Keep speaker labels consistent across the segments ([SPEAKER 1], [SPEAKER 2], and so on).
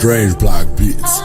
[SPEAKER 1] Strange Block Beats.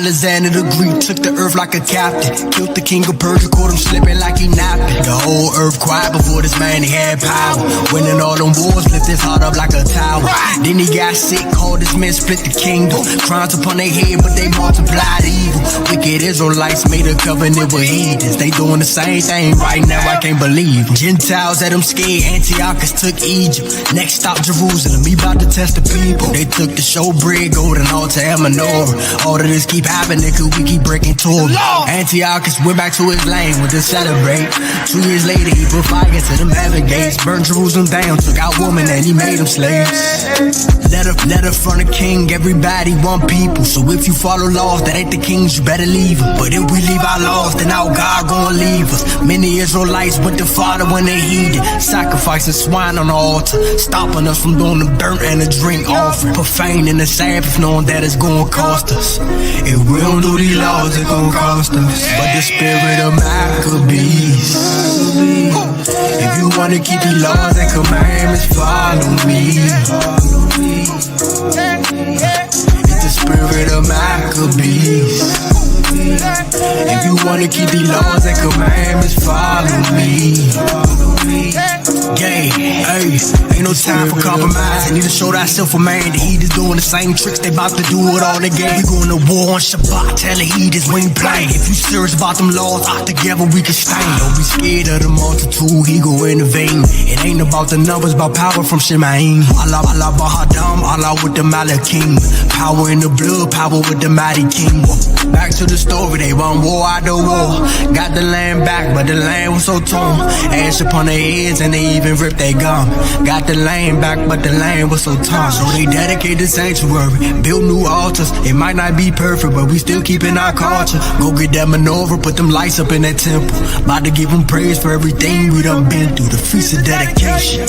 [SPEAKER 2] Alexander the Greek took the earth like a captain. Killed the king of Persia, caught him slipping like he napping. The whole earth quiet before this man, he had power. Winning all them wars, lift his heart up like a tower. Then he got sick, called his men, split the kingdom. Crimes upon their head, but they multiplied evil. Wicked Israelites made a covenant with heathens. They doing the same thing right now, I can't believe them. Gentiles had them scared, Antiochus took Egypt. Next stop Jerusalem, he about to test the people. They took the showbread, golden altar, and menorah. All of this keep happening, cause we keep breaking Torah. Antiochus went back to his lane, went to celebrate. 2 years later, he put fire to them heaven gates. Burned Jerusalem down, took out women, and he made them slaves. Letter from the king, everybody want people. So if you follow laws that ain't the king's, you better leave them. But if we leave our laws, then our God gon' leave us. Many Israelites went to Father when they heeded, sacrificing swine on the altar, stopping us from doing the burnt and the drink offering, profaning the Sabbath, knowing that it's gonna cost us. If we don't do these laws, it's gonna cost us. But the spirit of Maccabees, if you wanna keep the laws and commandments, follow me. It's the spirit of Maccabees. If you wanna keep the laws and commandments, follow me. Gay, hey, ain't no time for compromise. Need to show thyself a man. The heathens doing the same tricks, they bout to do it all again. We going to war on Shabbat, tell the heathens we ain't playing. If you serious about them laws, out together we can stand. Don't be scared of the multitude, he go intervene. It ain't about the numbers, about power from Shemaim. Allah, Allah, Bahadam, Allah with the Malakim. Power in the blood, power with the mighty king. Back to the story, they want war after war. Got the land back, but the land was so torn. Ash upon their heads and they even ripped their gum. Got the land back, but the land was so torn. So they dedicated the sanctuary, built new altars. It might not be perfect, but we still keeping our culture. Go get that menorah, put them lights up in that temple. About to give them praise for everything we done been through. The feast of dedication.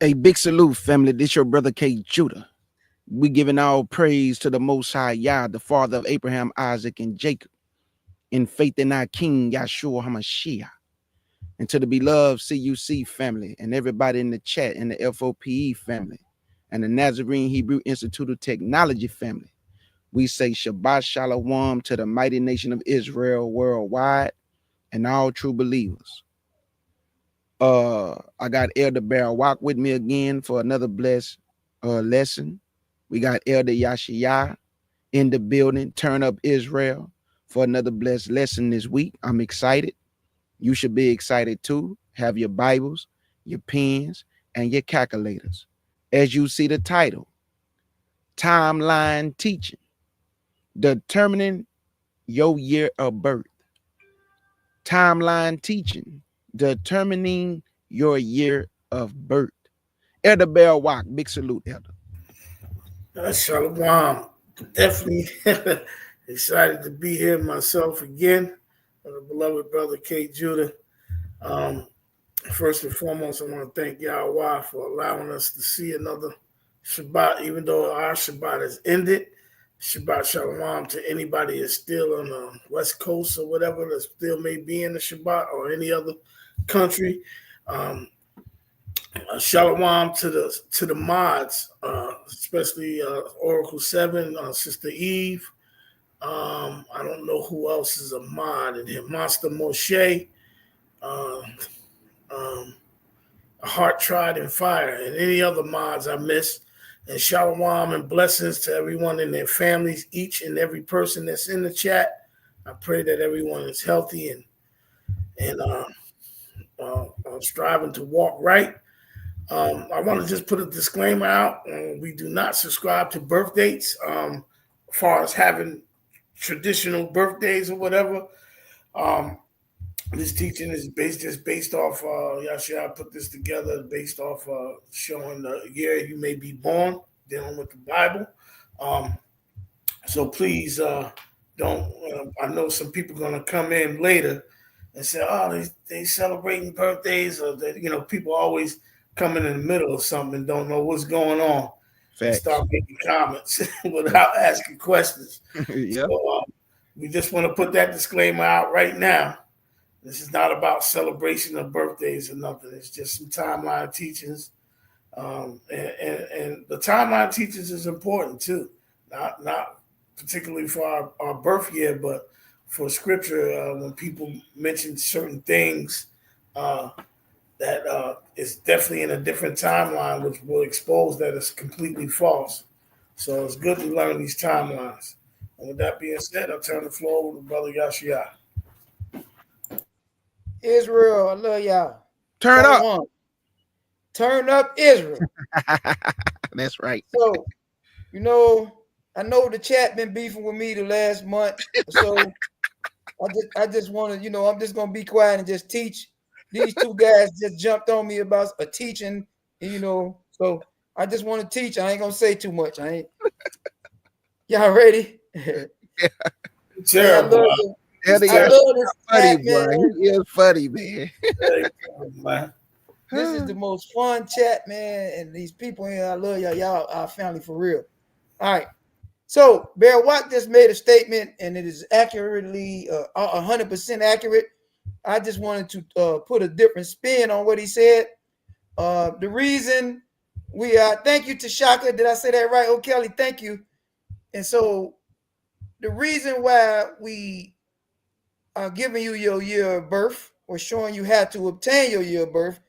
[SPEAKER 1] A big salute, family. This your brother K. Judah. We giving all praise to the Most High Yah, the Father of Abraham, Isaac, and Jacob, in faith in our King Yahshua HaMashiach, and to the beloved CUC family, and everybody in the chat, and the FOPE family, and the Nazarene Hebrew Institute of Technology family. We say Shabbat Shalom to the mighty nation of Israel worldwide, and all true believers. I got Elder Barawak with me again for another blessed lesson. We got Elder Yashiyah in the building, Turn Up Israel, for another blessed lesson this week. I'm excited. You should be excited too. Have your Bibles, your pens, and your calculators. As you see the title, Timeline Teaching, Determining Your Year of Birth. Timeline Teaching, Determining Your Year of Birth. Elder Barawak, big salute, Elder.
[SPEAKER 3] Shalom. Definitely excited to be here myself again. The beloved brother K. Judah. First and foremost, I want to thank Yahweh for allowing us to see another Shabbat, even though our Shabbat has ended. Shabbat Shalom to anybody that's still on the West Coast or whatever that still may be in the Shabbat or any other country. Shalom to the mods, especially Oracle 7, Sister Eve. I don't know who else is a mod in here. Monster Moshe, a Heart Tried in Fire, and any other mods I missed. And shalom and blessings to everyone and their families, each and every person that's in the chat. I pray that everyone is healthy and striving to walk right. I want to just put a disclaimer out. We do not subscribe to birth dates as far as having traditional birthdays or whatever. This teaching is based off, Yashia put this together based off showing the year you may be born, dealing with the Bible. So please don't, I know some people are going to come in later and say, oh, they celebrating birthdays, or that, people always come in the middle of something and don't know what's going on. And start making comments without asking questions. Yep. So we just want to put that disclaimer out right now. This is not about celebration of birthdays or nothing. It's just some timeline teachings. And the timeline teachings is important too. Not particularly for our birth year, but for scripture, when people mention certain things, that is definitely in a different timeline, which will expose that it's completely false. So it's good to learn these timelines. And with that being said, I'll turn the floor over to Brother Yashia.
[SPEAKER 4] Israel, I love y'all.
[SPEAKER 1] Turn up.
[SPEAKER 4] Shalom. Turn up Israel.
[SPEAKER 1] That's right.
[SPEAKER 4] So, you know, I know the chat been beefing with me the last month. So I just want to, you know, I'm just gonna be quiet and just teach. These two guys just jumped on me about a teaching, you know. So I just want to teach. I ain't gonna say too much. I ain't. Y'all ready?
[SPEAKER 3] Terrible.
[SPEAKER 1] Yeah,
[SPEAKER 4] I love this
[SPEAKER 1] funny,
[SPEAKER 4] chat, man.
[SPEAKER 1] He is funny, man.
[SPEAKER 3] Man.
[SPEAKER 4] This is the most fun chat, man. And these people here, I love y'all. Y'all our family for real. All right. So Bear Watt just made a statement, and it is accurately 100% accurate. I just wanted to put a different spin on what he said. The reason we thank you to Shaka. Did I say that right? Oh, Kelly, thank you. And so the reason why we are giving you your year of birth or showing you how to obtain your year of birth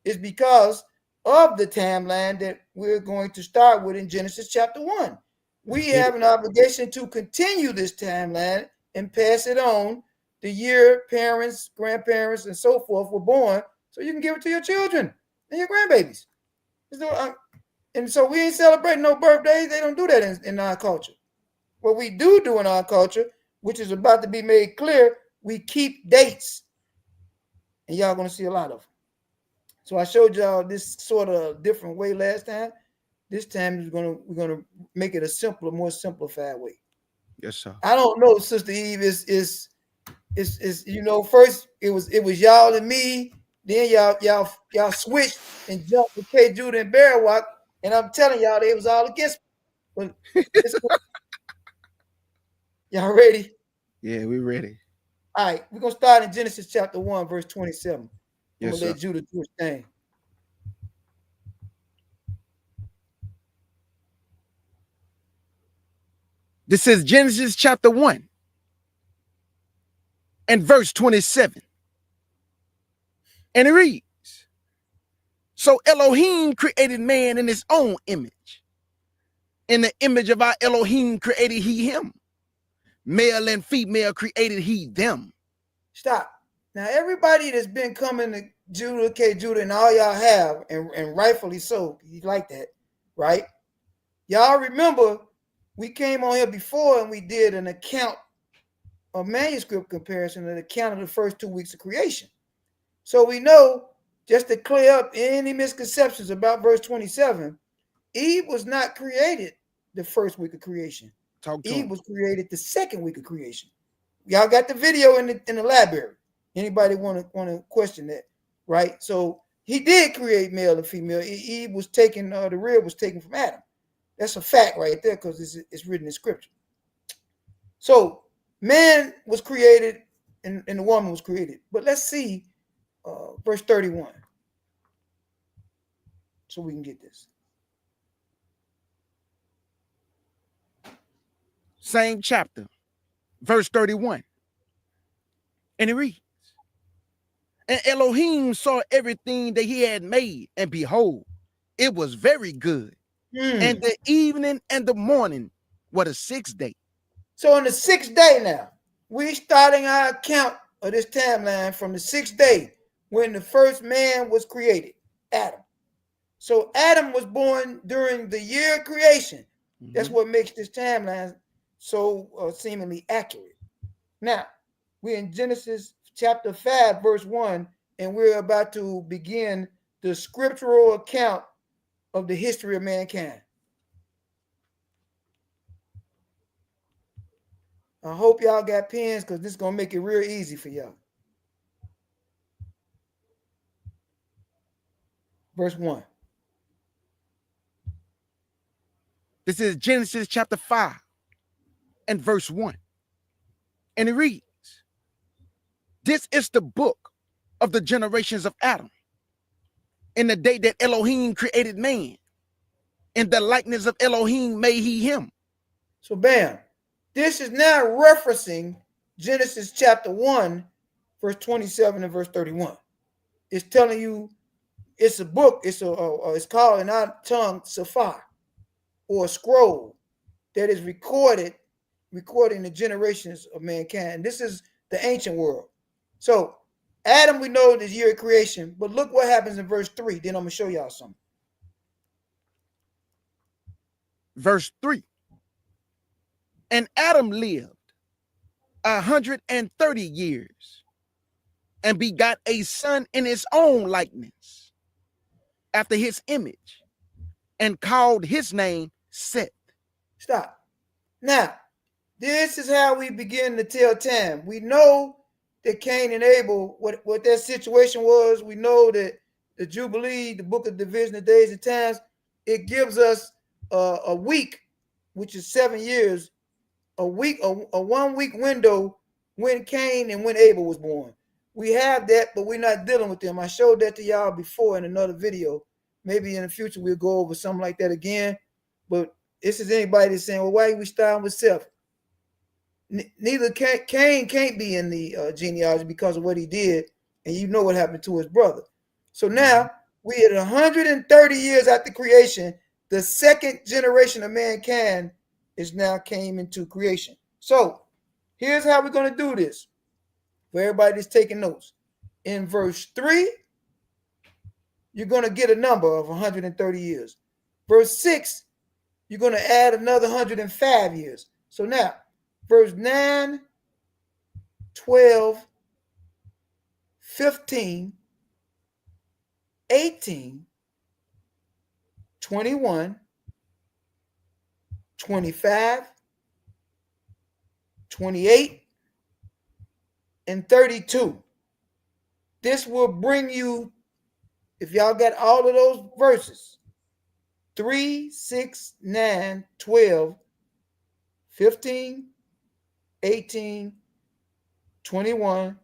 [SPEAKER 4] is because of the timeline that we're going to start with in Genesis chapter 1. We have an obligation to continue this timeline and pass it on the year parents, grandparents, and so forth were born, so you can give it to your children and your grandbabies. And so we ain't celebrating no birthdays. They don't do that in our culture. What we do in our culture, which is about to be made clear, we keep dates. And y'all going to see a lot of them. So I showed y'all this sort of different way last time. This time we're gonna make it a simpler, more simplified way.
[SPEAKER 1] Yes, sir.
[SPEAKER 4] I don't know, Sister Eve is you know, first it was y'all and me, then y'all switched and jumped with K Judah and Barrywalk, and I'm telling y'all they was all against me. But y'all ready?
[SPEAKER 1] Yeah, we ready.
[SPEAKER 4] All right, we're gonna start in Genesis chapter 1, verse 27. I'm gonna let Judah do his thing.
[SPEAKER 1] This is Genesis chapter 1 and verse 27. And it reads, so Elohim created man in his own image. In the image of our Elohim created he him. Male and female created he them.
[SPEAKER 4] Stop. Now, everybody that's been coming to Judah, K Judah, and all y'all have, and rightfully so, you like that, right? Y'all remember we came on here before and we did an account, a manuscript comparison, an account of the first 2 weeks of creation. So we know, just to clear up any misconceptions about verse 27, Eve was not created the first week of creation. Eve was created the second week of creation. Y'all got the video in the library. Anybody want to question that, right? So he did create male and female. Eve was taken, the rib was taken from Adam. That's a fact right there because it's written in scripture. So man was created and the woman was created. But let's see verse 31 so we can get this.
[SPEAKER 1] Same chapter, verse 31. And it reads, and Elohim saw everything that he had made, and behold, it was very good. And the evening and the morning were the sixth day.
[SPEAKER 4] So on the sixth day now, we're starting our account of this timeline from the sixth day when the first man was created, Adam. So Adam was born during the year of creation. That's what makes this timeline so seemingly accurate. Now, we're in Genesis chapter 5, verse 1, and we're about to begin the scriptural account of the history of mankind. I hope y'all got pens because this is going to make it real easy for y'all. Verse 1.
[SPEAKER 1] This is Genesis chapter 5 and verse 1. And it reads, this is the book of the generations of Adam. In the day that Elohim created man, in the likeness of Elohim made he him.
[SPEAKER 4] So bam, this is now referencing Genesis chapter 1, verse 27 and verse 31. it's telling you it's a book. It's called in our tongue Safar, or a scroll that is recording the generations of mankind. This is the ancient world. So Adam, we know this year of creation, but look what happens in verse 3. Then I'm gonna show y'all something.
[SPEAKER 1] Verse 3. And Adam lived 130 years and begot a son in his own likeness, after his image, and called his name Seth.
[SPEAKER 4] Stop. Now, this is how we begin to tell time. We know that Cain and Abel, what their situation was. We know that the Jubilee, the book of division of days and times, it gives us a week, which is 7 years, a week, a 1 week window when Cain and when Abel was born. We have that, but we're not dealing with them. I showed that to y'all before in another video. Maybe in the future we'll go over something like that again. But this is anybody that's saying, well, why are we starting with Seth? Neither Cain can't be in the genealogy because of what he did, and you know what happened to his brother. So now we at 130 years after creation, the second generation of mankind is now came into creation. So here's how we're going to do this for everybody that's taking notes. In verse 3, you're going to get a number of 130 years. Verse 6, you're going to add another 105 years. So now, verse 9, 12, 15, 18, 21, 25, 28, and 32. This will bring you, if y'all got all of those verses, 3, 6, 9, 12, 15, 18, 21,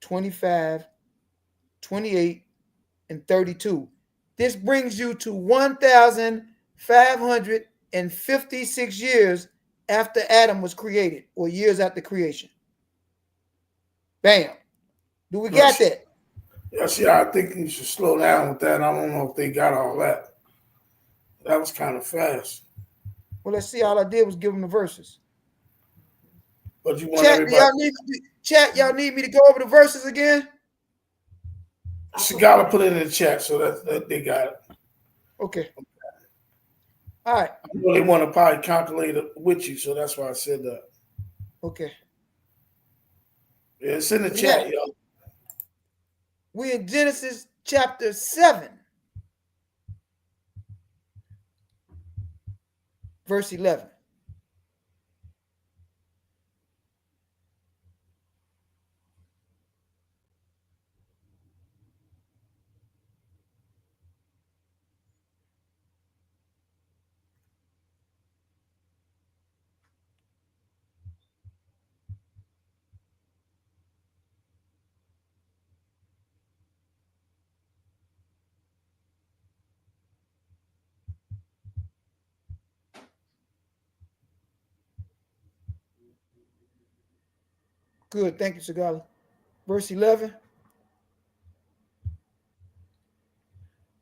[SPEAKER 4] 25, 28, and 32. This brings you to 1,556 years after Adam was created, or years after creation. Bam. Do we got that?
[SPEAKER 3] Yeah, see, I think you should slow down with that. I don't know if they got all that. That was kind of fast.
[SPEAKER 4] Well, let's see. All I did was give them the verses.
[SPEAKER 3] But you want
[SPEAKER 4] Chat,
[SPEAKER 3] everybody.
[SPEAKER 4] y'all need me to go over the verses again?
[SPEAKER 3] She got to put it in the chat so that they got it.
[SPEAKER 4] Okay. All right.
[SPEAKER 3] I know they want to probably calculate it with you, so that's why I said that.
[SPEAKER 4] Okay.
[SPEAKER 3] Yeah, it's in the chat, y'all.
[SPEAKER 4] We're in Genesis chapter 7, verse 11. Good. Thank you, Sagala. Verse 11.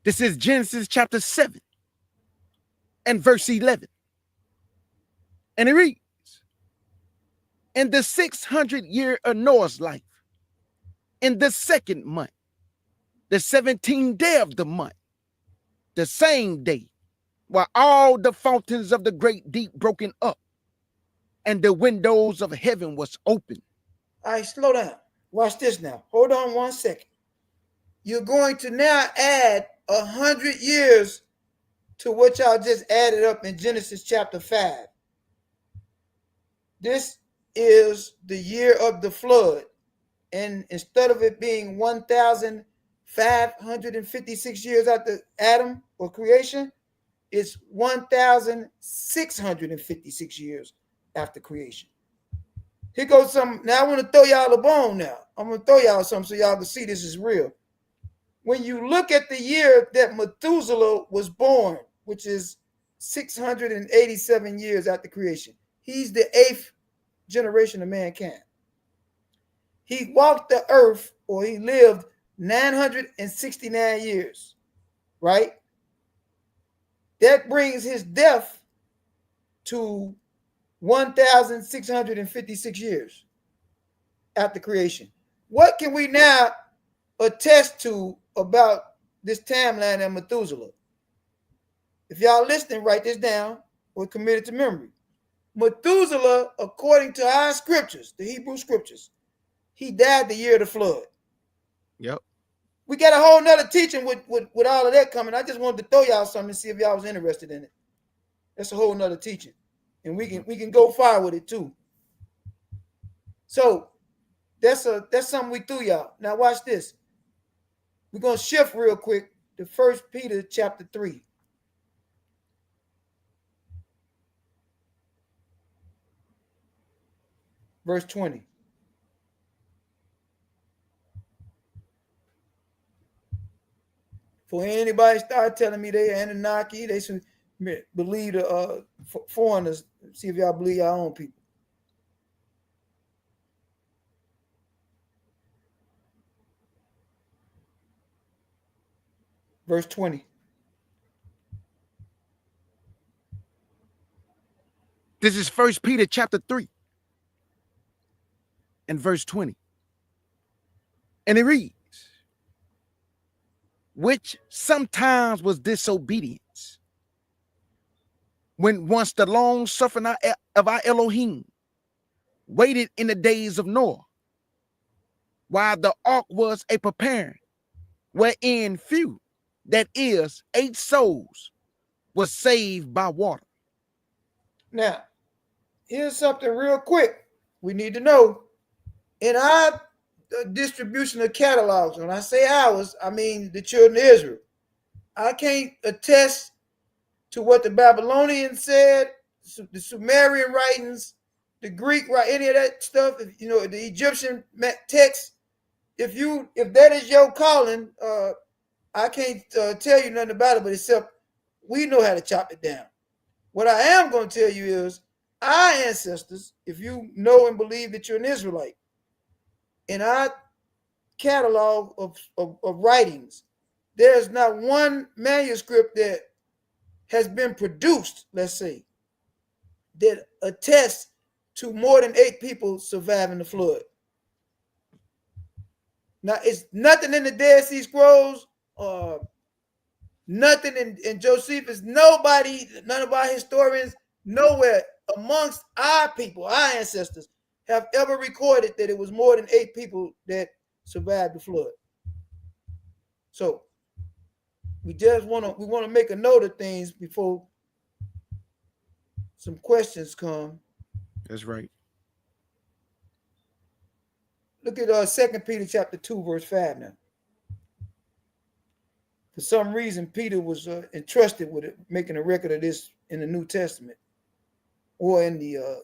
[SPEAKER 1] This is Genesis chapter 7 and verse 11. And it reads, in the 600 year of Noah's life, in the second month, the 17th day of the month, the same day, were all the fountains of the great deep broken up, and the windows of heaven was open.
[SPEAKER 4] All right, slow down. Watch this now. Hold on 1 second. You're going to now add 100 years to what y'all just added up in Genesis chapter 5. This is the year of the flood. And instead of it being 1,556 years after Adam or creation, it's 1,656 years after creation. Here goes some. Now I want to throw y'all a bone now. I'm going to throw y'all something so y'all can see this is real. When you look at the year that Methuselah was born, which is 687 years after creation, he's the 8th generation of mankind. He walked the earth, or he lived 969 years, right? That brings his death to 1,656 years after creation. What can we now attest to about this timeline of Methuselah? If y'all listening, write this down or commit it to memory. Methuselah, according to our scriptures, the Hebrew scriptures, he died the year of the flood.
[SPEAKER 1] Yep.
[SPEAKER 4] We got a whole nother teaching with all of that coming. I just wanted to throw y'all something to see if y'all was interested in it. That's a whole nother teaching. And we can go far with it too. So that's something we threw y'all. Now watch this. We're gonna shift real quick to 1 Peter chapter 3. Verse 20. For anybody start telling me they Anunnaki, they should believe the foreigners. See if y'all believe your own people. Verse 20.
[SPEAKER 1] This is 1 Peter chapter 3 and verse 20. And it reads, which sometimes was disobedience, when once the long suffering of our Elohim waited in the days of Noah, while the ark was a preparing, wherein few, that is, 8 souls, was saved by water.
[SPEAKER 4] Now, here's something real quick we need to know. In our distribution of catalogs, when I say ours, I mean the children of Israel. I can't attest to what the Babylonians said, the Sumerian writings, the Greek, any of that stuff. If, you know, the Egyptian text. If that is your calling, I can't tell you nothing about it, but except we know how to chop it down. What I am going to tell you is our ancestors, if you know and believe that you're an Israelite, in our catalog of writings, there's not one manuscript that has been produced, let's say, that attests to more than 8 people surviving the flood. Now, it's nothing in the Dead Sea Scrolls, nothing in Josephus, none of our historians, nowhere amongst our people, our ancestors, have ever recorded that it was more than 8 people that survived the flood. So we just want to make a note of things before some questions come.
[SPEAKER 1] That's right.
[SPEAKER 4] Look at 2 Peter chapter 2, verse 5 now. For some reason, Peter was entrusted with it, making a record of this in the New Testament, or in the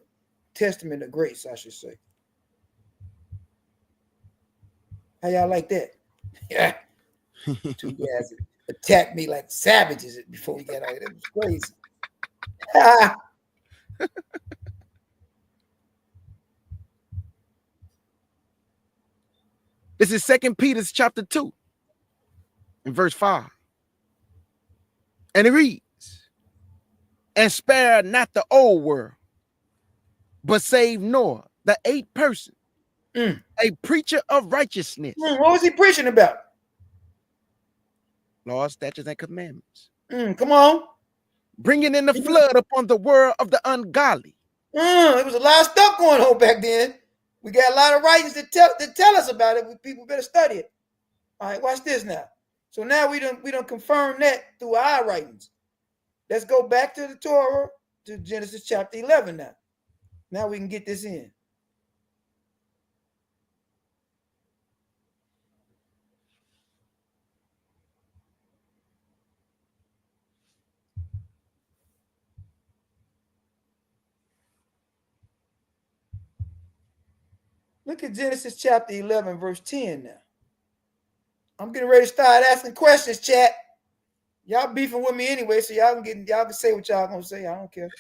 [SPEAKER 4] Testament of Grace, I should say. How y'all like that? Yeah. 2 guys attacked me like savages before we got out here. That was crazy.
[SPEAKER 1] This is 2 Peter chapter 2 and verse 5. And it reads, and spare not the old world, but save Noah, the 8th person, a preacher of righteousness.
[SPEAKER 4] What was he preaching about?
[SPEAKER 1] Laws, statutes, and commandments.
[SPEAKER 4] Come on.
[SPEAKER 1] Bringing in the flood upon the world of the ungodly.
[SPEAKER 4] There was a lot of stuff going on back then. We got a lot of writings that tell us about it. People better study it. All right, watch this now. So now we don't confirm that through our writings. Let's go back to the Torah, to Genesis chapter 11 now. Now we can get this in. Look at Genesis chapter 11, verse 10 now. I'm getting ready to start asking questions, chat. Y'all beefing with me anyway, so y'all can say what y'all gonna say. I don't care.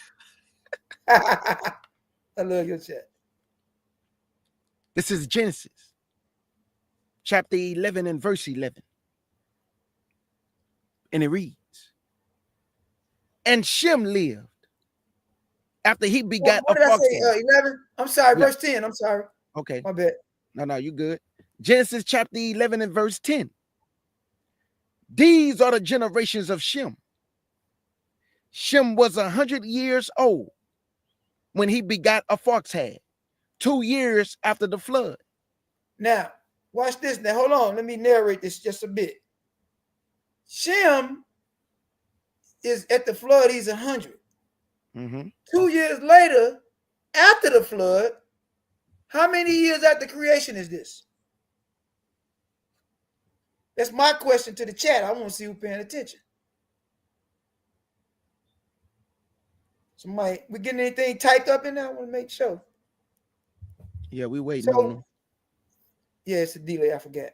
[SPEAKER 4] I love your chat.
[SPEAKER 1] This is Genesis chapter 11 and verse 11. And it reads, and Shem lived after he begat
[SPEAKER 4] What
[SPEAKER 1] a
[SPEAKER 4] did I
[SPEAKER 1] fox.
[SPEAKER 4] say? 11? I'm sorry,
[SPEAKER 1] Yeah.
[SPEAKER 4] verse 10. I'm sorry.
[SPEAKER 1] Okay.
[SPEAKER 4] My bad.
[SPEAKER 1] No, you good. Genesis chapter 11 and verse 10. These are the generations of Shem. Shem was 100 years old when he begot a foxhead, 2 years after the flood.
[SPEAKER 4] Now, watch this. Now, hold on. Let me narrate this just a bit. Shem is at the flood. He's 100. 2 years later, after the flood, how many years after creation is this? That's my question to the chat. I want to see who's paying attention. Somebody, we getting anything typed up in there? I want to make sure.
[SPEAKER 1] Yeah, we waiting on them.
[SPEAKER 4] Yeah, it's a delay. I forgot.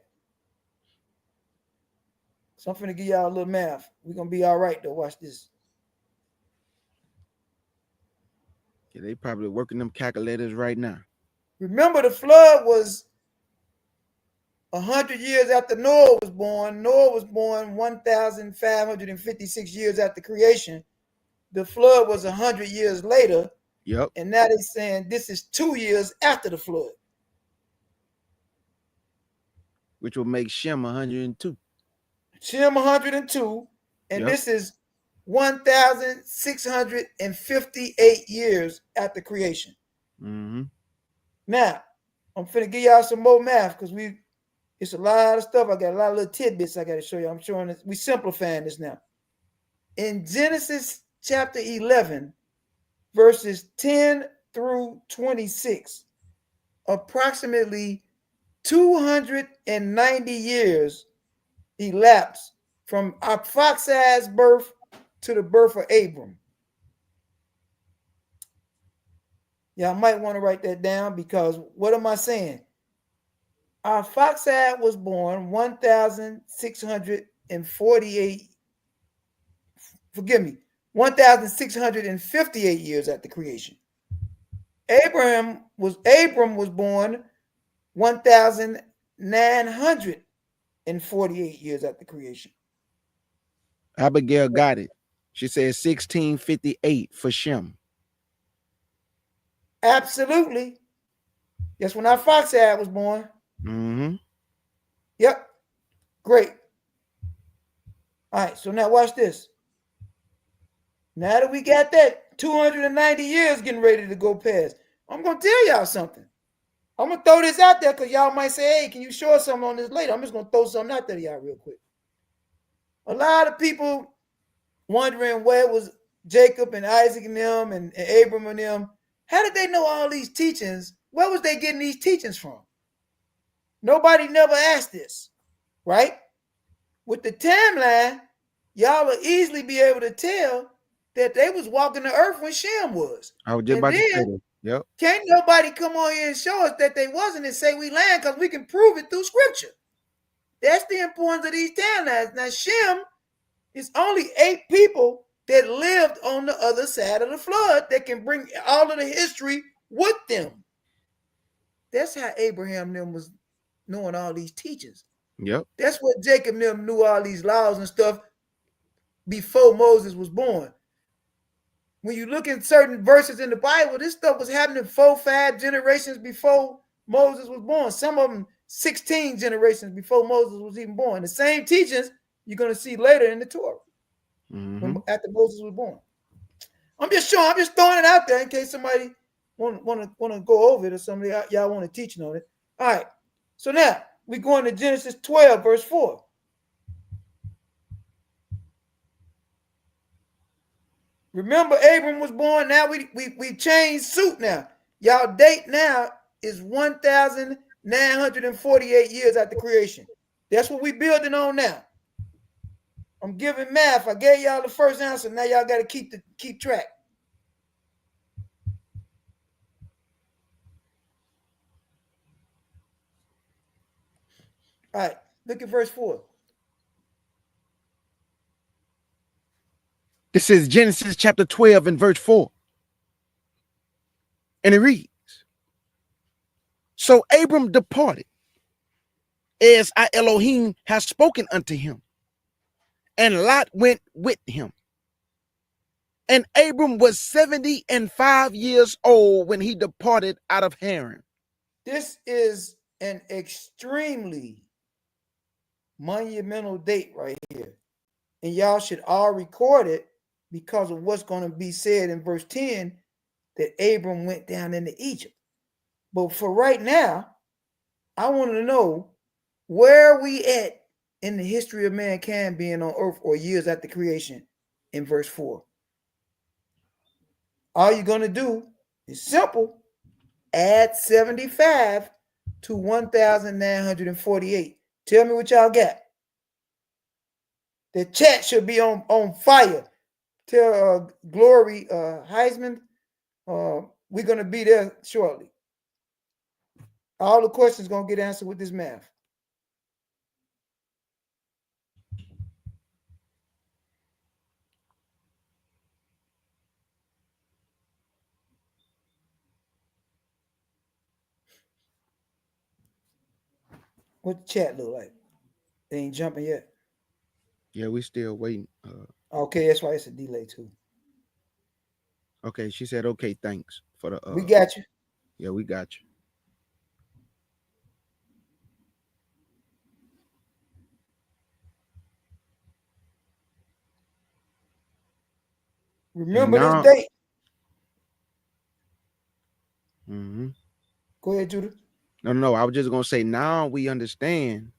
[SPEAKER 4] So I'm finna give y'all a little math. We're gonna be all right though. Watch this.
[SPEAKER 1] Yeah, they probably working them calculators right now.
[SPEAKER 4] Remember, the flood was 100 years after Noah was born. Noah was born 1,556 years after creation. The flood was 100 years later.
[SPEAKER 1] Yep.
[SPEAKER 4] And now they're saying this is 2 years after the flood.
[SPEAKER 1] Which will make Shem 102.
[SPEAKER 4] Shem 102. And
[SPEAKER 1] Yep.
[SPEAKER 4] this is 1,658 years after creation. Now, I'm finna give y'all some more math because it's a lot of stuff. I got a lot of little tidbits I got to show you. I'm showing this. We simplifying this now. In Genesis chapter 11, verses 10 through 26, approximately 290 years elapsed from Arphaxad's birth to the birth of Abram. Y'all might want to write that down because what am I saying? Arphaxad was born 1,648. Forgive me, 1,658 years after creation. Abram was born 1,948 years after creation.
[SPEAKER 1] Abigail got it. She said 1658 for Shem.
[SPEAKER 4] Absolutely. That's when Arphaxad was born. Yep. Great. All right. So now watch this. Now that we got that 290 years getting ready to go past, I'm going to tell y'all something. I'm going to throw this out there because y'all might say, hey, can you show us something on this later? I'm just going to throw something out there to y'all real quick. A lot of people wondering where was Jacob and Isaac and them and Abram and them. How did they know all these teachings? Where was they getting these teachings from? Nobody never asked this, right? With the timeline, y'all will easily be able to tell that they was walking the earth when Shem was.
[SPEAKER 1] I was just about to say that. Yep.
[SPEAKER 4] Can't nobody come on here and show us that they wasn't and say we lying because we can prove it through scripture. That's the importance of these timelines. Now, Shem is only 8 people that lived on the other side of the flood that can bring all of the history with them. That's how Abraham them was knowing all these teachings.
[SPEAKER 1] Yep.
[SPEAKER 4] That's what Jacob them knew all these laws and stuff before Moses was born. When you look at certain verses in the Bible, this stuff was happening 4-5 generations before Moses was born. Some of them 16 generations before Moses was even born. The same teachings you're going to see later in the Torah after Moses was born. I'm just throwing it out there in case somebody want to go over it or somebody y'all want to teach on it. All right. So now we're going to Genesis 12, verse 4. Remember, Abram was born. Now we changed suit now. Y'all date now is 1,948 years after creation. That's what we building on now. I'm giving math. I gave y'all the first answer. Now y'all got to keep track. All right, look at verse 4.
[SPEAKER 1] This is Genesis chapter 12 and verse 4. And it reads, so Abram departed as I Elohim has spoken unto him. And Lot went with him. And Abram was 75 years old when he departed out of Haran.
[SPEAKER 4] This is an extremely monumental date right here. And y'all should all record it because of what's going to be said in verse 10 that Abram went down into Egypt. But for right now, I want to know where are we at in the history of mankind being on earth or years after creation in verse 4. All you're going to do is simple. Add 75 to 1,948. Tell me what y'all got. The chat should be on fire. Tell Glory Heisman we're going to be there shortly. All the questions going to get answered with this math. What the chat look like? They ain't jumping yet.
[SPEAKER 1] Yeah, we still waiting.
[SPEAKER 4] Okay, that's why it's a delay too.
[SPEAKER 1] Okay, she said, okay, thanks for the.
[SPEAKER 4] We got you.
[SPEAKER 1] Yeah, we got you.
[SPEAKER 4] Remember
[SPEAKER 1] now,
[SPEAKER 4] this date.
[SPEAKER 1] Mm-hmm.
[SPEAKER 4] Go ahead, Judah.
[SPEAKER 1] No, I was just gonna say now we understand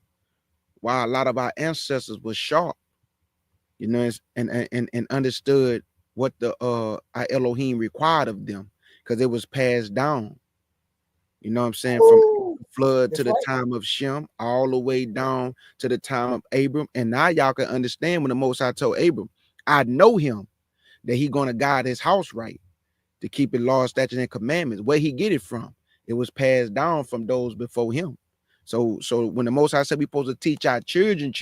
[SPEAKER 1] why a lot of our ancestors were sharp, you know, and understood what the our Elohim required of them, because it was passed down. You know what I'm saying? From the flood to the time of Shem, all the way down to the time of Abram. And now y'all can understand when the Most High told Abram, I know him, that he gonna guide his house right, to keep it law, statutes, and commandments. Where he get it from? It was passed down from those before him. So when the Most High said we supposed to teach our children,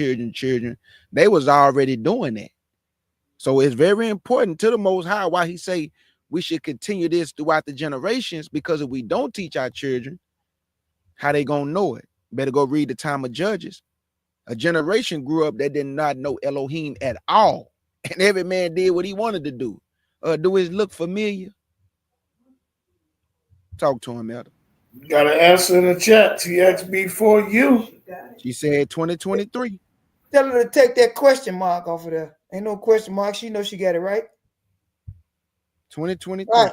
[SPEAKER 1] they was already doing that. So it's very important to the Most High why he say we should continue this throughout the generations, because if we don't teach our children, how they gonna know it? Better go read the time of Judges. A generation grew up that did not know Elohim at all, and every man did what he wanted to do. Do his look familiar? Talk to him, Elder.
[SPEAKER 3] Got an answer in the chat. TXB for you.
[SPEAKER 1] She said 2023.
[SPEAKER 4] Tell her to take that question mark off of there. Ain't no question mark. She knows she got it right.
[SPEAKER 1] 2023.
[SPEAKER 4] Right.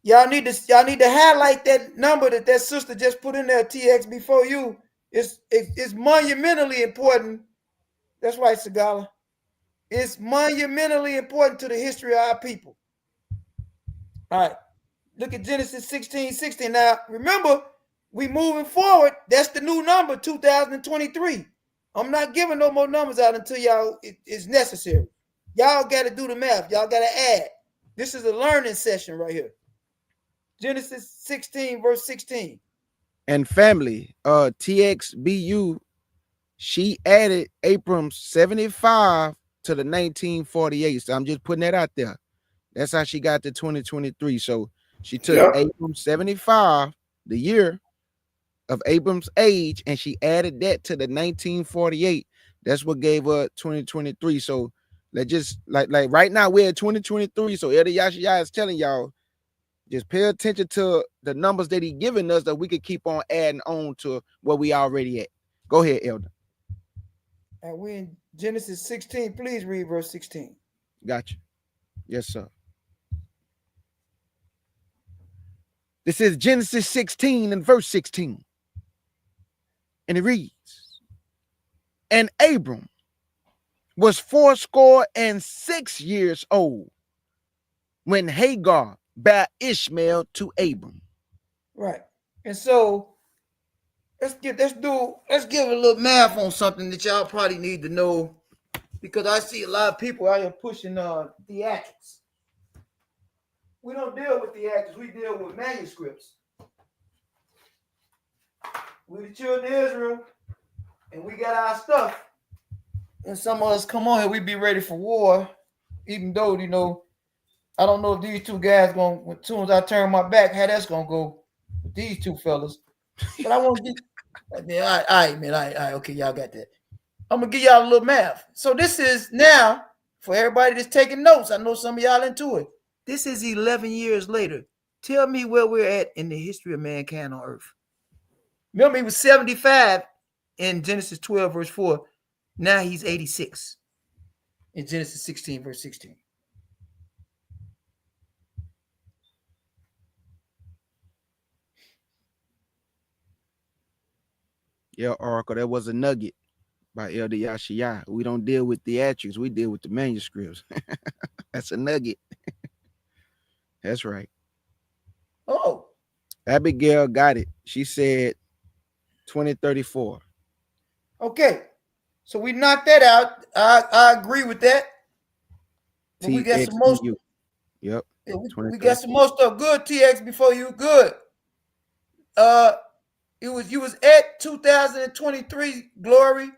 [SPEAKER 4] Y'all need to highlight that number that sister just put in there. TX before you. It's monumentally important. That's right, Sagala. It's monumentally important to the history of our people. All right. Look at Genesis 16:16. Now, remember, we moving forward. That's the new number, 2023. I'm not giving no more numbers out until y'all it's necessary. Y'all got to do the math. Y'all got to add. This is a learning session right here. Genesis 16, verse 16.
[SPEAKER 1] And family, TXBU, she added Abram 75 to the 1948. So I'm just putting that out there. That's how she got to 2023. So she took Abram 75, the year of Abram's age, and she added that to the 1948. That's what gave her 2023. So let's just like right now we're at 2023. So Elder Yashaya is telling y'all, just pay attention to the numbers that he giving us, that we could keep on adding on to where we already at. Go ahead, Elder.
[SPEAKER 4] And we in Genesis 16. Please read verse 16.
[SPEAKER 1] Gotcha. Yes, sir. This is Genesis 16 and verse 16. And it reads, and Abram was 86 years old when Hagar bare Ishmael to Abram.
[SPEAKER 4] Right. And so let's give a little math on something that y'all probably need to know, because I see a lot of people out here pushing theatrics. We don't deal with theatrics, we deal with manuscripts. We the children of Israel, and we got our stuff. And some of us come on here, we be ready for war, even though, you know, I don't know if these two guys as soon as I turn my back, how that's gonna go with these two fellas. But I want to All right, man. All right. Okay, y'all got that. I'm gonna give y'all a little math. So this is now for everybody that's taking notes. I know some of y'all into it. This is 11 years later. Tell me where we're at in the history of mankind on earth. Remember, he was 75 in Genesis 12, verse 4. Now he's 86 in Genesis 16, verse 16.
[SPEAKER 1] Yeah, Oracle, that was a nugget by Elder Yashiyah. We don't deal with theatrics, we deal with the manuscripts. That's a nugget. That's right.
[SPEAKER 4] Oh,
[SPEAKER 1] Abigail got it. She said 2034.
[SPEAKER 4] okay. So we knocked that out. I agree with that. But we got some most.
[SPEAKER 1] TXU. Yep.
[SPEAKER 4] Yeah, we got some more stuff. Good, TX, before you. Good. You was at 2023 glory.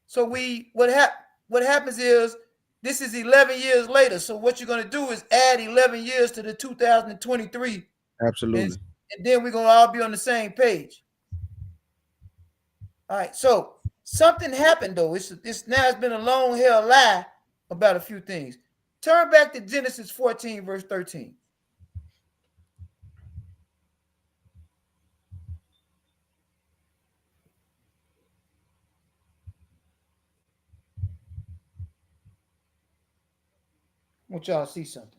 [SPEAKER 4] So what happens is this is 11 years later. So what you're gonna do is add 11 years to the 2023.
[SPEAKER 1] Absolutely.
[SPEAKER 4] And then we're gonna all be on the same page. All right. So something happened though. It's been a long hell lie about a few things. Turn back to Genesis 14, verse 13. I want y'all to see something.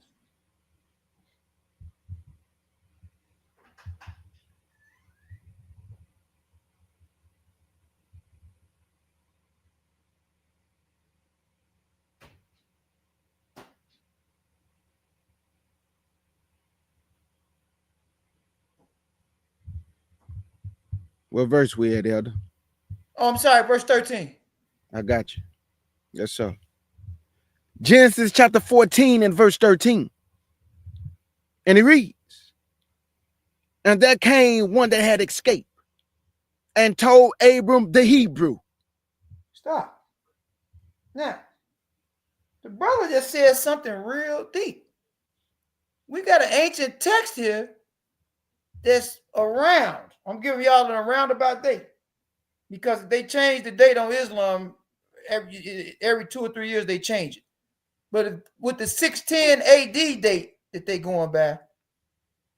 [SPEAKER 1] What verse we at, Elder?
[SPEAKER 4] Oh, I'm sorry, verse 13.
[SPEAKER 1] I got you. Yes, sir. Genesis chapter 14 and verse 13. And it reads, and there came one that had escaped and told Abram the Hebrew.
[SPEAKER 4] Stop. Now, the brother just said something real deep. We got an ancient text here that's around. I'm giving y'all an roundabout date because they changed the date on Islam every 2 or 3 years. They change it, but with the 610 AD date that they going by,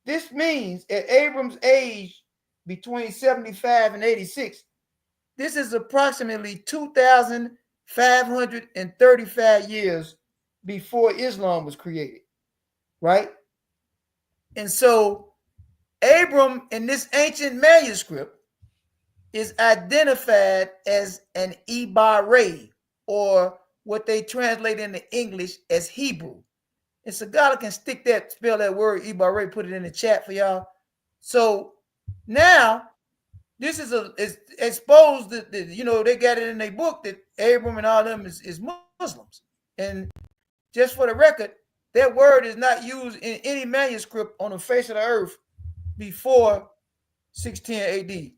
[SPEAKER 4] this means at Abram's age between 75 and 86, this is approximately 2,535 years before Islam was created, right? And so Abram in this ancient manuscript is identified as an Ibarre, or what they translate into English as Hebrew. And Sagala can spell that word Ibarre, put it in the chat for y'all. So now this is exposed that they got it in their book that Abram and all them is Muslims. And just for the record, that word is not used in any manuscript on the face of the earth before 610 AD.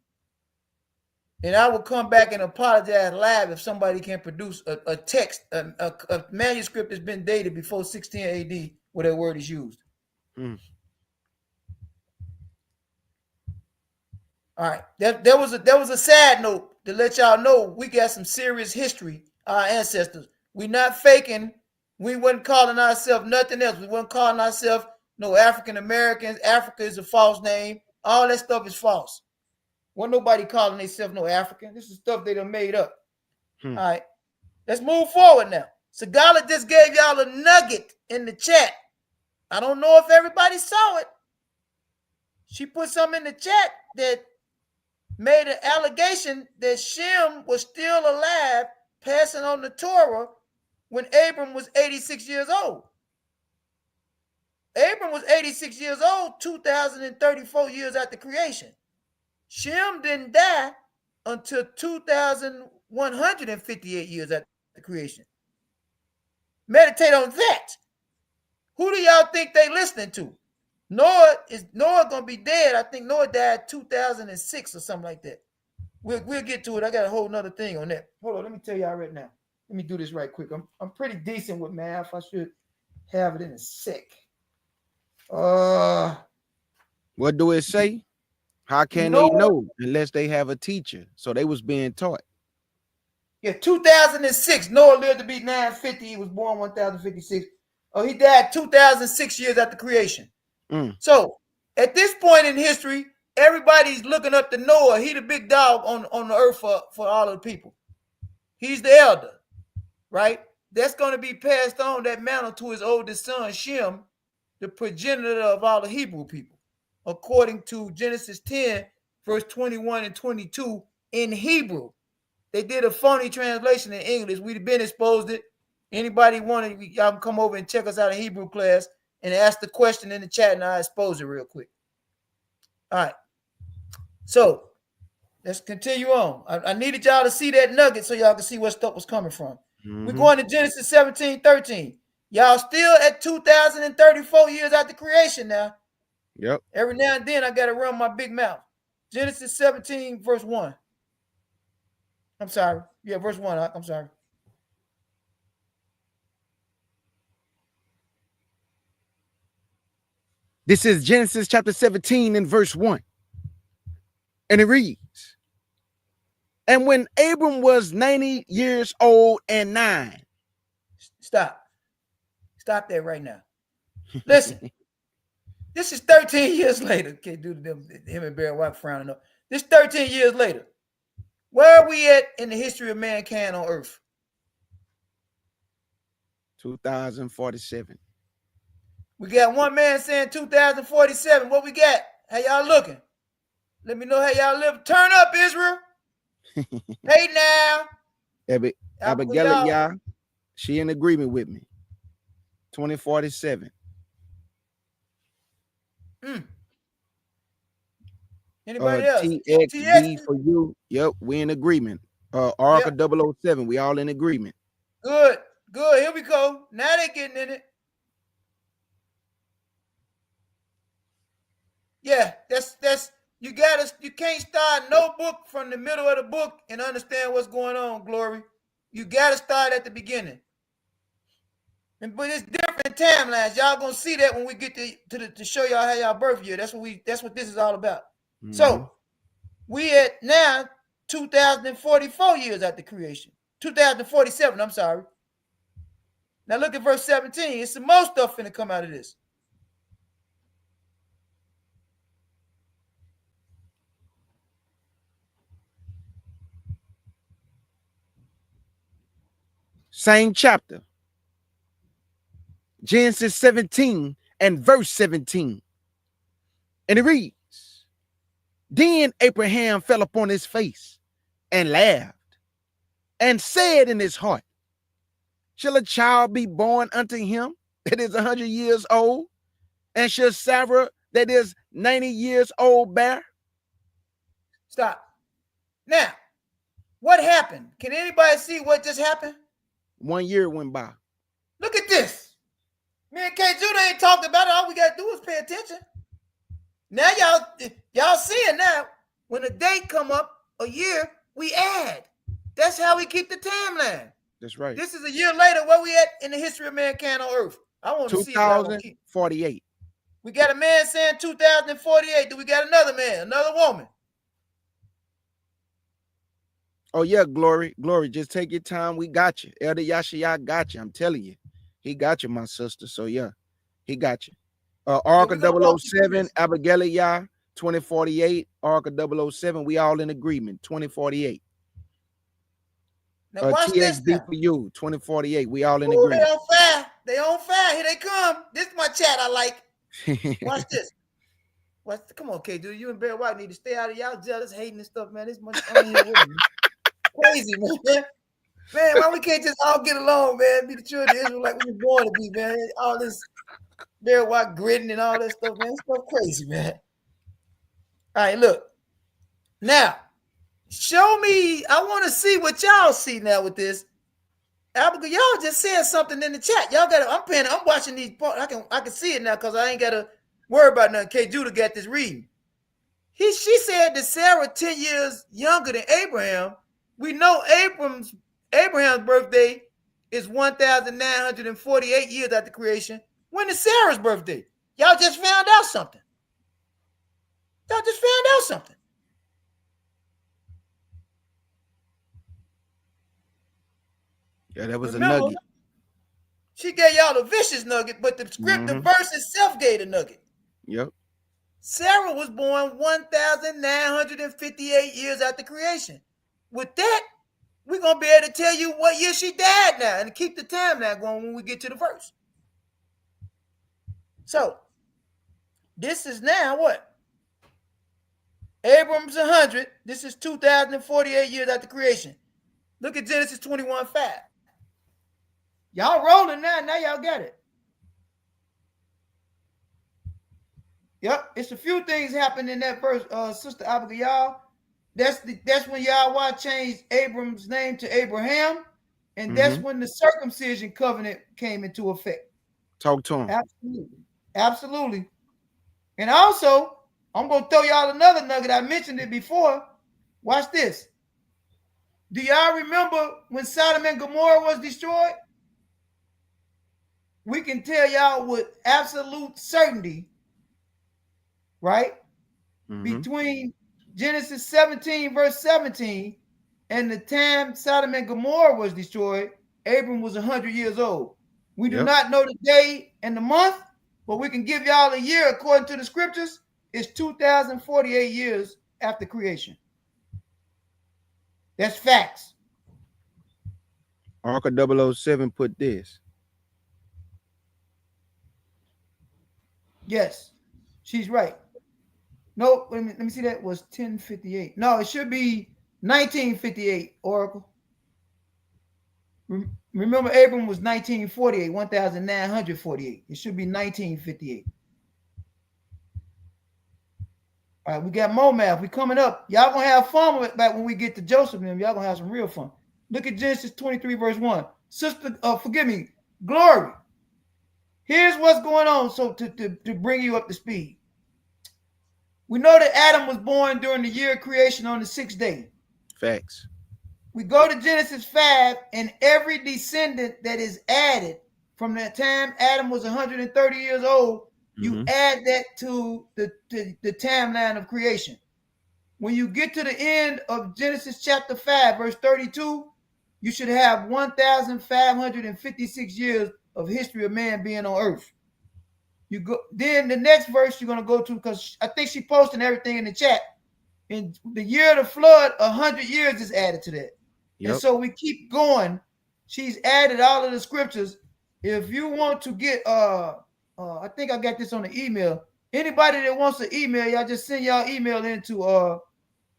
[SPEAKER 4] And I will come back and apologize live if somebody can produce a text, a manuscript that's been dated before 610 AD where that word is used. Mm. All right. There was a sad note to let y'all know we got some serious history, our ancestors. We not faking. We wasn't calling ourselves nothing else. We wasn't calling ourselves no African Americans. Africa is a false name. All that stuff is false. Wasn't nobody calling themselves no African. This is stuff they done made up. All right. Let's move forward now. Sagala just gave y'all a nugget in the chat. I don't know if everybody saw it. She put something in the chat that made an allegation that Shem was still alive, passing on the Torah when Abram was 86 years old. Abram was 86 years old 2,034 years after creation. Shem didn't die until 2,158 years after creation. Meditate on that. Who do y'all think they listening to? Noah gonna be dead. I think Noah died 2006 or something like that. We'll get to it. I got a whole nother thing on that. Hold on, let me tell y'all right now. Let me do this right quick. I'm pretty decent with math. I should have it in a sec.
[SPEAKER 1] What do it say? How can they know unless they have a teacher? So they was being taught.
[SPEAKER 4] Yeah, 2006. Noah lived to be 950. He was born 1056. Oh, he died 2006 years after creation. So at this point in history, everybody's looking up to Noah. He the big dog on the earth for all of the people. He's the elder, right? That's going to be passed on, that mantle, to his oldest son, Shem, the progenitor of all the Hebrew people, according to Genesis 10, verse 21 and 22 in Hebrew. They did a phony translation in English. We've been exposed it. Anybody want to, y'all can come over and check us out in Hebrew class and ask the question in the chat, and I'll expose it real quick. All right. So let's continue on. I needed y'all to see that nugget so y'all can see where stuff was coming from. We're going to Genesis 17:13. Y'all still at 2,034 years after creation now.
[SPEAKER 1] Yep.
[SPEAKER 4] Every now and then I got to run my big mouth. Genesis 17, verse 1. I'm sorry. Yeah, verse 1. I'm sorry.
[SPEAKER 1] This is Genesis chapter 17 and verse 1. And it reads, and when Abram was 90 years old and 9.
[SPEAKER 4] Stop that right now. Listen, this is 13 years later. Can't do them, him and Barry White frowning up. This 13 years later. Where are we at in the history of mankind on earth?
[SPEAKER 1] 2047.
[SPEAKER 4] We got one man saying 2047. What we got? How y'all looking? Let me know how y'all live. Turn up, Israel. Hey now.
[SPEAKER 1] Abigail, she in agreement with me. 2047.
[SPEAKER 4] Anybody else?
[SPEAKER 1] TXB for you. Yep, we in agreement. Arca 007, we all in agreement.
[SPEAKER 4] Good. Here we go. Now they getting in it. Yeah, that's you can't start no book from the middle of the book and understand what's going on, Glory. You gotta start at the beginning. But it's different timelines. Y'all gonna see that when we get to show y'all how y'all birth year. That's what this is all about. So we at now 2044 years after creation. 2047, I'm sorry. Now look at verse 17. It's some more stuff finna come out of this.
[SPEAKER 1] Same chapter. Genesis 17 and verse 17. And it reads, then Abraham fell upon his face and laughed and said in his heart, shall a child be born unto him that is 100 years old? And shall Sarah that is 90 years old bear?
[SPEAKER 4] Stop. Now, what happened? Can anybody see what just happened?
[SPEAKER 1] 1 year went by.
[SPEAKER 4] Look at this. Me and K. Judah ain't talked about it. All we got to do is pay attention. Now y'all seeing now, when a date come up, a year, we add. That's how we keep the timeline.
[SPEAKER 1] That's right.
[SPEAKER 4] This is a year later. Where we at in the history of mankind on earth? I want to see
[SPEAKER 1] 2048.
[SPEAKER 4] We got a man saying 2048. Do we got another man, another woman?
[SPEAKER 1] Oh, yeah, Glory. Just take your time. We got you. Elder Yashia got you. I'm telling you. He got you, my sister. So, yeah, he got you. Arca 007, Abigail, 2048. Arca 007, we all in agreement. 2048.
[SPEAKER 4] Now watch this now.
[SPEAKER 1] TXB for you, 2048. We all in agreement.
[SPEAKER 4] They on fire. They on fire. Here they come. This is my chat I like. Watch this. Come on, K. Dude, you and Barry White need to stay out of y'all jealous, hating and stuff, man. This much crazy, man. Man, why we can't just all get along, man? Be the children of Israel like we were born to be, man. All this Barry White gritting and all that stuff, man. It's so crazy, man. All right, look. Now, show me. I want to see what y'all see now with this. Abigail, y'all just said something in the chat. Y'all got. I'm watching these parts. I can see it now because I ain't got to worry about nothing. K. Judah got this reading. She said that Sarah 10 years younger than Abraham. We know Abraham's birthday is 1,948 years after creation. When is Sarah's birthday? Y'all just found out something. Y'all just found out something.
[SPEAKER 1] Yeah, that was
[SPEAKER 4] Remember,
[SPEAKER 1] a nugget.
[SPEAKER 4] she gave y'all a vicious nugget, but the script, the
[SPEAKER 1] Mhm.
[SPEAKER 4] verse itself gave the nugget.
[SPEAKER 1] Yep.
[SPEAKER 4] Sarah was born 1,958 years after creation. With that, we're going to be able to tell you what year she died now and keep the timeline going when we get to the verse. So, this is now what? Abram's 100. This is 2,048 years after creation. Look at Genesis 21:5. Y'all rolling now. Now y'all got it. Yep, it's a few things happened in that verse, Sister Abigail. That's when Yahweh changed Abram's name to Abraham, and that's when the circumcision covenant came into effect.
[SPEAKER 1] Talk to him.
[SPEAKER 4] Absolutely, absolutely. And also, I'm gonna throw y'all another nugget. I mentioned it before. Watch this. Do y'all remember when Sodom and Gomorrah was destroyed? We can tell y'all with absolute certainty, right? Between Genesis 17, verse 17, and the time Sodom and Gomorrah was destroyed, Abram was 100 years old. We do not know the day and the month, but we can give y'all a year according to the scriptures. It's 2,048 years after creation. That's facts.
[SPEAKER 1] Arca 007 put this.
[SPEAKER 4] Yes, she's right. No, let me see. That was 1058. No, it should be 1958, Oracle. Remember, Abram was 1948, 1,948. It should be 1958. All right, we got more math. We coming up. Y'all gonna have fun with it back when we get to Joseph and them. Y'all gonna have some real fun. Look at Genesis 23, verse 1. Sister, forgive me, Glory. Here's what's going on. So to bring you up to speed. We know that Adam was born during the year of creation on the 6th day.
[SPEAKER 1] Facts.
[SPEAKER 4] We go to Genesis 5, and every descendant that is added from that time Adam was 130 years old, you add that to the timeline of creation. When you get to the end of Genesis chapter 5, verse 32, you should have 1,556 years of history of man being on earth. You go then the next verse you're gonna go to, because I think she posted everything in the chat. In the year of the flood, 100 years is added to that. And so we keep going. She's added all of the scriptures. If you want to get I think I got this on the email. Anybody that wants to email, y'all just send y'all email into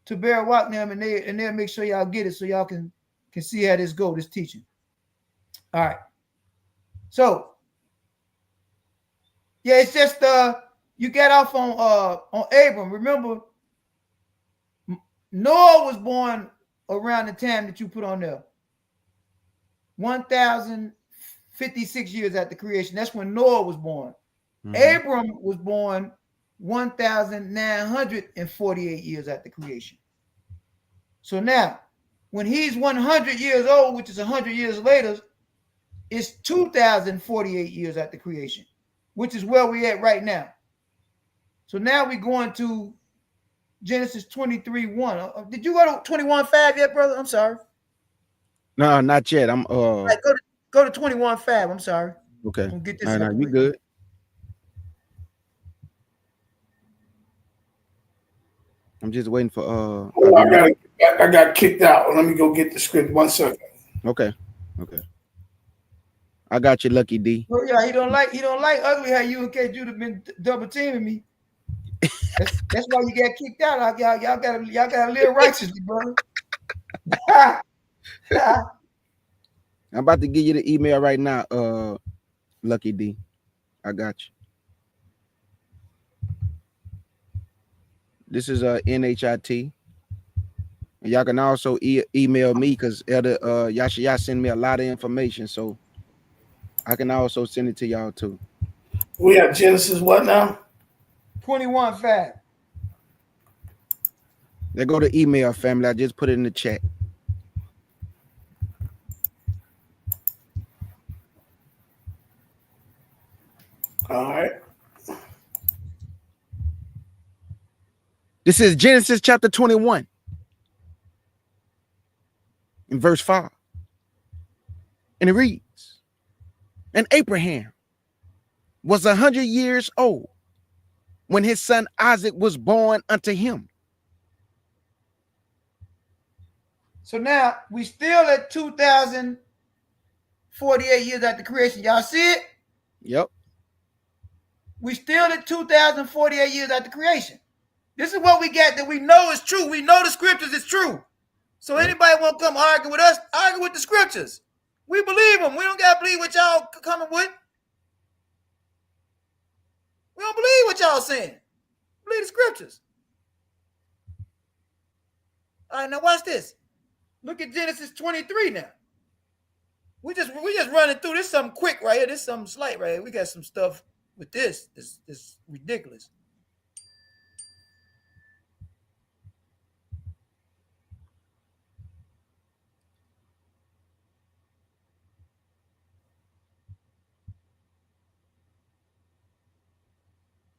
[SPEAKER 4] to Bear Watnam, and they'll make sure y'all get it so y'all can see how this go, this teaching. All right. So yeah, it's just you got off on Abram. Remember, Noah was born around the time that you put on there. 1,056 years after creation. That's when Noah was born. Abram was born 1,948 years after creation. So now, when he's 100 years old, which is 100 years later, it's 2,048 years after creation, which is where we're at right now. So now we're going to Genesis 23:1. Did you go to 21:5 yet, brother? I'm sorry.
[SPEAKER 1] No, not yet. I'm
[SPEAKER 4] right, go to 21:5. I'm sorry.
[SPEAKER 1] Okay.
[SPEAKER 4] We'll get this.
[SPEAKER 1] No, you good. I'm just waiting for
[SPEAKER 3] I got kicked out. Let me go get the script. 1 second.
[SPEAKER 1] Okay. I got you, Lucky D.
[SPEAKER 4] Oh yeah, he don't like ugly how you and K Judah been double teaming me. That's why you got kicked out. Y'all gotta live righteously, brother.
[SPEAKER 1] I'm about to give you the email right now, Lucky D. I got you. This is NHIT. Y'all can also email me, because y'all send me a lot of information, so I can also send it to y'all too.
[SPEAKER 3] We have Genesis what now?
[SPEAKER 4] 21:5.
[SPEAKER 1] They go to email, family. I just put it in the chat.
[SPEAKER 3] All right.
[SPEAKER 1] This is Genesis chapter 21 in verse 5. And it reads, and Abraham was 100 years old when his son Isaac was born unto him.
[SPEAKER 4] So now we still at 2,048 years after creation. Y'all see it?
[SPEAKER 1] Yep.
[SPEAKER 4] We still at 2,048 years after creation. This is what we got that we know is true. We know the scriptures is true. So anybody want to come argue with us, argue with the scriptures. We believe them. We don't got to believe what y'all coming with. We don't believe what y'all saying. Believe the scriptures. All right, now watch this. Look at Genesis 23 now. We just running through this something quick right here. This something slight right here. We got some stuff with this. This ridiculous.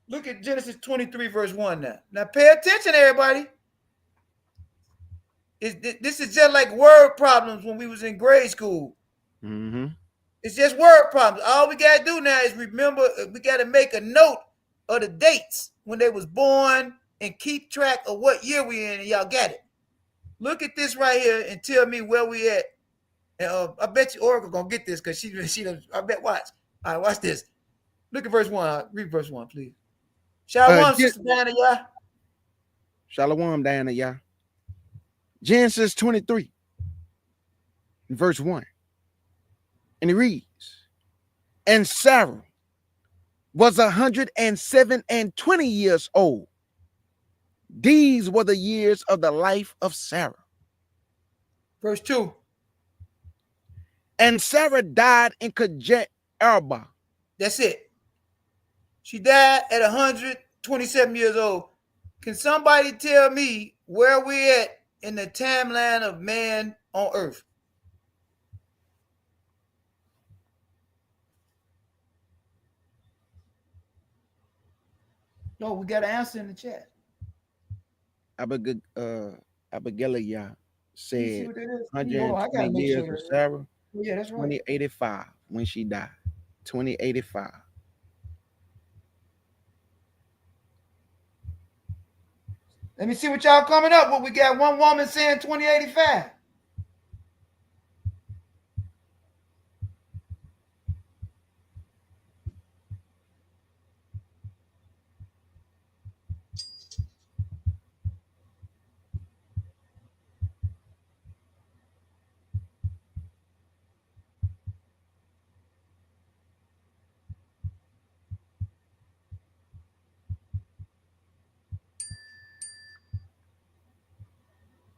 [SPEAKER 4] Look at Genesis 23, verse 1 now. Now pay attention, everybody. This is just like word problems when we was in grade school.
[SPEAKER 1] Mm-hmm.
[SPEAKER 4] It's just word problems. All we got to do now is remember, we got to make a note of the dates when they was born and keep track of what year we in, and y'all got it. Look at this right here and tell me where we at. And I bet you Oracle going to get this because she I bet, watch. All right, watch this. Look at verse 1. Read verse 1, please. Shalom, Sister Diana, y'all.
[SPEAKER 1] Shalom, Diana, y'all. Genesis 23, verse 1. And it reads, and Sarah was 127 years old. These were the years of the life of Sarah.
[SPEAKER 4] Verse 2.
[SPEAKER 1] And Sarah died in Arba.
[SPEAKER 4] That's it. She died at 127 years old. Can somebody tell me where we're at in the timeline of man on earth? No, we got an answer in the chat.
[SPEAKER 1] Abigail said 120 years of Sarah.
[SPEAKER 4] Yeah, that's right.
[SPEAKER 1] 2085 when she died. 2085.
[SPEAKER 4] Let me see what y'all coming up with. We got one woman saying 2085.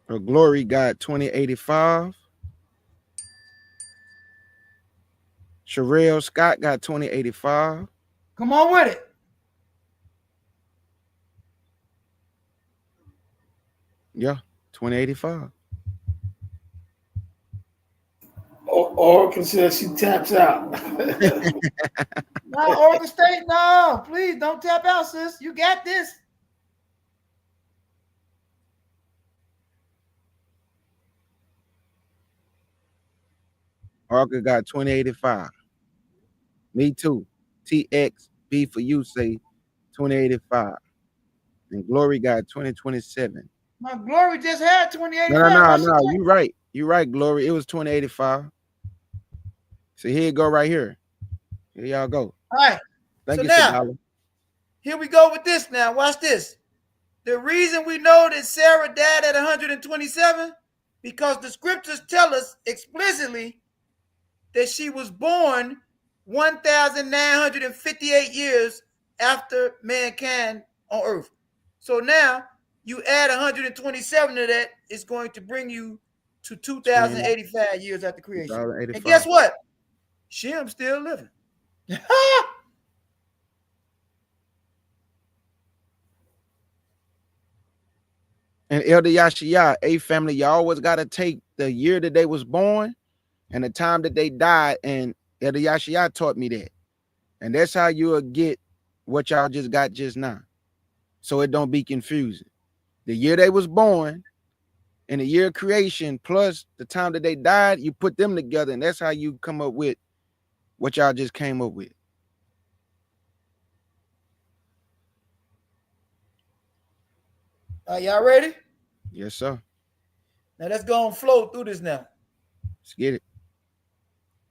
[SPEAKER 1] Her Glory got 2085. Sherelle Scott got 2085.
[SPEAKER 4] Come on with it.
[SPEAKER 1] Yeah, 2085.
[SPEAKER 3] Oracle says she taps out.
[SPEAKER 4] No, Oracle State, no. Please don't tap out, sis. You got this.
[SPEAKER 1] Oracle got 2085. Me too. TXB for you say 2085. And Glory got 2027.
[SPEAKER 4] My Glory just had 2085.
[SPEAKER 1] No. You right. You right, Glory. It was 2085. So here you go right here. Here y'all go.
[SPEAKER 4] All right.
[SPEAKER 1] Thank you,
[SPEAKER 4] now,
[SPEAKER 1] Sadala.
[SPEAKER 4] here we go with this now. Watch this. The reason we know that Sarah died at 127, because the scriptures tell us explicitly that she was born 1,958 years after mankind on earth. So now you add 127 to that, it's going to bring you to 2,085 years after creation. And guess what? Shem still living.
[SPEAKER 1] And Elder Yashiyah, a family, you always got to take the year that they was born and the time that they died. And Elder Yashiyah taught me that. And that's how you'll get what y'all just got just now. So it don't be confusing. The year they was born and the year of creation plus the time that they died, you put them together, and that's how you come up with what y'all just came up with.
[SPEAKER 4] Y'all ready?
[SPEAKER 1] Yes, sir.
[SPEAKER 4] Now let's go and flow through this now.
[SPEAKER 1] Let's get it.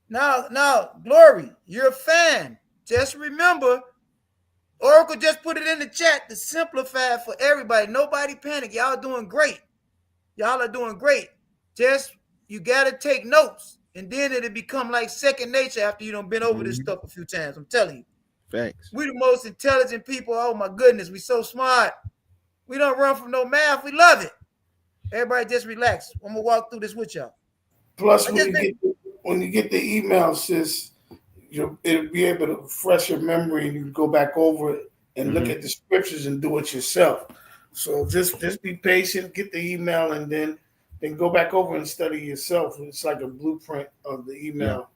[SPEAKER 4] Now, Glory, you're a fan. Just remember, Oracle just put it in the chat to simplify for everybody. Nobody panic. Y'all doing great. Y'all are doing great. Just, you got to take notes, and then it'll become like second nature after you done been over this stuff a few times. I'm telling you.
[SPEAKER 1] Facts.
[SPEAKER 4] We the most intelligent people. Oh, my goodness. We so smart. We don't run from no math. We love it. Everybody just relax. I'm going to walk through this with y'all.
[SPEAKER 3] Plus, when you get the email, sis, it'll be able to refresh your memory, and you can go back over it and look at the scriptures and do it yourself. So just be patient, get the email, and then go back over and study yourself. It's like a blueprint of the email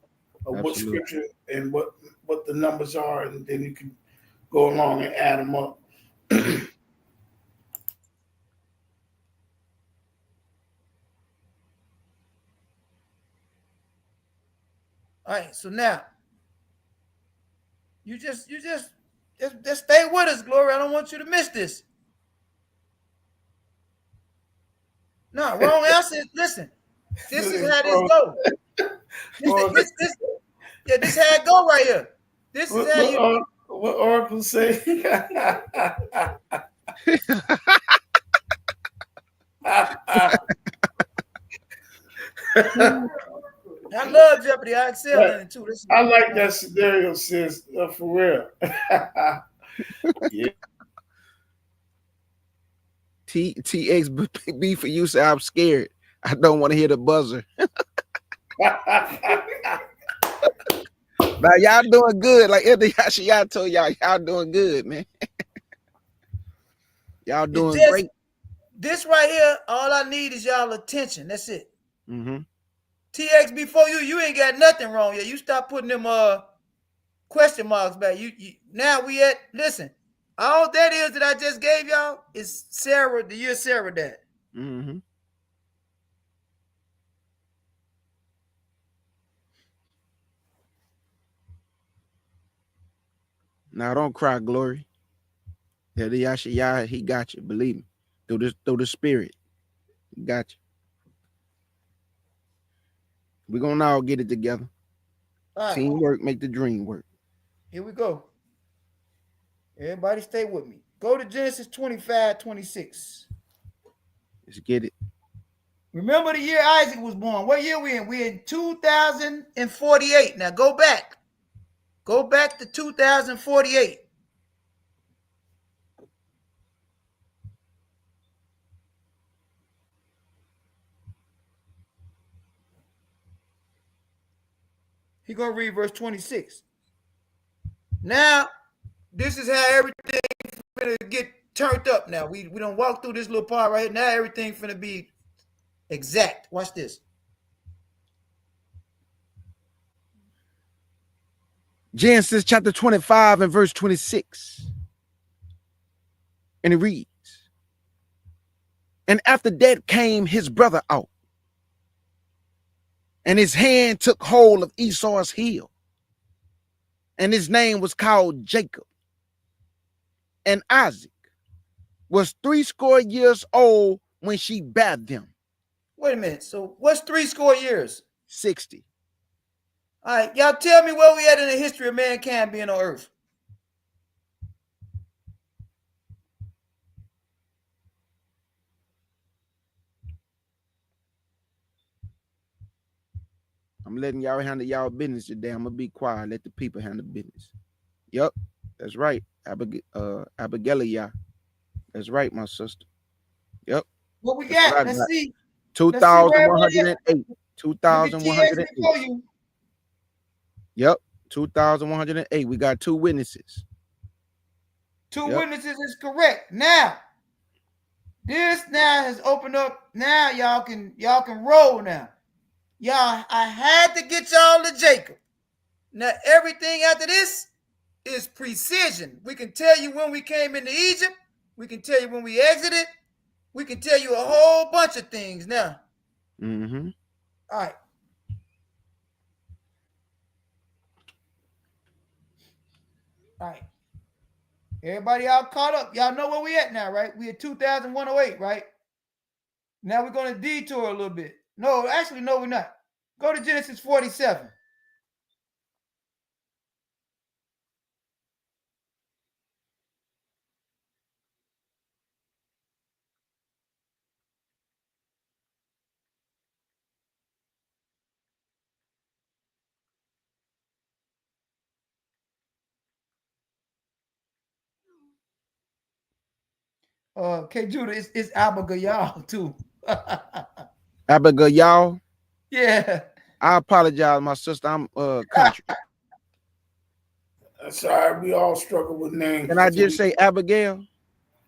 [SPEAKER 3] of what scripture and what the numbers are, and then you can go along and add them up.
[SPEAKER 4] All right, so now you just stay with us, Glory. I don't want you to miss this. No, wrong answer. Listen, this is how this goes. This how it go right here. This is how you.
[SPEAKER 3] What Oracle say?
[SPEAKER 4] I love Jeopardy. I excel in it too.
[SPEAKER 3] I like that scenario, sis. For real. Yeah.
[SPEAKER 1] TXB for you say I'm scared. I don't want to hear the buzzer. Now y'all doing good. Like y'all told y'all doing good, man. Y'all doing great.
[SPEAKER 4] This right here, all I need is y'all attention. That's it. TX, before you ain't got nothing wrong yet. You stop putting them question marks back. You now we at listen. All that is that I just gave y'all is Sarah, the year Sarah died.
[SPEAKER 1] Now don't cry, Glory. Yeah, he got you. Believe me. Through the spirit. He got you. We're gonna all get it together. Right. Teamwork make the dream work.
[SPEAKER 4] Here we go. Everybody stay with me. Go to Genesis 25:26.
[SPEAKER 1] Let's get it.
[SPEAKER 4] Remember the year Isaac was born. What year we in? We're in 2048. Now go back. Go back to 2048. He's going to read verse 26. Now, this is how everything finna get turned up now. We don't walk through this little part right here. Now everything finna be exact. Watch this.
[SPEAKER 1] Genesis chapter 25 and verse 26. And it reads, and after that came his brother out, and his hand took hold of Esau's heel, and his name was called Jacob. And Isaac was 80 years old when she bare them.
[SPEAKER 4] Wait a minute. So what's 80 years?
[SPEAKER 1] 60.
[SPEAKER 4] All right, y'all tell me where we at in the history of mankind being on earth.
[SPEAKER 1] I'm letting y'all handle y'all business today. I'm gonna be quiet. Let the people handle business. Yep, that's right. Abigail, yeah. That's right, my sister. Yep.
[SPEAKER 4] What we got? Let's see.
[SPEAKER 1] 2,108. 2,108. Yep, 2,108. We got 2 witnesses.
[SPEAKER 4] Two witnesses is correct. Now, this now has opened up. Now y'all can roll now. Y'all, I had to get y'all to Jacob. Now everything after this is precision. We can tell you when we came into Egypt. We can tell you when we exited. We can tell you a whole bunch of things now.
[SPEAKER 1] Mm-hmm.
[SPEAKER 4] All right. All right. Everybody all caught up. Y'all know where we at now, right? We at 2,108, right? Now we're going to detour a little bit. No, actually, no, we're not. Go to Genesis 47. K Judah, it's Abigail too.
[SPEAKER 1] Abigail, y'all.
[SPEAKER 4] Yeah.
[SPEAKER 1] I apologize, my sister. I'm country.
[SPEAKER 3] That's all right. We all struggle with names.
[SPEAKER 1] Can I just say Abigail?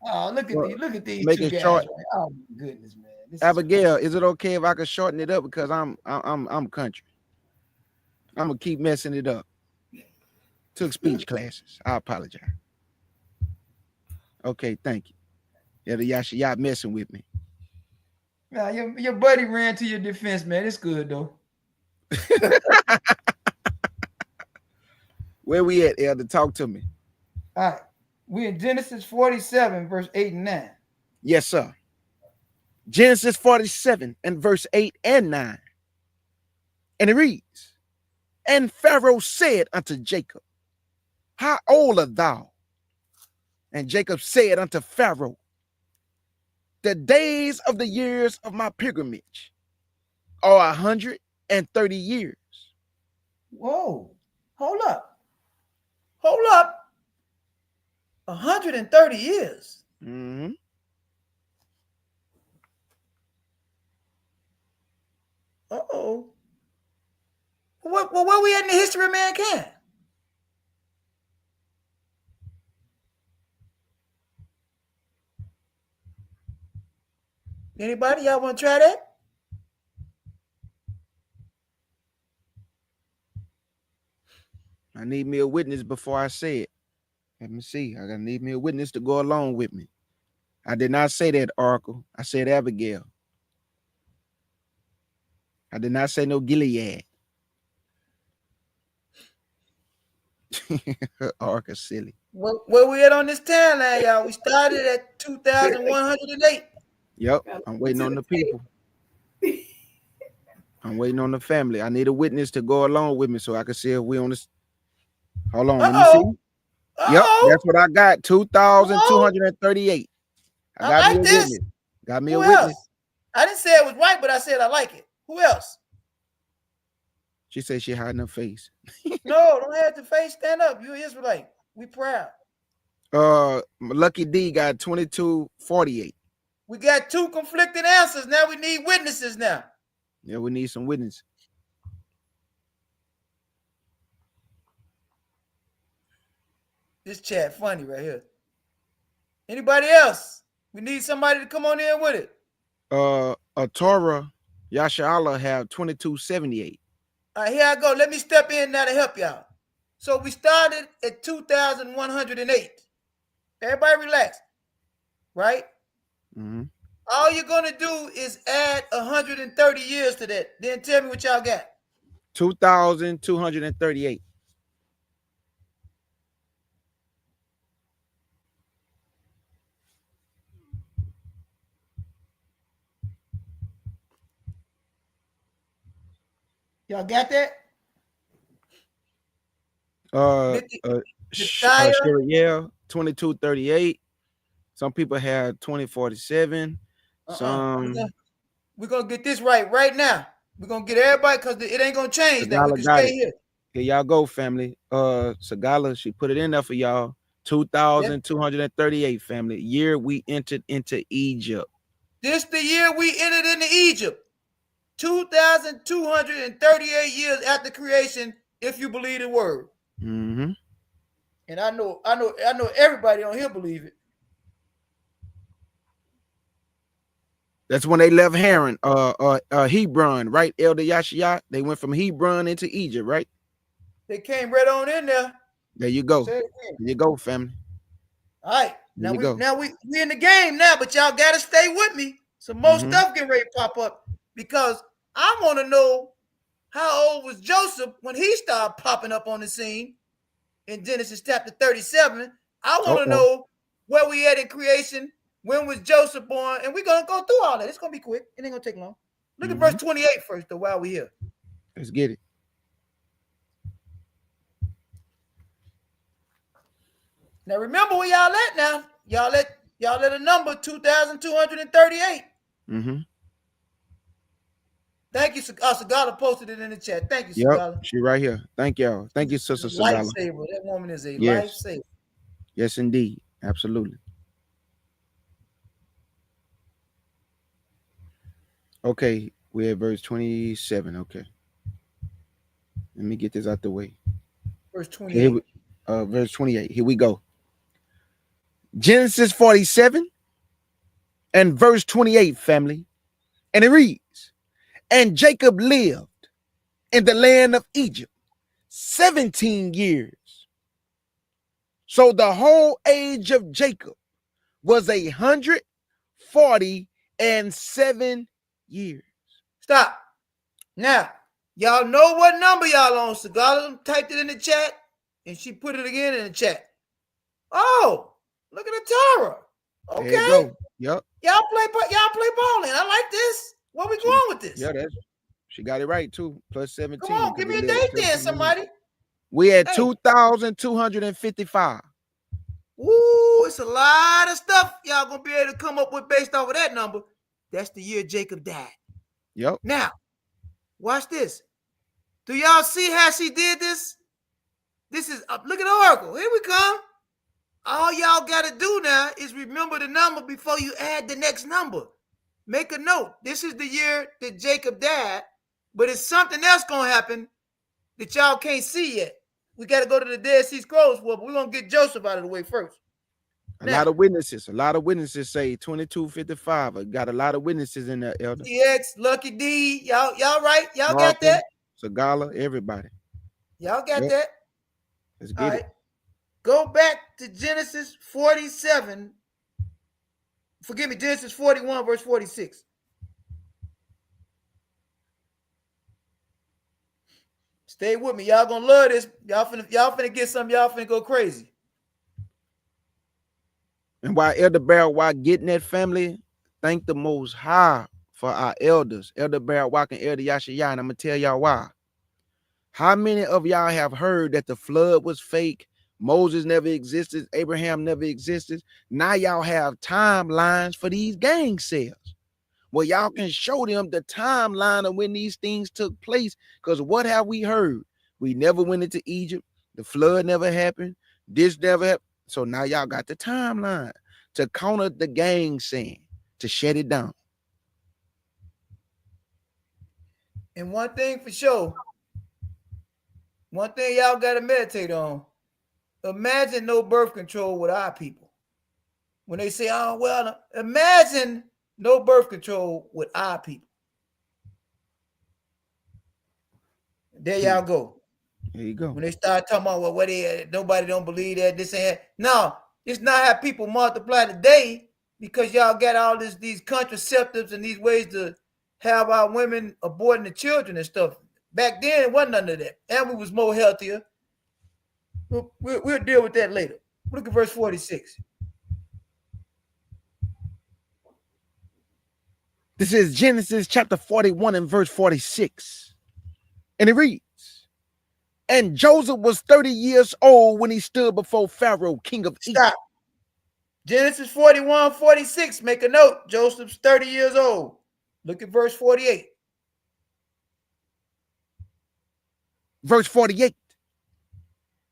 [SPEAKER 4] Oh, look at these
[SPEAKER 1] Make
[SPEAKER 4] two
[SPEAKER 1] it
[SPEAKER 4] guys.
[SPEAKER 1] short.
[SPEAKER 4] Right? Oh my goodness, man.
[SPEAKER 1] Abigail, is it okay if I can shorten it up because I'm country? I'm gonna keep messing it up. Took speech classes. I apologize. Okay, thank you. Yeah, y'all messing with me.
[SPEAKER 4] Nah, your buddy ran to your defense, man. It's good though.
[SPEAKER 1] Where we at, Elder? Talk to me.
[SPEAKER 4] All right. We're in Genesis 47, verse 8 and 9.
[SPEAKER 1] Yes, sir. Genesis 47 and verse 8 and 9. And it reads, and Pharaoh said unto Jacob, how old art thou? And Jacob said unto Pharaoh, the days of the years of my pilgrimage are 130 years.
[SPEAKER 4] Whoa. Hold up. 130 years.
[SPEAKER 1] Mm-hmm.
[SPEAKER 4] Uh-oh. Where we at in the history of mankind? Anybody? Y'all want to try that?
[SPEAKER 1] I need me a witness before I say it. Let me see. I gotta need me a witness to go along with me. I did not say that, Oracle. I said Abigail. I did not say no Gilead. Oracle silly.
[SPEAKER 4] Where we at on this timeline, y'all? We started at 2,108.
[SPEAKER 1] Yep. I'm waiting on the people. I'm waiting on the family. I need a witness to go along with me so I can see if we on this. Hold on, let me see. Yep, that's what I got. 2,238. I got
[SPEAKER 4] like
[SPEAKER 1] me a
[SPEAKER 4] this.
[SPEAKER 1] witness. Got me
[SPEAKER 4] Who
[SPEAKER 1] a witness.
[SPEAKER 4] else? I didn't say it was right, but I said I like it. Who else?
[SPEAKER 1] She said she hiding her face.
[SPEAKER 4] No, don't have the face. Stand up. You Israelite. We proud.
[SPEAKER 1] Lucky D got 2,248.
[SPEAKER 4] We got two conflicting answers. Now we need witnesses now.
[SPEAKER 1] Yeah, we need some witnesses.
[SPEAKER 4] This chat funny right here. Anybody else? We need somebody to come on in with it.
[SPEAKER 1] A Torah, Yasha have 2,278.
[SPEAKER 4] All right, here I go. Let me step in now to help y'all. So we started at 2,108. Everybody relax. Right?
[SPEAKER 1] Mm-hmm.
[SPEAKER 4] All you're going to do is add 130 years to that. Then tell me what y'all got.
[SPEAKER 1] 2,238.
[SPEAKER 4] Y'all got that?
[SPEAKER 1] Yeah, 2,238. Some people have 2,047. Some
[SPEAKER 4] we're gonna get this right now. We're gonna get everybody because it ain't gonna change now. We can stay here.
[SPEAKER 1] Here y'all go, family. Sagala, she put it in there for y'all. 2,238, family. Year we entered into Egypt.
[SPEAKER 4] This the year we entered into Egypt. 2,238 years after creation, if you believe the word.
[SPEAKER 1] Mm-hmm.
[SPEAKER 4] And I know everybody on here believe it.
[SPEAKER 1] That's when they left Haran, Hebron, right? Elder Yashiyah. They went from Hebron into Egypt, right?
[SPEAKER 4] They came right on in there.
[SPEAKER 1] There you go. There you go, family.
[SPEAKER 4] All right. Now
[SPEAKER 1] Here
[SPEAKER 4] we in the game now, but y'all gotta stay with me. Some more
[SPEAKER 1] Mhm.
[SPEAKER 4] stuff getting ready to pop up because I want to know how old was Joseph when he started popping up on the scene in Genesis chapter 37. I want to
[SPEAKER 1] Uh-oh.
[SPEAKER 4] know where we at in creation. When was Joseph born? And we're gonna go through all that. It's gonna be quick. It ain't gonna take long. Look at verse 28 first, though, while we're here.
[SPEAKER 1] Let's get it.
[SPEAKER 4] Now remember where y'all at now. Y'all at a number 2,238.
[SPEAKER 1] Mm-hmm.
[SPEAKER 4] Thank you, Sagala posted it in the chat. Thank you,
[SPEAKER 1] Yep,
[SPEAKER 4] Sagala.
[SPEAKER 1] she right here. Thank y'all. Thank you, Sister Sagala.
[SPEAKER 4] Lifesaver. That woman is a
[SPEAKER 1] Yes.
[SPEAKER 4] lifesaver.
[SPEAKER 1] Yes, indeed. Absolutely. Okay, we're at verse 27. Okay. Let me get this out the way.
[SPEAKER 4] Verse 28.
[SPEAKER 1] Verse 28. Here we go. Genesis 47 and verse 28, family. And it reads, and Jacob lived in the land of Egypt 17 years. So the whole age of Jacob was 147 years.
[SPEAKER 4] Stop. Now, y'all know what number y'all on. Sagala typed it in the chat, and she put it again in the chat. Oh, look at the Tara. Okay.
[SPEAKER 1] There you go. Yep.
[SPEAKER 4] Y'all play balling. I like this. Where we going with this?
[SPEAKER 1] Yeah, she got it right too. Plus 17.
[SPEAKER 4] Come on, give me a date then, somebody.
[SPEAKER 1] We had 2,255.
[SPEAKER 4] Ooh, it's a lot of stuff y'all gonna be able to come up with based off of that number. That's the year Jacob died.
[SPEAKER 1] Yep.
[SPEAKER 4] Now, watch this. Do y'all see how she did this? This is look at the oracle. Here we come. All y'all got to do now is remember the number before you add the next number. Make a note. This is the year that Jacob died, but it's something else going to happen that y'all can't see yet. We got to go to the Dead Sea Scrolls for, but we're going to get Joseph out of the way first.
[SPEAKER 1] A lot of witnesses say 2255. I got a lot of witnesses in there, Elder.
[SPEAKER 4] DX, Lucky D, y'all right? Y'all got that?
[SPEAKER 1] Sagala, everybody.
[SPEAKER 4] Y'all got that?
[SPEAKER 1] Let's get it.
[SPEAKER 4] Go back to Genesis 47. Forgive me, Genesis 41, verse 46. Stay with me. Y'all gonna love this. Y'all finna get something. Y'all finna go crazy.
[SPEAKER 1] And while Elder Barrel, while getting that family, thank the Most High for our elders, Elder Barrel, and Elder Yashaya. And I'm gonna tell y'all why. How many of y'all have heard that the flood was fake? Moses never existed. Abraham never existed. Now y'all have timelines for these gang sales. Well, y'all can show them the timeline of when these things took place. Because what have we heard? We never went into Egypt. The flood never happened. This never happened. So now y'all got the timeline to counter the gang saying, to shut it down.
[SPEAKER 4] And one thing for sure, one thing y'all got to meditate on. Imagine no birth control with our people. When they say, oh, well, imagine no birth control with our people. There y'all go.
[SPEAKER 1] There you go.
[SPEAKER 4] When they start talking about, well, nobody don't believe that, this ain't. No, it's not how people multiply today because y'all got all these contraceptives and these ways to have our women aborting the children and stuff. Back then, it wasn't none of that. And we was more healthier. We'll deal with that later. Look at verse 46.
[SPEAKER 1] This is Genesis chapter 41 and verse 46. And it reads, and Joseph was 30 years old when he stood before Pharaoh, king of Egypt.
[SPEAKER 4] Stop. Genesis 41, 46. Make a note. Joseph's 30 years old. Look at verse 48.
[SPEAKER 1] Verse 48.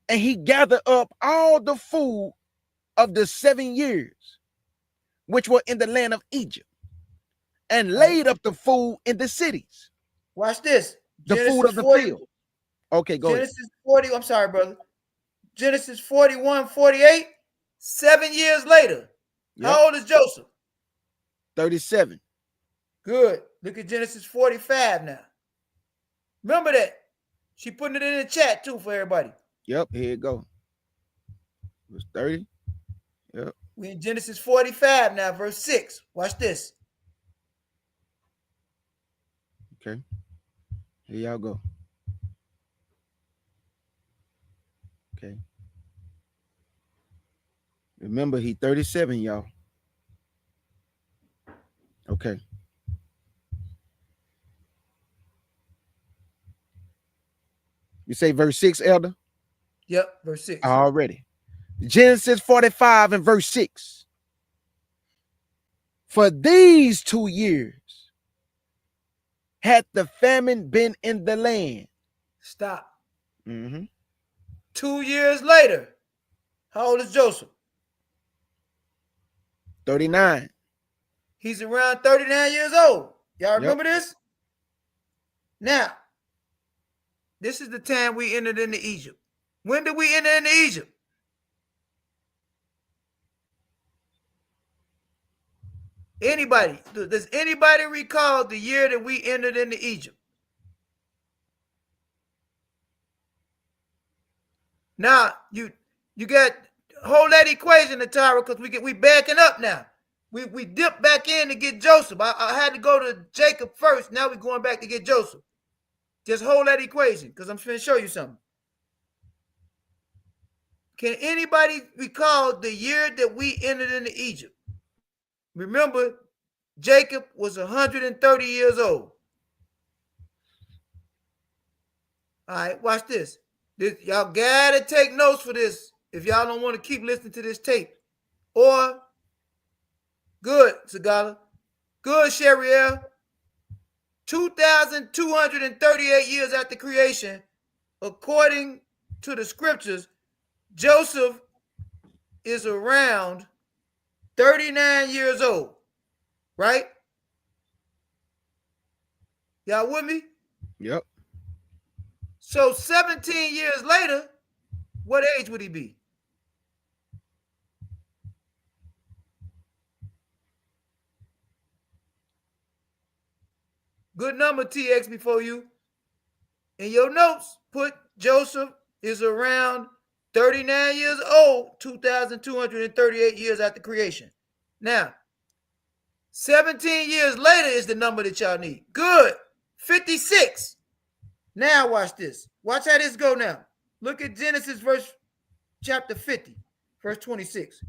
[SPEAKER 1] And he gathered up all the food of the 7 years, which were in the land of Egypt, and laid up the food in the cities.
[SPEAKER 4] Watch this.
[SPEAKER 1] The
[SPEAKER 4] Genesis
[SPEAKER 1] food of the
[SPEAKER 4] 40,
[SPEAKER 1] field. Okay, go
[SPEAKER 4] Genesis ahead. 40. I'm sorry, brother. Genesis 41, 48. 7 years later. Yep. How old is Joseph?
[SPEAKER 1] 37.
[SPEAKER 4] Good. Look at Genesis 45 now. Remember that. She putting it in the chat too for everybody.
[SPEAKER 1] Yep, here you go. It was 30. Yep.
[SPEAKER 4] We're in Genesis 45 now, verse 6. Watch this.
[SPEAKER 1] Okay. Here y'all go. Okay. Remember, he 37, y'all. Okay. You say verse 6, Elder?
[SPEAKER 4] Yep, verse 6.
[SPEAKER 1] Already. Genesis 45 and verse 6. For these 2 years had the famine been in the land.
[SPEAKER 4] Stop.
[SPEAKER 1] Mm-hmm.
[SPEAKER 4] 2 years later, how old is Joseph?
[SPEAKER 1] 39.
[SPEAKER 4] He's around 39 years old. Y'all remember this? Now, this is the time we entered into Egypt. When did we enter into Egypt? Anybody? Does anybody recall the year that we entered into Egypt? Now, you got hold that equation, Natara, because we backing up now. We dipped back in to get Joseph. I had to go to Jacob first. Now we're going back to get Joseph. Just hold that equation because I'm going to show you something. Can anybody recall the year that we entered into Egypt? Remember, Jacob was 130 years old. All right, watch this. Y'all got to take notes for this if y'all don't want to keep listening to this tape. Or, good, Sagala. Good, Sheriel. 2,238 years after creation, according to the scriptures, Joseph is around 39 years old, right? Y'all with me?
[SPEAKER 1] Yep.
[SPEAKER 4] So 17 years later, what age would he be? Good number, TX, before you. In your notes, put Joseph is around 39 years old, 2,238 years after creation. Now, 17 years later is the number that y'all need. Good. 56. Now watch this. Watch how this go now. Look at Genesis chapter 50, verse 26.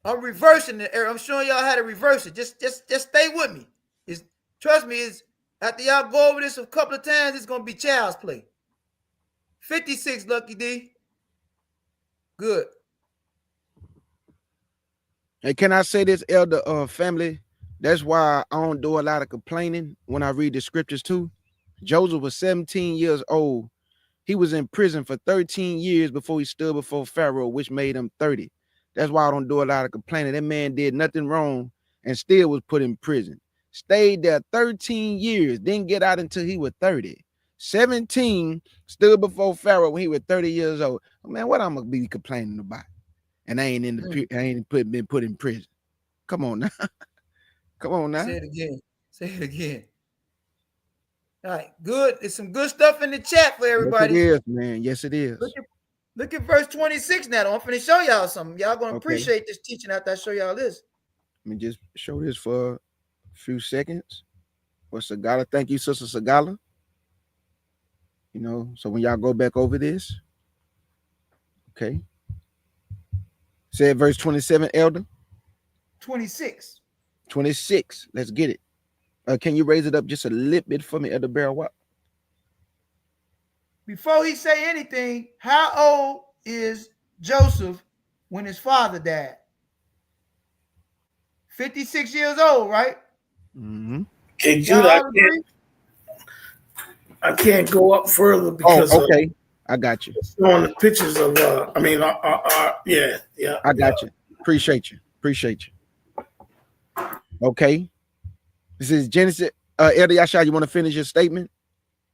[SPEAKER 4] I'm reversing the error. I'm showing y'all how to reverse it. Just stay with me. Trust me, after y'all go over this a couple of times, it's going to be child's play. 56, Lucky D. Good.
[SPEAKER 1] And can I say this, Elder family? That's why I don't do a lot of complaining when I read the scriptures too. Joseph was 17 years old. He was in prison for 13 years before he stood before Pharaoh, which made him 30. That's why I don't do a lot of complaining. That man did nothing wrong and still was put in prison. Stayed there 13 years, didn't get out until he was 30. 17, stood before Pharaoh when he was 30 years old. Man, what I'm gonna be complaining about? And I ain't been put in prison. Come on now. Come on now.
[SPEAKER 4] Say it again. Say it again. All right, good. There's some good stuff in the chat for everybody.
[SPEAKER 1] Yes, it is, man. Yes, it is.
[SPEAKER 4] Look at verse 26 now. I'm finna show y'all something. Y'all gonna appreciate this teaching after I show y'all this.
[SPEAKER 1] Let me just show this for a few seconds. For Sagala. Thank you, Sister Sagala. You know, so when y'all go back over this, okay. Say verse 27, Elder.
[SPEAKER 4] 26.
[SPEAKER 1] 26. Let's get it. Can you raise it up just a little bit for me, Elder Barrel?
[SPEAKER 4] Before he say anything, how old is Joseph when his father died? 56 years old, right?
[SPEAKER 1] Mm-hmm.
[SPEAKER 3] Hey, Judah, I can't go up further because
[SPEAKER 1] okay. I got you.
[SPEAKER 3] Showing the pictures of yeah.
[SPEAKER 1] I got you. Appreciate you. Okay. This is Genesis. Elder Yashai, you want to finish your statement?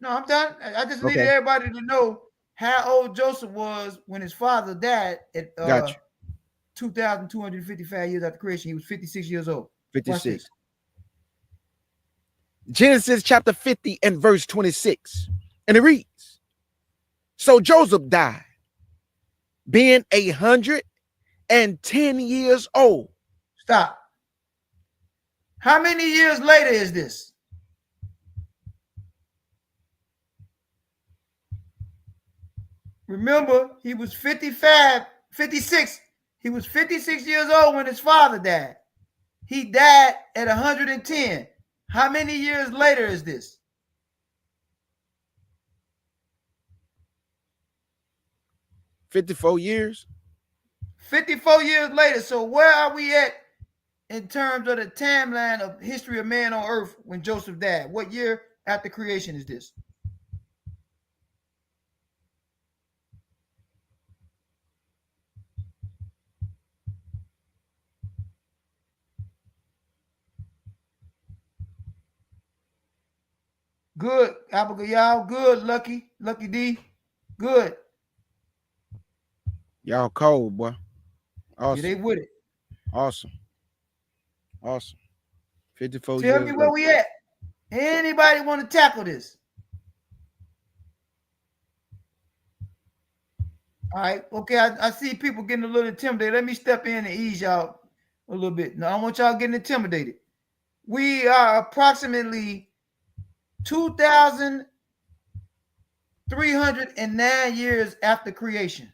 [SPEAKER 4] No, I'm done. I just needed everybody to know how old Joseph was when his father died at 2,255 years after creation. He was 56 years old.
[SPEAKER 1] 56. Genesis chapter 50 and verse 26. And it reads, so Joseph died being 110 years old.
[SPEAKER 4] Stop. How many years later is this? Remember, he was 56. He was 56 years old when his father died. He died at 110. How many years later is this?
[SPEAKER 1] 54 years.
[SPEAKER 4] 54 years later. So where are we at in terms of the timeline of history of man on earth when Joseph died? What year after creation is this? Good, Abigail. Good, Lucky D. Good.
[SPEAKER 1] Y'all cold, boy. Awesome.
[SPEAKER 4] Yeah, they with it.
[SPEAKER 1] Awesome. 54
[SPEAKER 4] Tell
[SPEAKER 1] years
[SPEAKER 4] me where
[SPEAKER 1] later.
[SPEAKER 4] we at. Anybody want to tackle this? All right. Okay, I see people getting a little intimidated. Let me step in and ease y'all a little bit. Now, I want y'all getting intimidated. We are approximately 2,309 years after creation.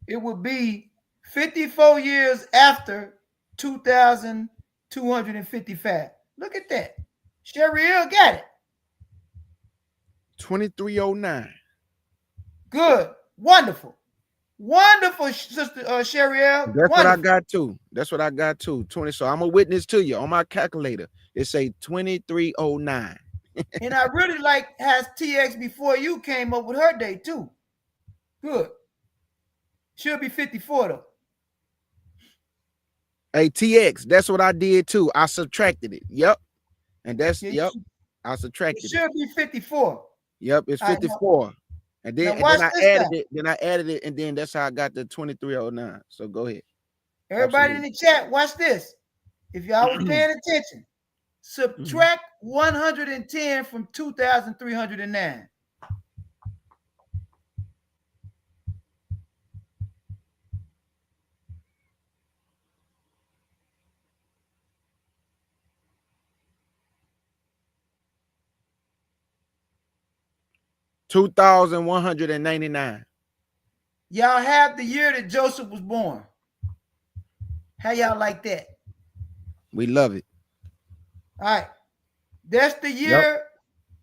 [SPEAKER 4] It would be 54 years after 2,255. Look at that. Sheriel got it.
[SPEAKER 1] 2309.
[SPEAKER 4] Good. Wonderful. Wonderful, Sister Sheriel.
[SPEAKER 1] That's what I got too. 20. So I'm a witness to you on my calculator. It say 2309.
[SPEAKER 4] And I really like how TX before you came up with her date too. Good. Should be 54 though.
[SPEAKER 1] Hey, TX, that's what I did too. I subtracted it. Yep. And that's,
[SPEAKER 4] Yeah,
[SPEAKER 1] I subtracted it.
[SPEAKER 4] Should be 54.
[SPEAKER 1] Yep, it's 54.
[SPEAKER 4] Right,
[SPEAKER 1] and then I added it. Then I added it, and then that's how I got the 2309. So go ahead.
[SPEAKER 4] Everybody in the chat, watch this. If y'all was paying attention, subtract 110 from 2,309.
[SPEAKER 1] $2,199.
[SPEAKER 4] Y'all have the year that Joseph was born. How y'all like that?
[SPEAKER 1] We love it.
[SPEAKER 4] All right. That's the year. Yep.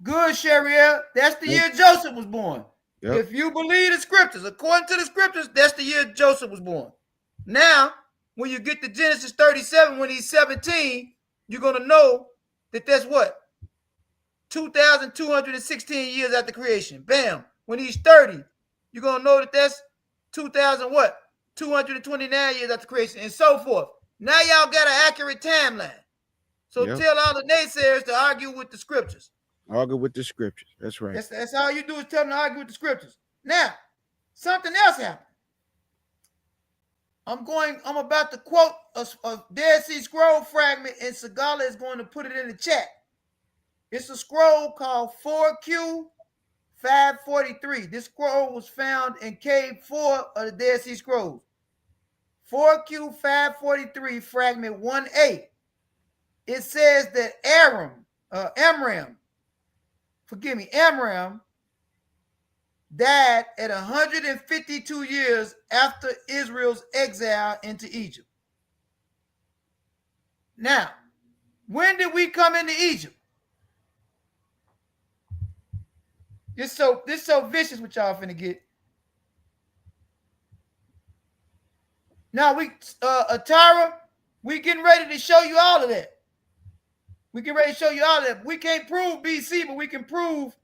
[SPEAKER 4] Good, Sheriel. That's the year Joseph was born. Yep. If you believe the scriptures, according to the scriptures, that's the year Joseph was born. Now, when you get to Genesis 37, when he's 17, you're going to know that that's what? 2,216 years after creation. Bam. When he's 30, you're going to know that that's 2,000 what? 229 years after creation and so forth. Now y'all got an accurate timeline. So tell all the naysayers to argue with the scriptures.
[SPEAKER 1] Argue with the scriptures. That's right.
[SPEAKER 4] That's all you do is tell them to argue with the scriptures. Now, something else happened. I'm about to quote a Dead Sea Scroll fragment, and Sagala is going to put it in the chat. It's a scroll called 4Q 543. This scroll was found in Cave 4 of the Dead Sea Scrolls. 4Q 543, fragment 1A. It says that Amram died at 152 years after Israel's exile into Egypt. Now, when did we come into Egypt? This so vicious what y'all finna get. Now Atara, we getting ready to show you all of that. We can't prove BC, but we can prove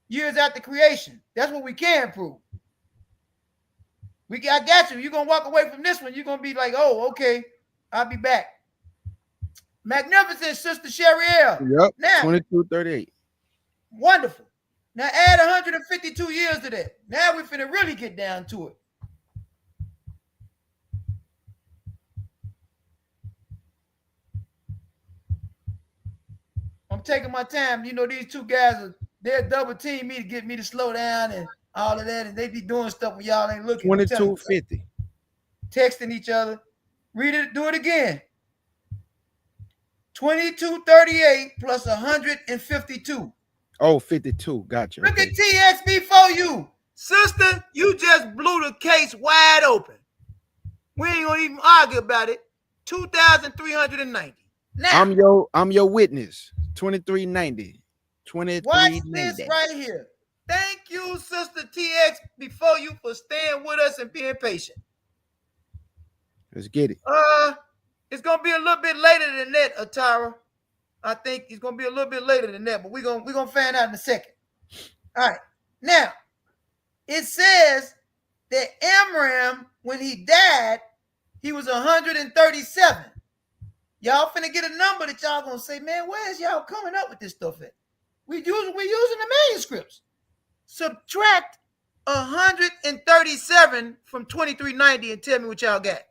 [SPEAKER 4] years after creation. That's what we can prove. I got you. You're gonna walk away from this one. You're gonna be like, oh, okay, I'll be back. Magnificent, Sister Sheriel.
[SPEAKER 1] Yep. Now 2238.
[SPEAKER 4] Wonderful. Now add 152 years to that. Now we're finna really get down to it. I'm taking my time. You know, these two guys they're double team me to get me to slow down, and all of that, and they be doing stuff when y'all ain't looking.
[SPEAKER 1] 2250.
[SPEAKER 4] Texting each other. Read it, do it again. 2238 plus 152.
[SPEAKER 1] Oh, 52. Gotcha.
[SPEAKER 4] Look
[SPEAKER 1] Okay.
[SPEAKER 4] at TX before you. Sister, you just blew the case wide open. We ain't gonna even argue about it. 2,390. Now,
[SPEAKER 1] I'm your witness. 2390.
[SPEAKER 4] watch
[SPEAKER 1] 2390.
[SPEAKER 4] this right here. Thank you, Sister TX, before you for staying with us and being patient.
[SPEAKER 1] Let's get it.
[SPEAKER 4] It's gonna be a little bit later than that, Atara. I think it's gonna be a little bit later than that, but we're gonna find out in a second. All right. Now, it says that Abram, when he died, he was 137. Y'all finna get a number that y'all gonna say, man, where's y'all coming up with this stuff at? We're using the manuscripts. Subtract 137 from 2390 and tell me what y'all got.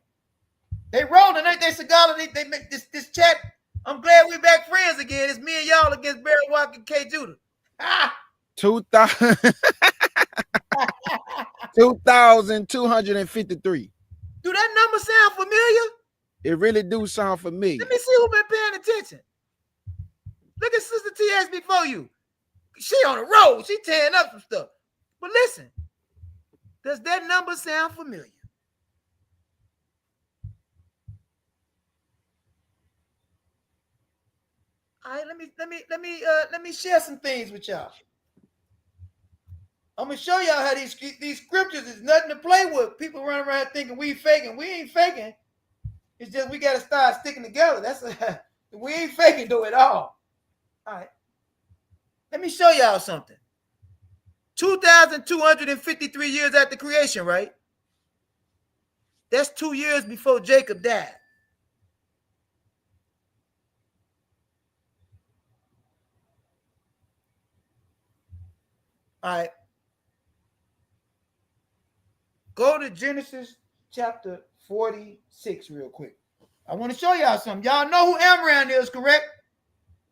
[SPEAKER 4] They rolling, ain't they, Sagala? They make this chat. I'm glad we back friends again. It's me and y'all against Barry Walker and K. Judah.
[SPEAKER 1] 2,253.
[SPEAKER 4] Do that number sound familiar?
[SPEAKER 1] It really do sound familiar.
[SPEAKER 4] Let me see who been paying attention. Look at Sister TS before you. She on the road. She tearing up some stuff. But listen, does that number sound familiar? All right, let me share some things with y'all. I'm gonna show y'all how these scriptures is nothing to play with. People run around thinking we faking. We ain't faking. It's just we gotta start sticking together. We ain't faking though at all. All right. Let me show y'all something. 2,253 years after creation, right? That's 2 years before Jacob died. All right. Go to Genesis chapter 46 real quick. I want to show y'all something. Y'all know who Abram is, correct?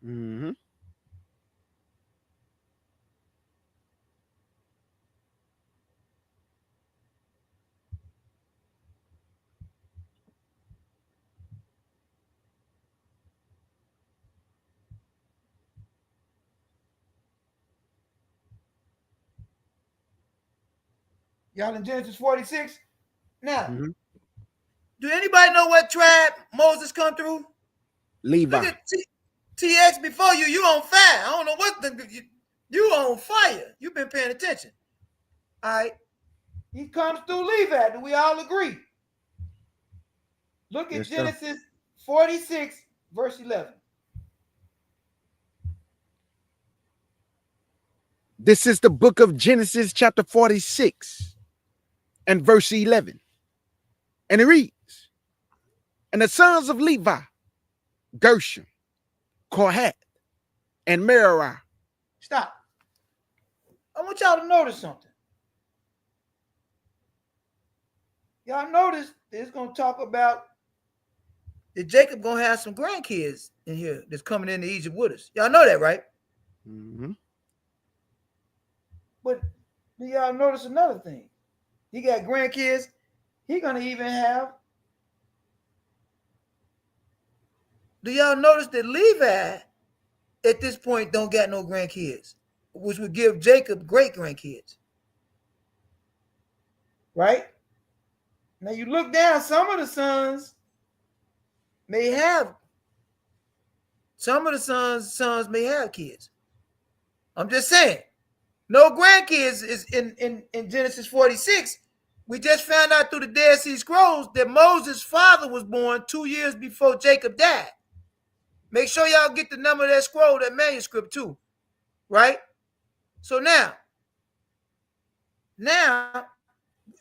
[SPEAKER 1] Mm-hmm.
[SPEAKER 4] Y'all in Genesis 46? Now, do anybody know what tribe Moses come through?
[SPEAKER 1] Levi.
[SPEAKER 4] Look at TX before you. You on fire. I don't know what you on fire. You've been paying attention. All right. He comes through Levi. Do we all agree? Look at Genesis 46, verse 11.
[SPEAKER 1] This is the book of Genesis, chapter 46, and verse 11. And it reads, and the sons of Levi, Gershom, Kohath, and Merari.
[SPEAKER 4] Stop. I want y'all to notice something. Y'all notice it's going to talk about that Jacob going to have some grandkids in here that's coming into Egypt with us. Y'all know that, right?
[SPEAKER 1] Mm-hmm.
[SPEAKER 4] But do y'all notice another thing? He got grandkids. He going to even have. Do y'all notice that Levi at this point don't got no grandkids, which would give Jacob great grandkids? Right? Now you look down, some of the sons may have. Some of the sons may have kids. I'm just saying. No grandkids is in Genesis 46. We just found out through the Dead Sea Scrolls that Moses' father was born 2 years before Jacob died. Make sure y'all get the number of that scroll, that manuscript too. Right? So now,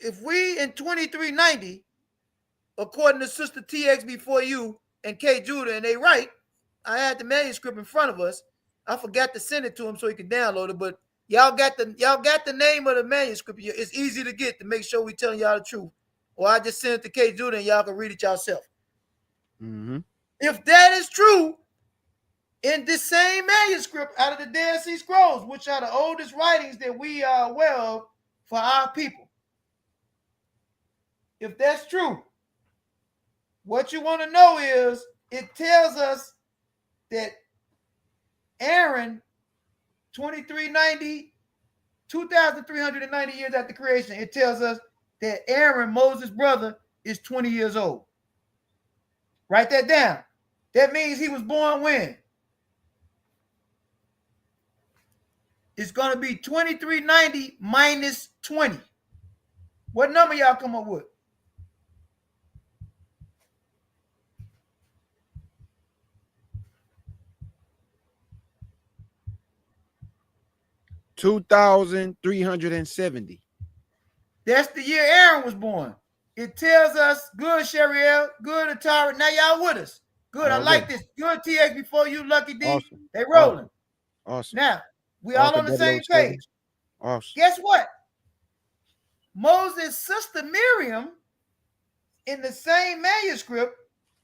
[SPEAKER 4] if we in 2390, according to Sister TX before you and K. Judah, and they right, I had the manuscript in front of us. I forgot to send it to him so he could download it, but y'all got the name of the manuscript. It's easy to get to make sure we telling y'all the truth. Or I just send it to K. Judah and y'all can read it yourself.
[SPEAKER 1] Mm-hmm.
[SPEAKER 4] If that is true, in this same manuscript out of the Dead Sea Scrolls, which are the oldest writings that we are aware of, for our people. If that's true, what you want to know is it tells us that Aaron, 2,390 years after creation, it tells us that Aaron, Moses' brother, is 20 years old. Write that down. That means he was born when? It's going to be 2,390 minus 20. What number y'all come up with?
[SPEAKER 1] $2,370.
[SPEAKER 4] That's the year Aaron was born. It tells us, good, Sheriel, good, Atara. Now y'all with us. Good, I like this. Good, TX, before you, Lucky D.
[SPEAKER 1] Awesome.
[SPEAKER 4] They rolling.
[SPEAKER 1] Awesome.
[SPEAKER 4] Now, we all on the same
[SPEAKER 1] 007.
[SPEAKER 4] page.
[SPEAKER 1] Awesome.
[SPEAKER 4] Guess what? Moses' sister Miriam, in the same manuscript,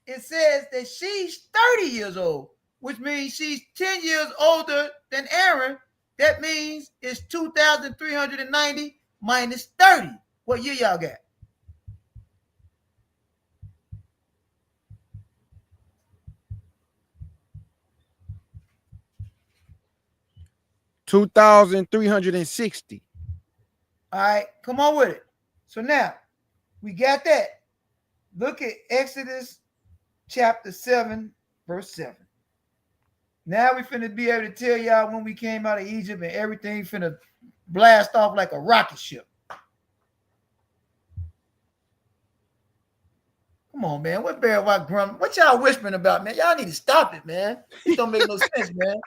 [SPEAKER 4] it says that she's 30 years old, which means she's 10 years older than Aaron. That means it's 2,390 minus 30. What year y'all got?
[SPEAKER 1] $2,360.
[SPEAKER 4] All right, come on with it. So now we got that. Look at Exodus chapter 7, verse 7. Now we finna be able to tell y'all when we came out of Egypt and everything finna blast off like a rocket ship. Come on, man. What Barry White grumbling? What y'all whispering about, man? Y'all need to stop it, man. This don't make no sense, man.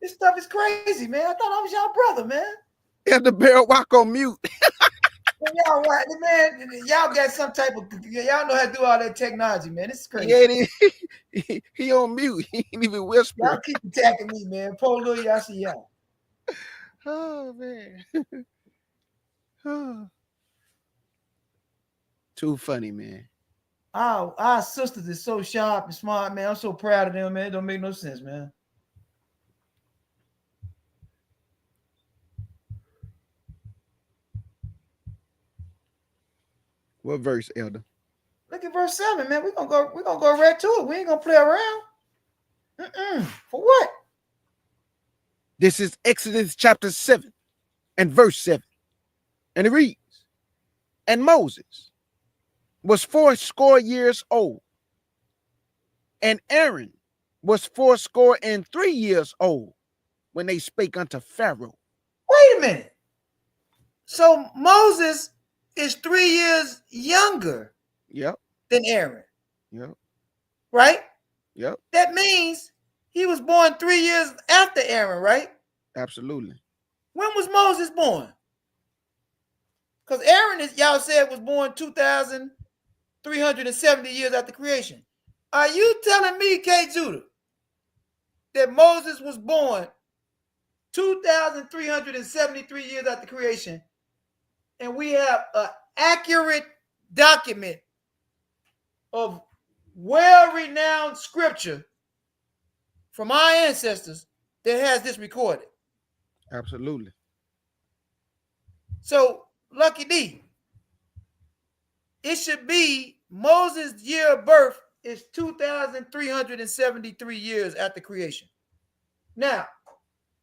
[SPEAKER 4] This stuff is crazy, man. I thought I was y'all brother, man.
[SPEAKER 1] You have the Barrel Walk on mute.
[SPEAKER 4] Y'all right, man. Y'all got some type of, y'all know how to do all that technology, man. This is crazy.
[SPEAKER 1] Yeah, he on mute. He ain't even whispering.
[SPEAKER 4] Y'all keep attacking me, man. Poor little y'all see y'all.
[SPEAKER 1] Oh man. Too funny, man.
[SPEAKER 4] Our sisters is so sharp and smart, man. I'm so proud of them, man. It don't make no sense, man.
[SPEAKER 1] What verse, Elder?
[SPEAKER 4] Look at verse 7, man. We're gonna go right to it. We ain't gonna play around. For what?
[SPEAKER 1] This is Exodus chapter 7 and verse 7. And it reads, and Moses was 80 years old, and Aaron was 83 years old when they spake unto Pharaoh.
[SPEAKER 4] Wait a minute. So Moses is 3 years younger than Aaron.
[SPEAKER 1] Yep.
[SPEAKER 4] Right?
[SPEAKER 1] Yep.
[SPEAKER 4] That means he was born 3 years after Aaron, right?
[SPEAKER 1] Absolutely.
[SPEAKER 4] When was Moses born? Because Aaron, y'all said, was born 2,370 years after creation. Are you telling me, K. Judah, that Moses was born 2,373 years after creation, and we have an accurate document of well-renowned scripture from our ancestors that has this recorded?
[SPEAKER 1] Absolutely.
[SPEAKER 4] So, Lucky D, it should be Moses' year of birth is 2,373 years after creation. Now,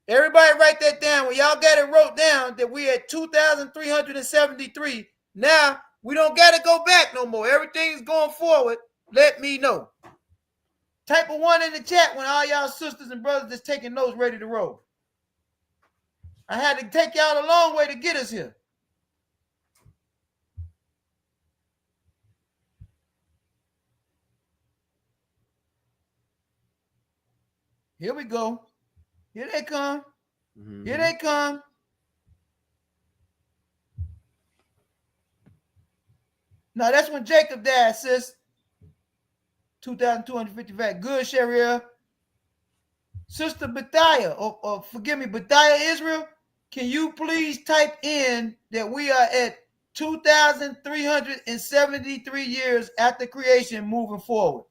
[SPEAKER 4] everybody write that down. When y'all got it wrote down that we at 2,373. Now, we don't got to go back no more. Everything's going forward. Let me know. Type a 1 in the chat when all y'all sisters and brothers that's taking notes ready to roll. I had to take y'all a long way to get us here. Here we go. Here they come. Here they come. Now that's when Jacob died, sis. 2,250 back. Good, Shariah. Sister Bethia, or forgive me, Bethia Israel, can you please type in that we are at 2,373 years after creation moving forward?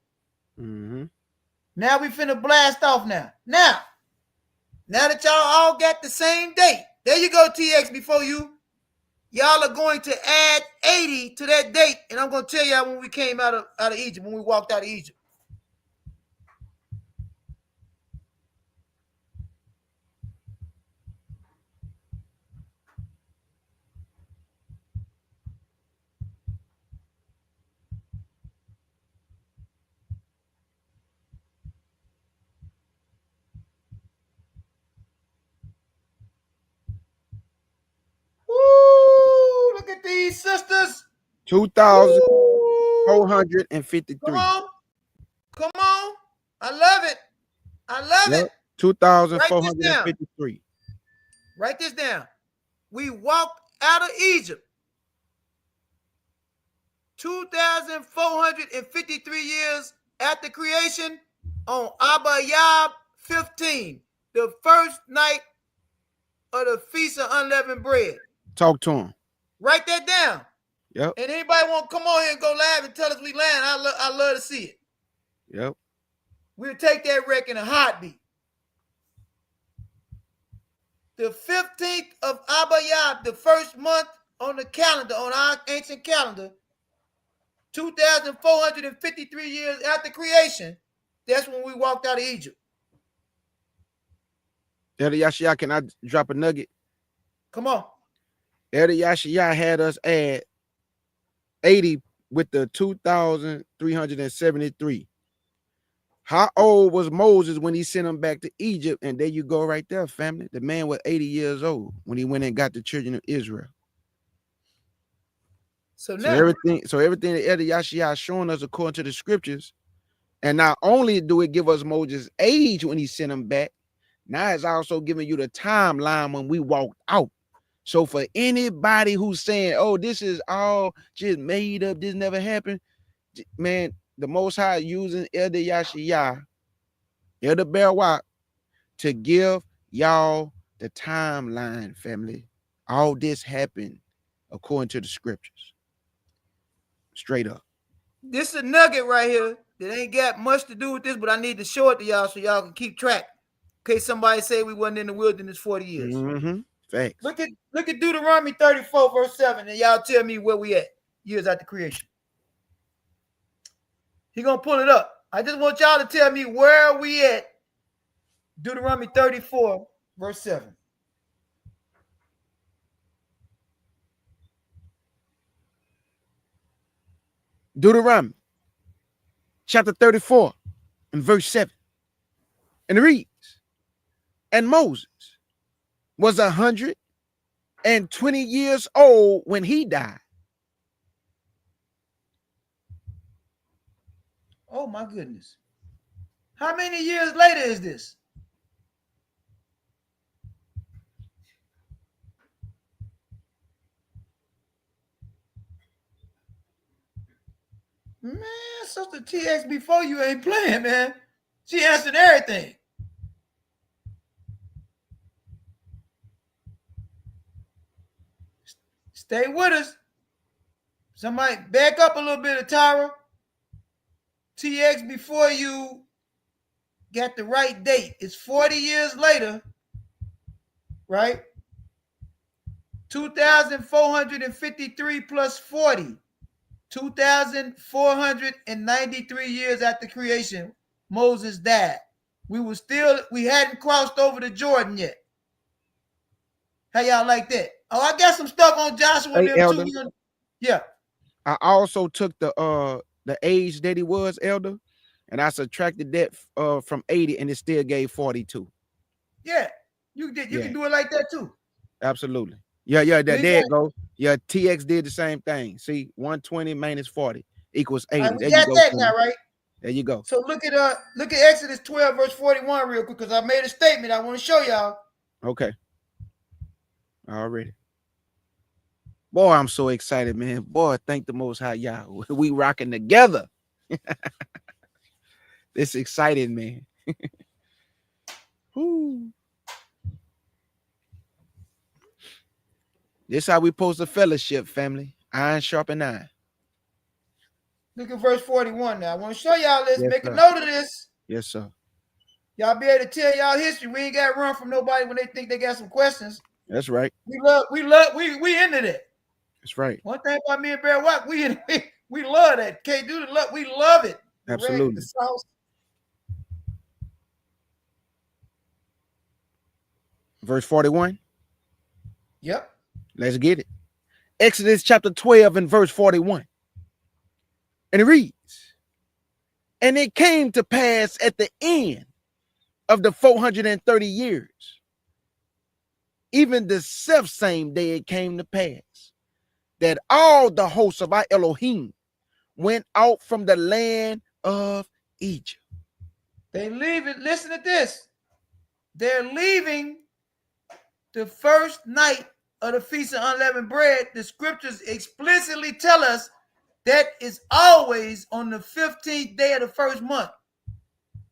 [SPEAKER 4] Now we finna blast off now. Now that y'all all got the same date. There you go, TX, before you y'all are going to add 80 to that date, and I'm going to tell y'all when we came out of Egypt, when we walked out of Egypt. Woo! Look at these sisters.
[SPEAKER 1] 2,453.
[SPEAKER 4] Come on. Come on. I love it. I love it.
[SPEAKER 1] 2,453.
[SPEAKER 4] Write this down. We walked out of Egypt 2,453 years after creation on Abba Yab 15, the first night of the Feast of Unleavened Bread.
[SPEAKER 1] Talk to him.
[SPEAKER 4] Write that down.
[SPEAKER 1] Yep.
[SPEAKER 4] And anybody want to come on here and go live and tell us we lying, I love to see it.
[SPEAKER 1] Yep.
[SPEAKER 4] We'll take that wreck in a heartbeat. The 15th of Abba Yab, the first month on the calendar, on our ancient calendar, 2,453 years after creation, that's when we walked out of Egypt.
[SPEAKER 1] Elder Yashia, can I drop a nugget?
[SPEAKER 4] Come on.
[SPEAKER 1] Elder Yashia had us add 80 with the 2,373. How old was Moses when he sent him back to Egypt? And there you go right there, family. The man was 80 years old when he went and got the children of Israel. So everything that Elder Yashia is showing us according to the scriptures, and not only do it give us Moses' age when he sent him back, now it's also giving you the timeline when we walked out. So for anybody who's saying, oh, this is all just made up, this never happened, man, the Most High using Elder Yashia, Elder Berwak, to give y'all the timeline, family. All this happened according to the scriptures. Straight up.
[SPEAKER 4] This is a nugget right here that ain't got much to do with this, but I need to show it to y'all so y'all can keep track. In case somebody say we wasn't in the wilderness 40 years.
[SPEAKER 1] Mm-hmm. Facts.
[SPEAKER 4] Look at Deuteronomy 34, verse 7, and y'all tell me where we at years after creation. He gonna pull it up. I just want y'all to tell me where we at. Deuteronomy 34, verse 7.
[SPEAKER 1] Deuteronomy chapter 34 and verse 7. And it reads, and Moses was 120 years old when he died.
[SPEAKER 4] Oh my goodness. How many years later is this? Man, Sister TX before you ain't playing, man. She answered everything. Stay with us. Somebody back up a little bit, Atara. TX before you got the right date. It's 40 years later, right? 2,453 plus 40. 2,493 years after creation, Moses died. We hadn't crossed over the Jordan yet. How y'all like that? Oh, I got some stuff on Joshua and them
[SPEAKER 1] Elder,
[SPEAKER 4] too. Yeah.
[SPEAKER 1] I also took the age that he was, Elder, and I subtracted that from 80, and it still gave 42.
[SPEAKER 4] Yeah, you did. You can do it like that too.
[SPEAKER 1] Absolutely. Yeah. There it goes. Yeah, TX did the same thing. See, 120 minus 40 equals 80.
[SPEAKER 4] Right, we got that now, right?
[SPEAKER 1] There you go.
[SPEAKER 4] So look at Exodus 12, verse 41 real quick, because I made a statement I want to show y'all.
[SPEAKER 1] Okay. Already. Boy, I'm so excited, man. Boy, thank the Most High Yah. We rocking together. It's exciting, man. Woo. This how we post a fellowship, family. Iron sharpen iron.
[SPEAKER 4] Look at verse 41 now. I want to show y'all this.
[SPEAKER 1] Yes,
[SPEAKER 4] Make
[SPEAKER 1] sir.
[SPEAKER 4] a note of this.
[SPEAKER 1] Yes, sir.
[SPEAKER 4] Y'all be able to tell y'all history. We ain't got to run from nobody when they think they got some questions.
[SPEAKER 1] That's right.
[SPEAKER 4] We into that.
[SPEAKER 1] That's right.
[SPEAKER 4] One thing about me and Bear Walk, we love that. Can't do the love. We love it.
[SPEAKER 1] Absolutely.
[SPEAKER 4] The sauce.
[SPEAKER 1] Verse 41.
[SPEAKER 4] Yep.
[SPEAKER 1] Let's get it. Exodus chapter 12 and verse 41. And it reads, and it came to pass at the end of the 430 years, even the self same day it came to pass, that all the hosts of our Elohim went out from the land of Egypt.
[SPEAKER 4] They leave it. Listen to this. They're leaving the first night of the Feast of Unleavened Bread. The scriptures explicitly tell us that is always on the 15th day of the first month.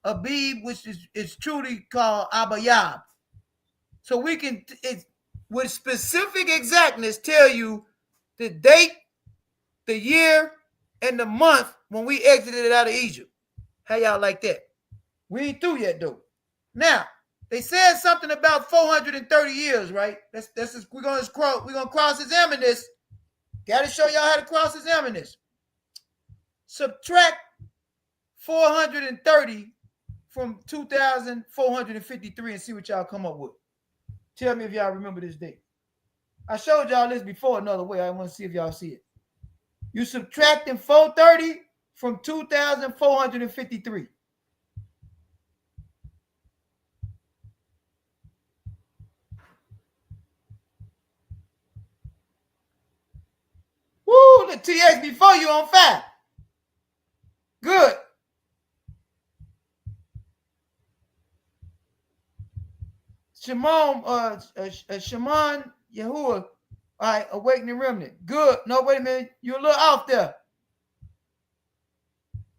[SPEAKER 4] Abib, which is truly called Abayab. So we can, with specific exactness, tell you the date, the year, and the month when we exited out of Egypt. How y'all like that? We ain't through yet, though. Now, they said something about 430 years, right? We're gonna cross-examine this. Got to show y'all how to cross-examine this. Subtract 430 from 2,453 and see what y'all come up with. Tell me if y'all remember this date. I showed y'all this before another way. I want to see if y'all see it. You subtracting 430 from 2,453. Woo, the TX before you on fire. Good. Shimon Yahuwah. All right, awakening remnant. Good. No, wait a minute. You're a little off there.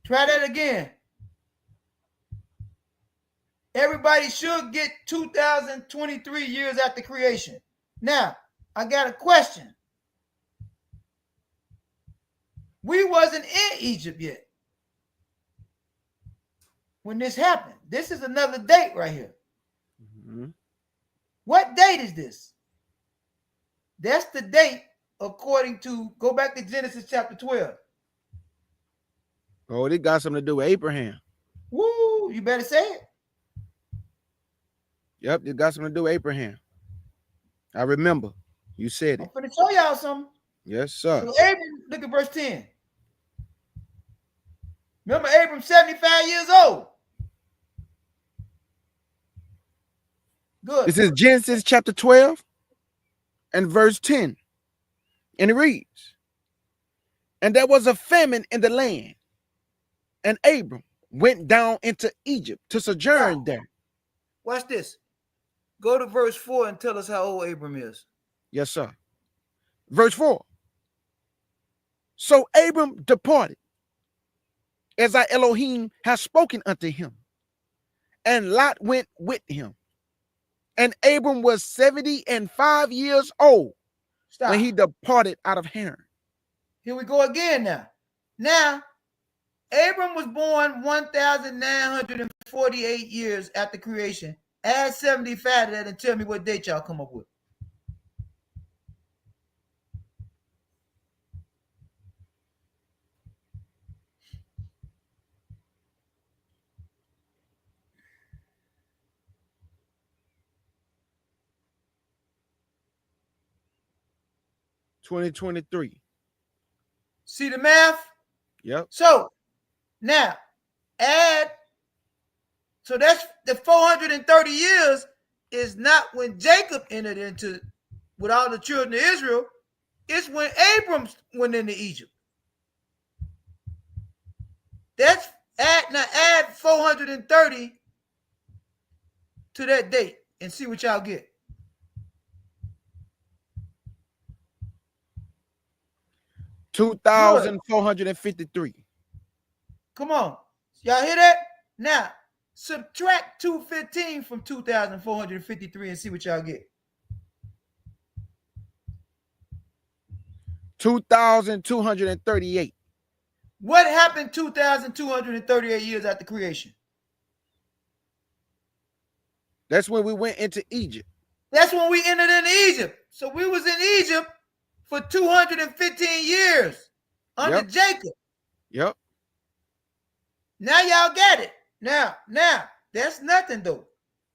[SPEAKER 4] Try that again. Everybody should get 2023 years after creation. Now, I got a question. We wasn't in Egypt yet when this happened. This is another date right here. Mm-hmm. What date is this? That's the date according to, go back to Genesis chapter 12.
[SPEAKER 1] Oh, it got something to do with Abraham.
[SPEAKER 4] Woo, you better say it.
[SPEAKER 1] Yep, it got something to do with Abraham. I remember. You said it.
[SPEAKER 4] I'm going to show y'all something.
[SPEAKER 1] Yes, sir.
[SPEAKER 4] So Abram, look at verse 10. Remember, Abram 75 years old. Good.
[SPEAKER 1] This is Genesis chapter 12 and verse 10. And it reads, and there was a famine in the land, and Abram went down into Egypt to sojourn there.
[SPEAKER 4] Watch this. Go to verse 4 and tell us how old Abram is.
[SPEAKER 1] Yes, sir. Verse 4. So Abram departed, as our Elohim has spoken unto him, and Lot went with him. And Abram was 75 years old when he departed out of Haran.
[SPEAKER 4] Here we go again now. Now, Abram was born 1,948 years after creation. Add 75 to that and tell me what date y'all come up with.
[SPEAKER 1] (2023).
[SPEAKER 4] See the math?
[SPEAKER 1] Yep.
[SPEAKER 4] So now add, so that's the 430 years is not when Jacob entered into with all the children of Israel. It's when Abram went into Egypt. That's add 430 to that date and see what y'all get.
[SPEAKER 1] 2,453.
[SPEAKER 4] Come on. Y'all hear that? Now, subtract 215 from 2,453 and see what y'all get.
[SPEAKER 1] 2,238.
[SPEAKER 4] What happened 2,238 years after creation?
[SPEAKER 1] That's when we went into Egypt.
[SPEAKER 4] That's when we entered into Egypt. So we was in Egypt for 215 years under Jacob.
[SPEAKER 1] Yep.
[SPEAKER 4] Now y'all got it. Now, that's nothing though.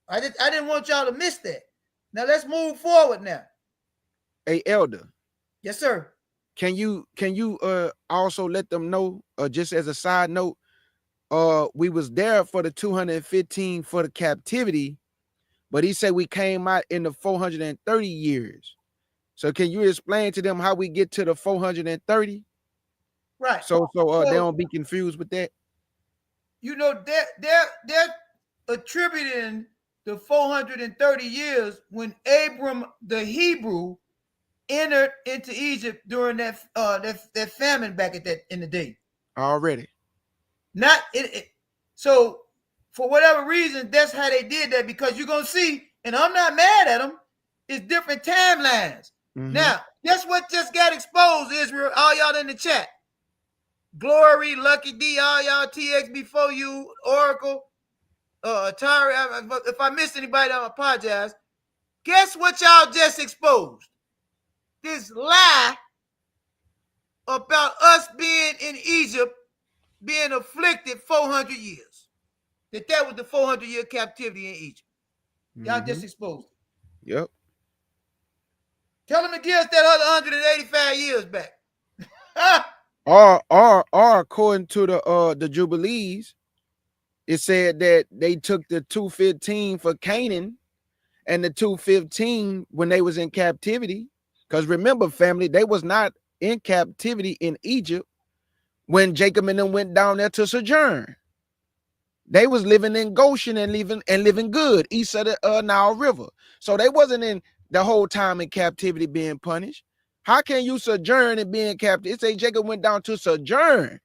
[SPEAKER 4] I didn't want y'all to miss that. Now let's move forward now.
[SPEAKER 1] Hey, Elder.
[SPEAKER 4] Yes, sir.
[SPEAKER 1] Can you also let them know, just as a side note, we was there for the 215 for the captivity, but he said we came out in the 430 years. So can you explain to them how we get to the 430?
[SPEAKER 4] Right.
[SPEAKER 1] So they don't be confused with that.
[SPEAKER 4] You know, they're attributing the 430 years when Abram the Hebrew entered into Egypt during that famine back in the day.
[SPEAKER 1] Already.
[SPEAKER 4] Not it. So for whatever reason, that's how they did that, because you're gonna see, and I'm not mad at them, it's different timelines.
[SPEAKER 1] Mm-hmm.
[SPEAKER 4] Now, guess what just got exposed, Israel? All y'all in the chat. Glory, Lucky D, all y'all, TX before you, Oracle, Atari. If I missed anybody, I apologize. Guess what y'all just exposed? This lie about us being in Egypt, being afflicted 400 years. That was the 400-year captivity in Egypt. Y'all just exposed it.
[SPEAKER 1] Yep.
[SPEAKER 4] Tell them to give us that other 185 years back.
[SPEAKER 1] Or according to the Jubilees, it said that they took the 215 for Canaan and the 215 when they was in captivity. Because remember, family, they was not in captivity in Egypt when Jacob and them went down there to sojourn. They was living in Goshen and living good east of the Nile River. So they wasn't in the whole time in captivity being punished. How can you sojourn and be in captivity? It say Jacob went down to sojourn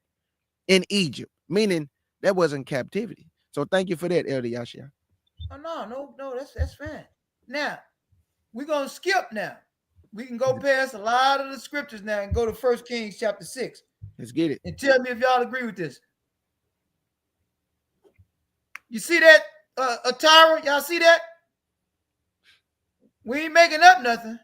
[SPEAKER 1] in Egypt, meaning that wasn't captivity. So thank you for that, Elder Yashia.
[SPEAKER 4] Oh, no, that's fine. Now, we're going to skip now. We can go past a lot of the scriptures now and go to 1 Kings chapter 6.
[SPEAKER 1] Let's get it.
[SPEAKER 4] And tell me if y'all agree with this. You see that, Atara? Y'all see that? We ain't making up nothing.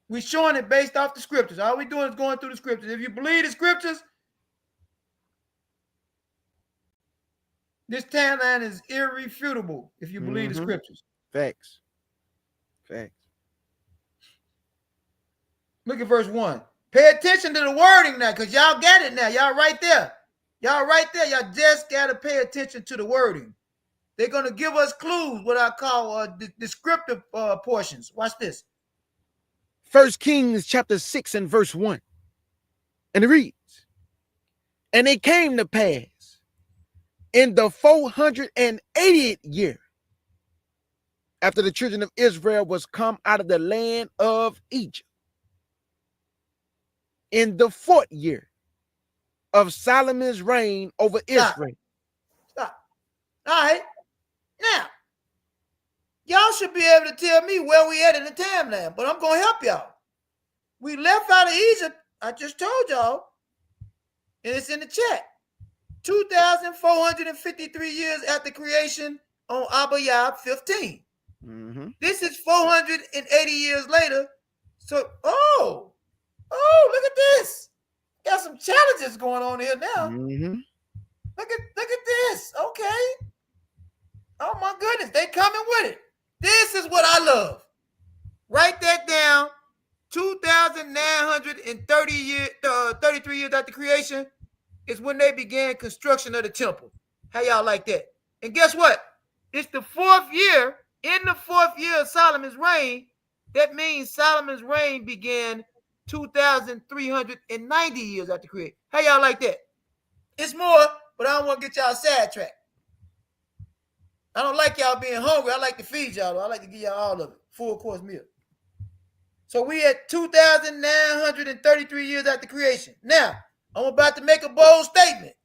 [SPEAKER 4] We showing it based off the scriptures. All we doing is going through the scriptures. If you believe the scriptures, this timeline is irrefutable if you believe the scriptures.
[SPEAKER 1] Facts.
[SPEAKER 4] Look at verse 1. Pay attention to the wording now, because y'all got it now. Y'all right there. Y'all just got to pay attention to the wording. They're going to give us clues, what I call descriptive portions. Watch this.
[SPEAKER 1] 1 Kings chapter 6 and verse 1. And it reads, and it came to pass in the 480th year after the children of Israel was come out of the land of Egypt, in the 4th year of Solomon's reign over Israel.
[SPEAKER 4] Stop. All right. Now, y'all should be able to tell me where we at in the timeline, but I'm going to help y'all. We left out of Egypt. I just told y'all, and it's in the chat. 2,453 years after creation on Abayab 15. This is 480 years later. So, look at this. Got some challenges going on here now. Look at this. Okay. Oh my goodness, they coming with it. This is what I love. Write that down. 2,930 years, 33 years after creation is when they began construction of the temple. How y'all like that? And guess what? It's the 4th year. In the 4th year of Solomon's reign, that means Solomon's reign began 2,390 years after creation. How y'all like that? It's more, but I don't want to get y'all sidetracked. I don't like y'all being hungry. I like to feed y'all. I like to give y'all all of it. Full course meal. So we at 2,933 years after creation. Now, I'm about to make a bold statement.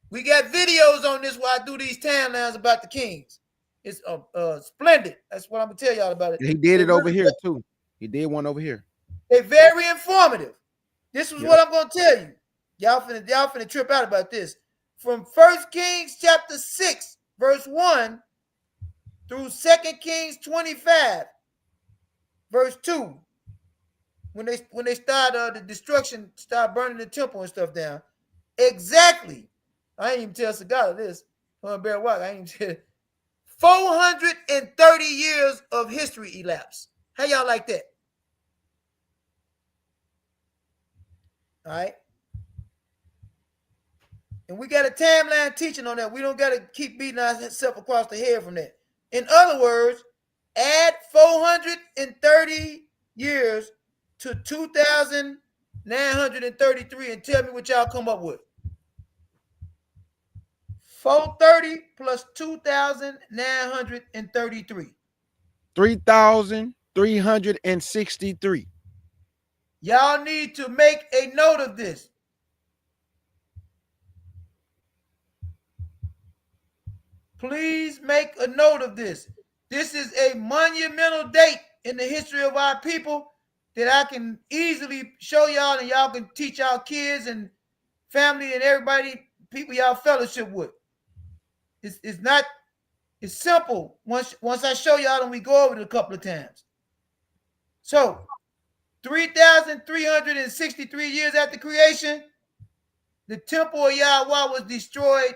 [SPEAKER 4] We got videos on this where I do these timelines about the kings. It's splendid. That's what I'm going to tell y'all about it.
[SPEAKER 1] He did it over here too. He did one over here.
[SPEAKER 4] They're very informative. This is what I'm going to tell you. Y'all finna trip out about this. From 1 Kings chapter 6, verse 1 through 2 Kings 25. verse 2, when they start the destruction, start burning the temple and stuff down. Exactly. I ain't even tell Sagala this. Bear Walk, I ain't even tell. 430 years of history elapsed. How y'all like that? All right. And we got a timeline teaching on that. We don't got to keep beating ourselves across the head from that. In other words, add 430 years to 2,933 and tell me what y'all come up with. 430 plus 2,933.
[SPEAKER 1] 3,363.
[SPEAKER 4] Y'all need to make a note of this. Please make a note of this. This is a monumental date in the history of our people that I can easily show y'all, and y'all can teach y'all kids and family and everybody, people y'all fellowship with. It's simple once I show y'all and we go over it a couple of times. So 3,363 years after creation, the temple of Yahweh was destroyed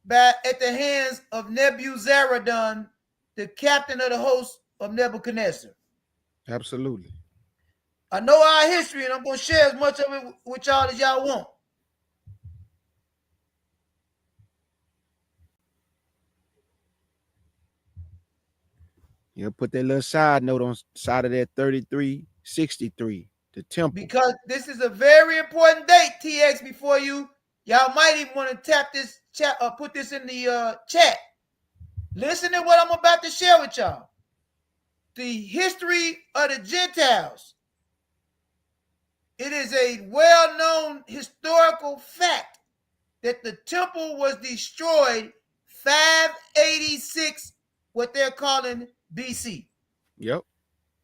[SPEAKER 4] at the hands of Nebuzaradan, the captain of the host of Nebuchadnezzar.
[SPEAKER 1] Absolutely.
[SPEAKER 4] I know our history, and I'm going to share as much of it with y'all as y'all want.
[SPEAKER 1] Yeah, put that little side note on side of that 3363, the temple.
[SPEAKER 4] Because this is a very important date, TX, before you. Y'all might even want to tap this chat or put this in the chat. Listen to what I'm about to share with y'all. The history of the Gentiles. It is a well-known historical fact that the temple was destroyed 586, what they're calling BC.
[SPEAKER 1] Yep.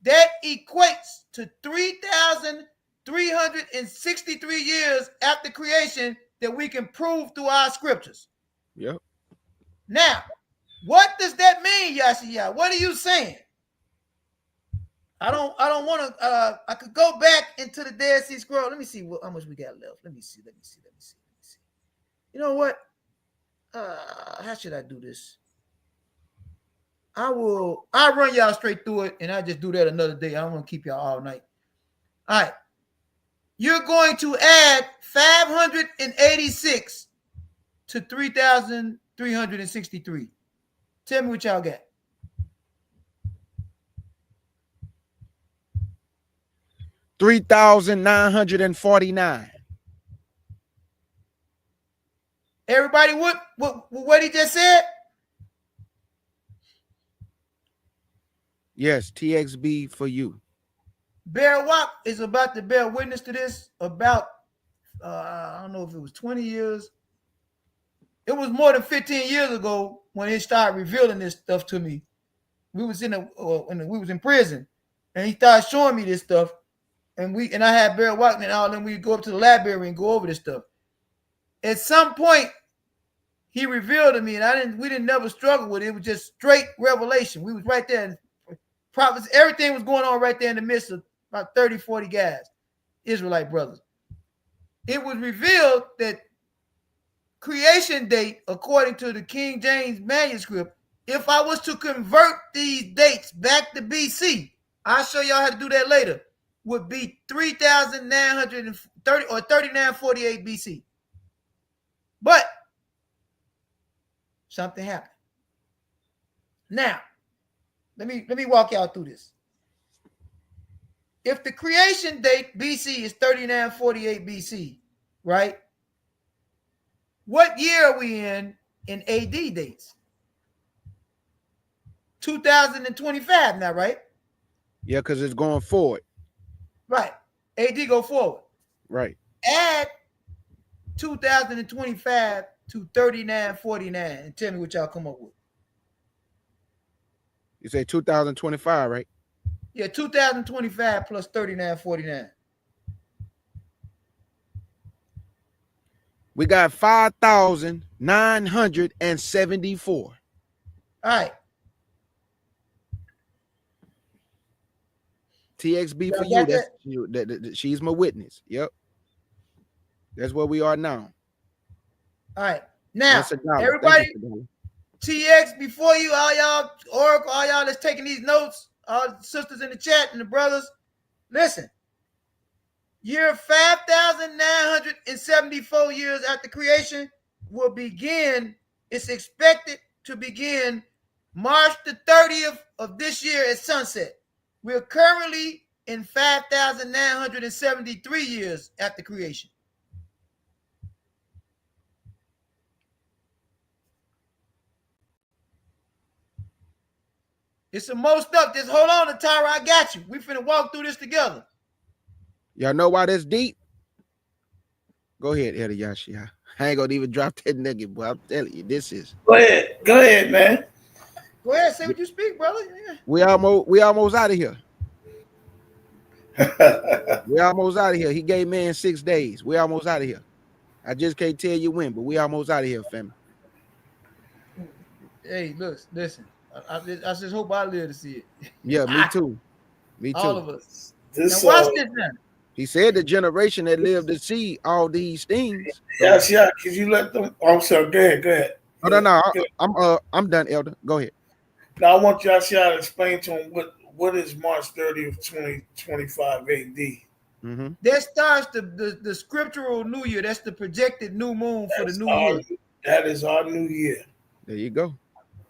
[SPEAKER 4] That equates to 3,363 years after creation that we can prove through our scriptures.
[SPEAKER 1] Yep.
[SPEAKER 4] Now, what does that mean, Yashiya? What are you saying? I don't want to. I could go back into the Dead Sea Scroll. Let me see how much we got left. Let me see. You know what? How should I do this? I'll run y'all straight through it, and I'll just do that another day. I don't want to keep y'all all night. All right. You're going to add 586 to 3,363. Tell me what y'all got.
[SPEAKER 1] 3,949.
[SPEAKER 4] Everybody, what he just said?
[SPEAKER 1] Yes, TXB for you.
[SPEAKER 4] Bear Walk is about to bear witness to this. About I don't know if it was 20 years. It was more than 15 years ago when he started revealing this stuff to me. We was in prison, and he started showing me this stuff. And I had Bear Walk and all them. We'd go up to the library and go over this stuff. At some point, he revealed to me, and we didn't never struggle with it. It was just straight revelation. We was right there. Prophets, everything was going on right there in the midst of about 30, 40 guys, Israelite brothers. It was revealed that creation date, according to the King James manuscript, if I was to convert these dates back to BC, I'll show y'all how to do that later, would be 3,930 or 3,948 BC. But something happened. Now, let me walk y'all through this. If the creation date BC is 3,948 BC, right? What year are we in AD dates? 2025 now, right?
[SPEAKER 1] Yeah, because it's going forward.
[SPEAKER 4] Right. AD go forward.
[SPEAKER 1] Right.
[SPEAKER 4] Add 2025 to 3,949 and tell me what y'all come up with.
[SPEAKER 1] You say 2025, right?
[SPEAKER 4] Yeah, 2025 plus 3,949.
[SPEAKER 1] We got 5,974.
[SPEAKER 4] All right.
[SPEAKER 1] TXB for you. That's you. She's my witness. Yep. That's where we are now.
[SPEAKER 4] All right. Now,
[SPEAKER 1] $1.
[SPEAKER 4] everybody, TX before you, all y'all, Oracle, all y'all that's taking these notes, all the sisters in the chat and the brothers, listen. Year 5,974 years after creation will begin. It's expected to begin March the 30th of this year at sunset. We're currently in 5,973 years after creation. It's the most up. Just hold on, Tyra. I got you. We finna walk through this together.
[SPEAKER 1] Y'all know why that's deep? Go ahead, Elder Yashia. I ain't gonna even drop that nugget, boy. I'm telling you, this is.
[SPEAKER 3] Go ahead, man.
[SPEAKER 4] Go ahead, say what you speak, brother. Yeah.
[SPEAKER 1] We almost out of here. We almost out of here. He gave man 6 days. We almost out of here. I just can't tell you when, but we almost out of here, family.
[SPEAKER 4] Hey, look, listen. I just hope I live to see it.
[SPEAKER 1] Yeah, me too. Me too.
[SPEAKER 4] All of us. Now watch this now.
[SPEAKER 1] He said the generation that lived to see all these things.
[SPEAKER 3] Yeah. Could you let them? I'm sorry. Go ahead.
[SPEAKER 1] Oh, no. I'm done, Elder. Go ahead.
[SPEAKER 3] Now I want Yashia to explain to him what is March 30th, 2025 AD.
[SPEAKER 1] Mm-hmm.
[SPEAKER 4] That starts the scriptural new year. That's the projected new moon for the new year.
[SPEAKER 3] That is our new year.
[SPEAKER 1] There you go.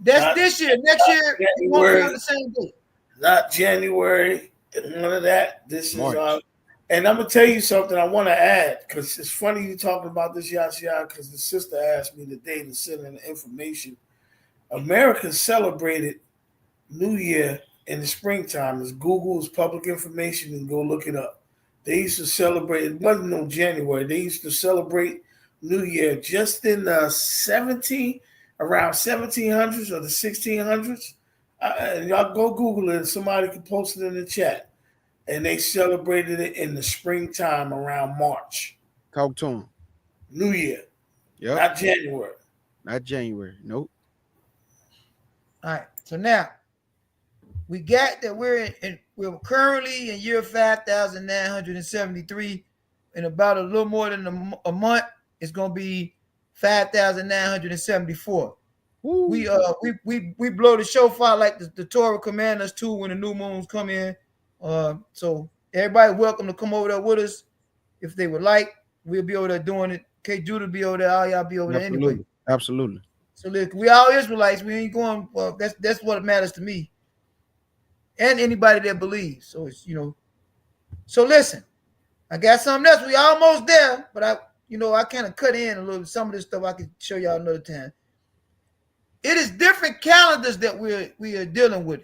[SPEAKER 4] That's this year. Next year, we won't be on the same day.
[SPEAKER 3] Not January. None of that. This March. Is our. And I'm gonna tell you something I want to add, because it's funny you talking about this, Yashia, because the sister asked me today to send in the information. America celebrated New Year in the springtime. It's Google's public information, and go look it up. They used to celebrate, it wasn't no January. They used to celebrate New Year just in the around 1700s or the 1600s. And y'all go Google it. Somebody can post it in the chat. And they celebrated it in the springtime around March.
[SPEAKER 1] Talk to them.
[SPEAKER 3] New Year.
[SPEAKER 1] Yeah.
[SPEAKER 3] Not January.
[SPEAKER 1] Not January. Nope.
[SPEAKER 4] All right. So now we got that we're currently in year 5,973. In about a little more than a month, it's gonna be 5,974. We blow the shofar like the Torah commands us to when the new moons come in. So everybody welcome to come over there with us if they would like. We'll be over there doing it. K. Judah be over there. All y'all be over there anyway.
[SPEAKER 1] Absolutely.
[SPEAKER 4] So look, we all Israelites. We ain't going. Well, that's what matters to me, and anybody that believes. So it's So listen, I got something else. We almost there, but I kind of cut in a little. Some of this stuff I can show y'all another time. It is different calendars that we are dealing with.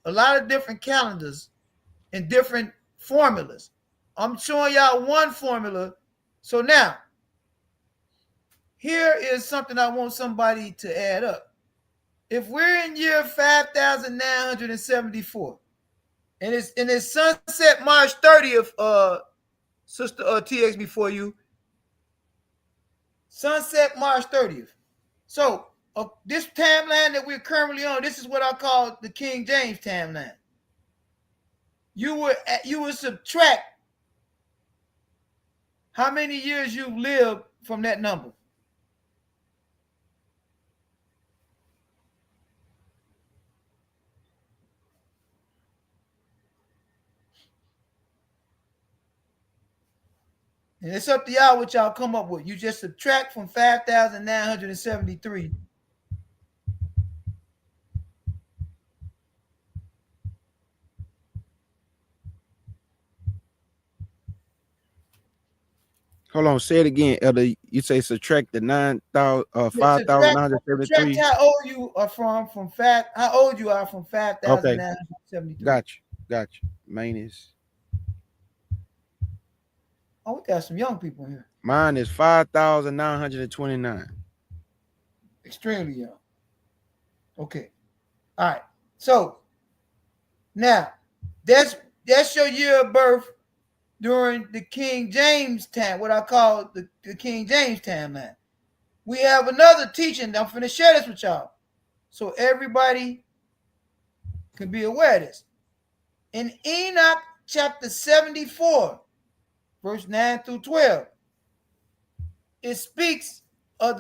[SPEAKER 4] A lot of different calendars and different formulas. I'm showing y'all one formula. So now, here is something I want somebody to add up. If we're in year 5,974, and it's sunset March 30th, Sister TX before you. Sunset March 30th. So this timeline that we're currently on, this is what I call the King James timeline. You would subtract how many years you lived from that number. And it's up to y'all what y'all come up with. You just subtract from 5,973.
[SPEAKER 1] Hold on, say it again, Elder. You say subtract the 5,973.
[SPEAKER 4] Subtract how old you are from 5,973.
[SPEAKER 1] Got you. Minus.
[SPEAKER 4] Oh, we got some young people here.
[SPEAKER 1] Mine is 5,929.
[SPEAKER 4] Extremely young. Okay. All right. So now that's your year of birth during the King James time, what I call the King James timeline. We have another teaching. I'm finna share this with y'all so everybody can be aware of this. In Enoch chapter 74, verse 9 through 12, it speaks of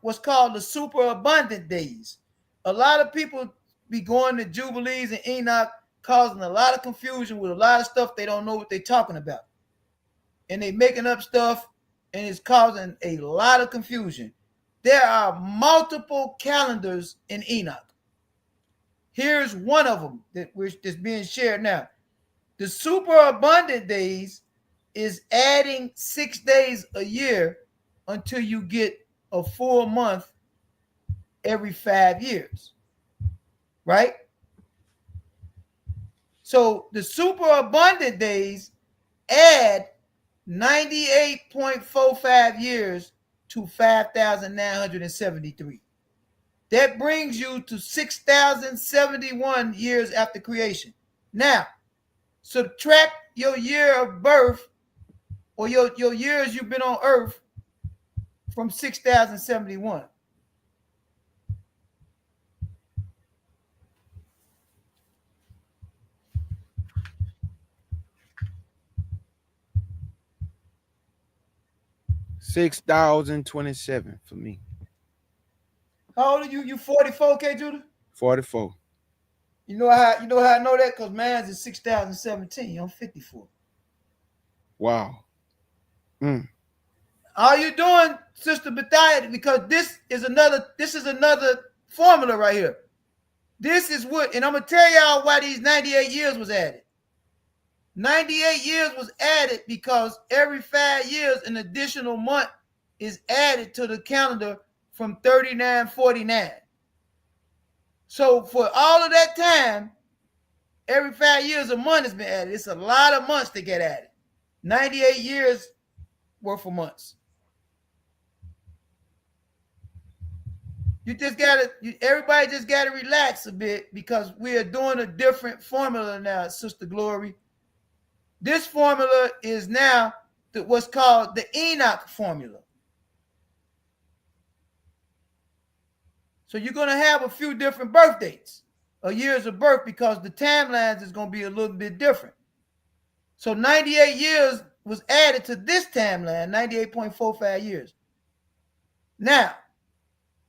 [SPEAKER 4] what's called the super abundant days. A lot of people be going to Jubilees and Enoch, causing a lot of confusion with a lot of stuff they don't know what they're talking about. And they making up stuff, and it's causing a lot of confusion. There are multiple calendars in Enoch. Here's one of them that's being shared now. The super abundant days is adding 6 days a year until you get a full month every 5 years, right? So the super abundant days add 98.45 years to 5,973. That brings you to 6,071 years after creation. Now, subtract your year of birth or your years you've been on earth from 6,071.
[SPEAKER 1] $6,027 for me.
[SPEAKER 4] How old are you? You 44, K Judah?
[SPEAKER 1] 44.
[SPEAKER 4] You know how I know that? Because mine's is 6,017. I'm 54.
[SPEAKER 1] Wow.
[SPEAKER 4] All you doing, Sister Bethia, because this is another formula right here. This is what, and I'm gonna tell y'all why these 98 years was added. 98 years was added because every 5 years an additional month is added to the calendar from 3949. So for all of that time, every 5 years a month has been added. It's a lot of months to get added. 98 years worth of months. Everybody just gotta relax a bit because we are doing a different formula now, Sister Glory. This formula is now what's called the Enoch formula. So you're going to have a few different birth dates or years of birth because the timelines is going to be a little bit different. So 98 years was added to this timeline, 98.45 years. Now,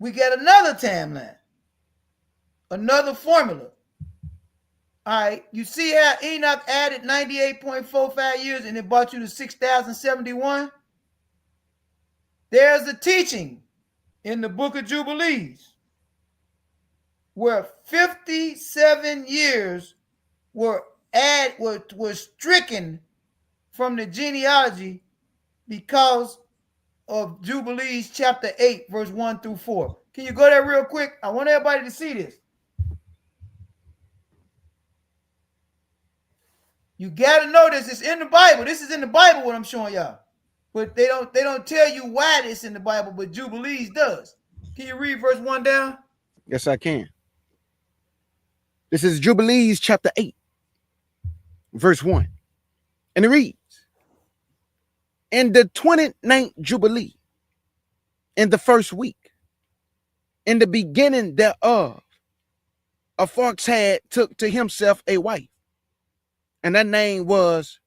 [SPEAKER 4] we get another timeline, another formula. All right, you see how Enoch added 98.45 years and it brought you to 6,071? There's a teaching in the book of Jubilees where 57 years were stricken from the genealogy because of Jubilees chapter 8, verse 1 through 4. Can you go there real quick? I want everybody to see this. You got to know this. It's in the Bible. This is in the Bible what I'm showing y'all. But they don't tell you why this in the Bible, but Jubilees does. Can you read verse 1 down?
[SPEAKER 1] Yes, I can. This is Jubilees chapter 8, verse 1. And it reads, in the 29th Jubilee, in the first week, in the beginning thereof, a fox had took to himself a wife, and that name was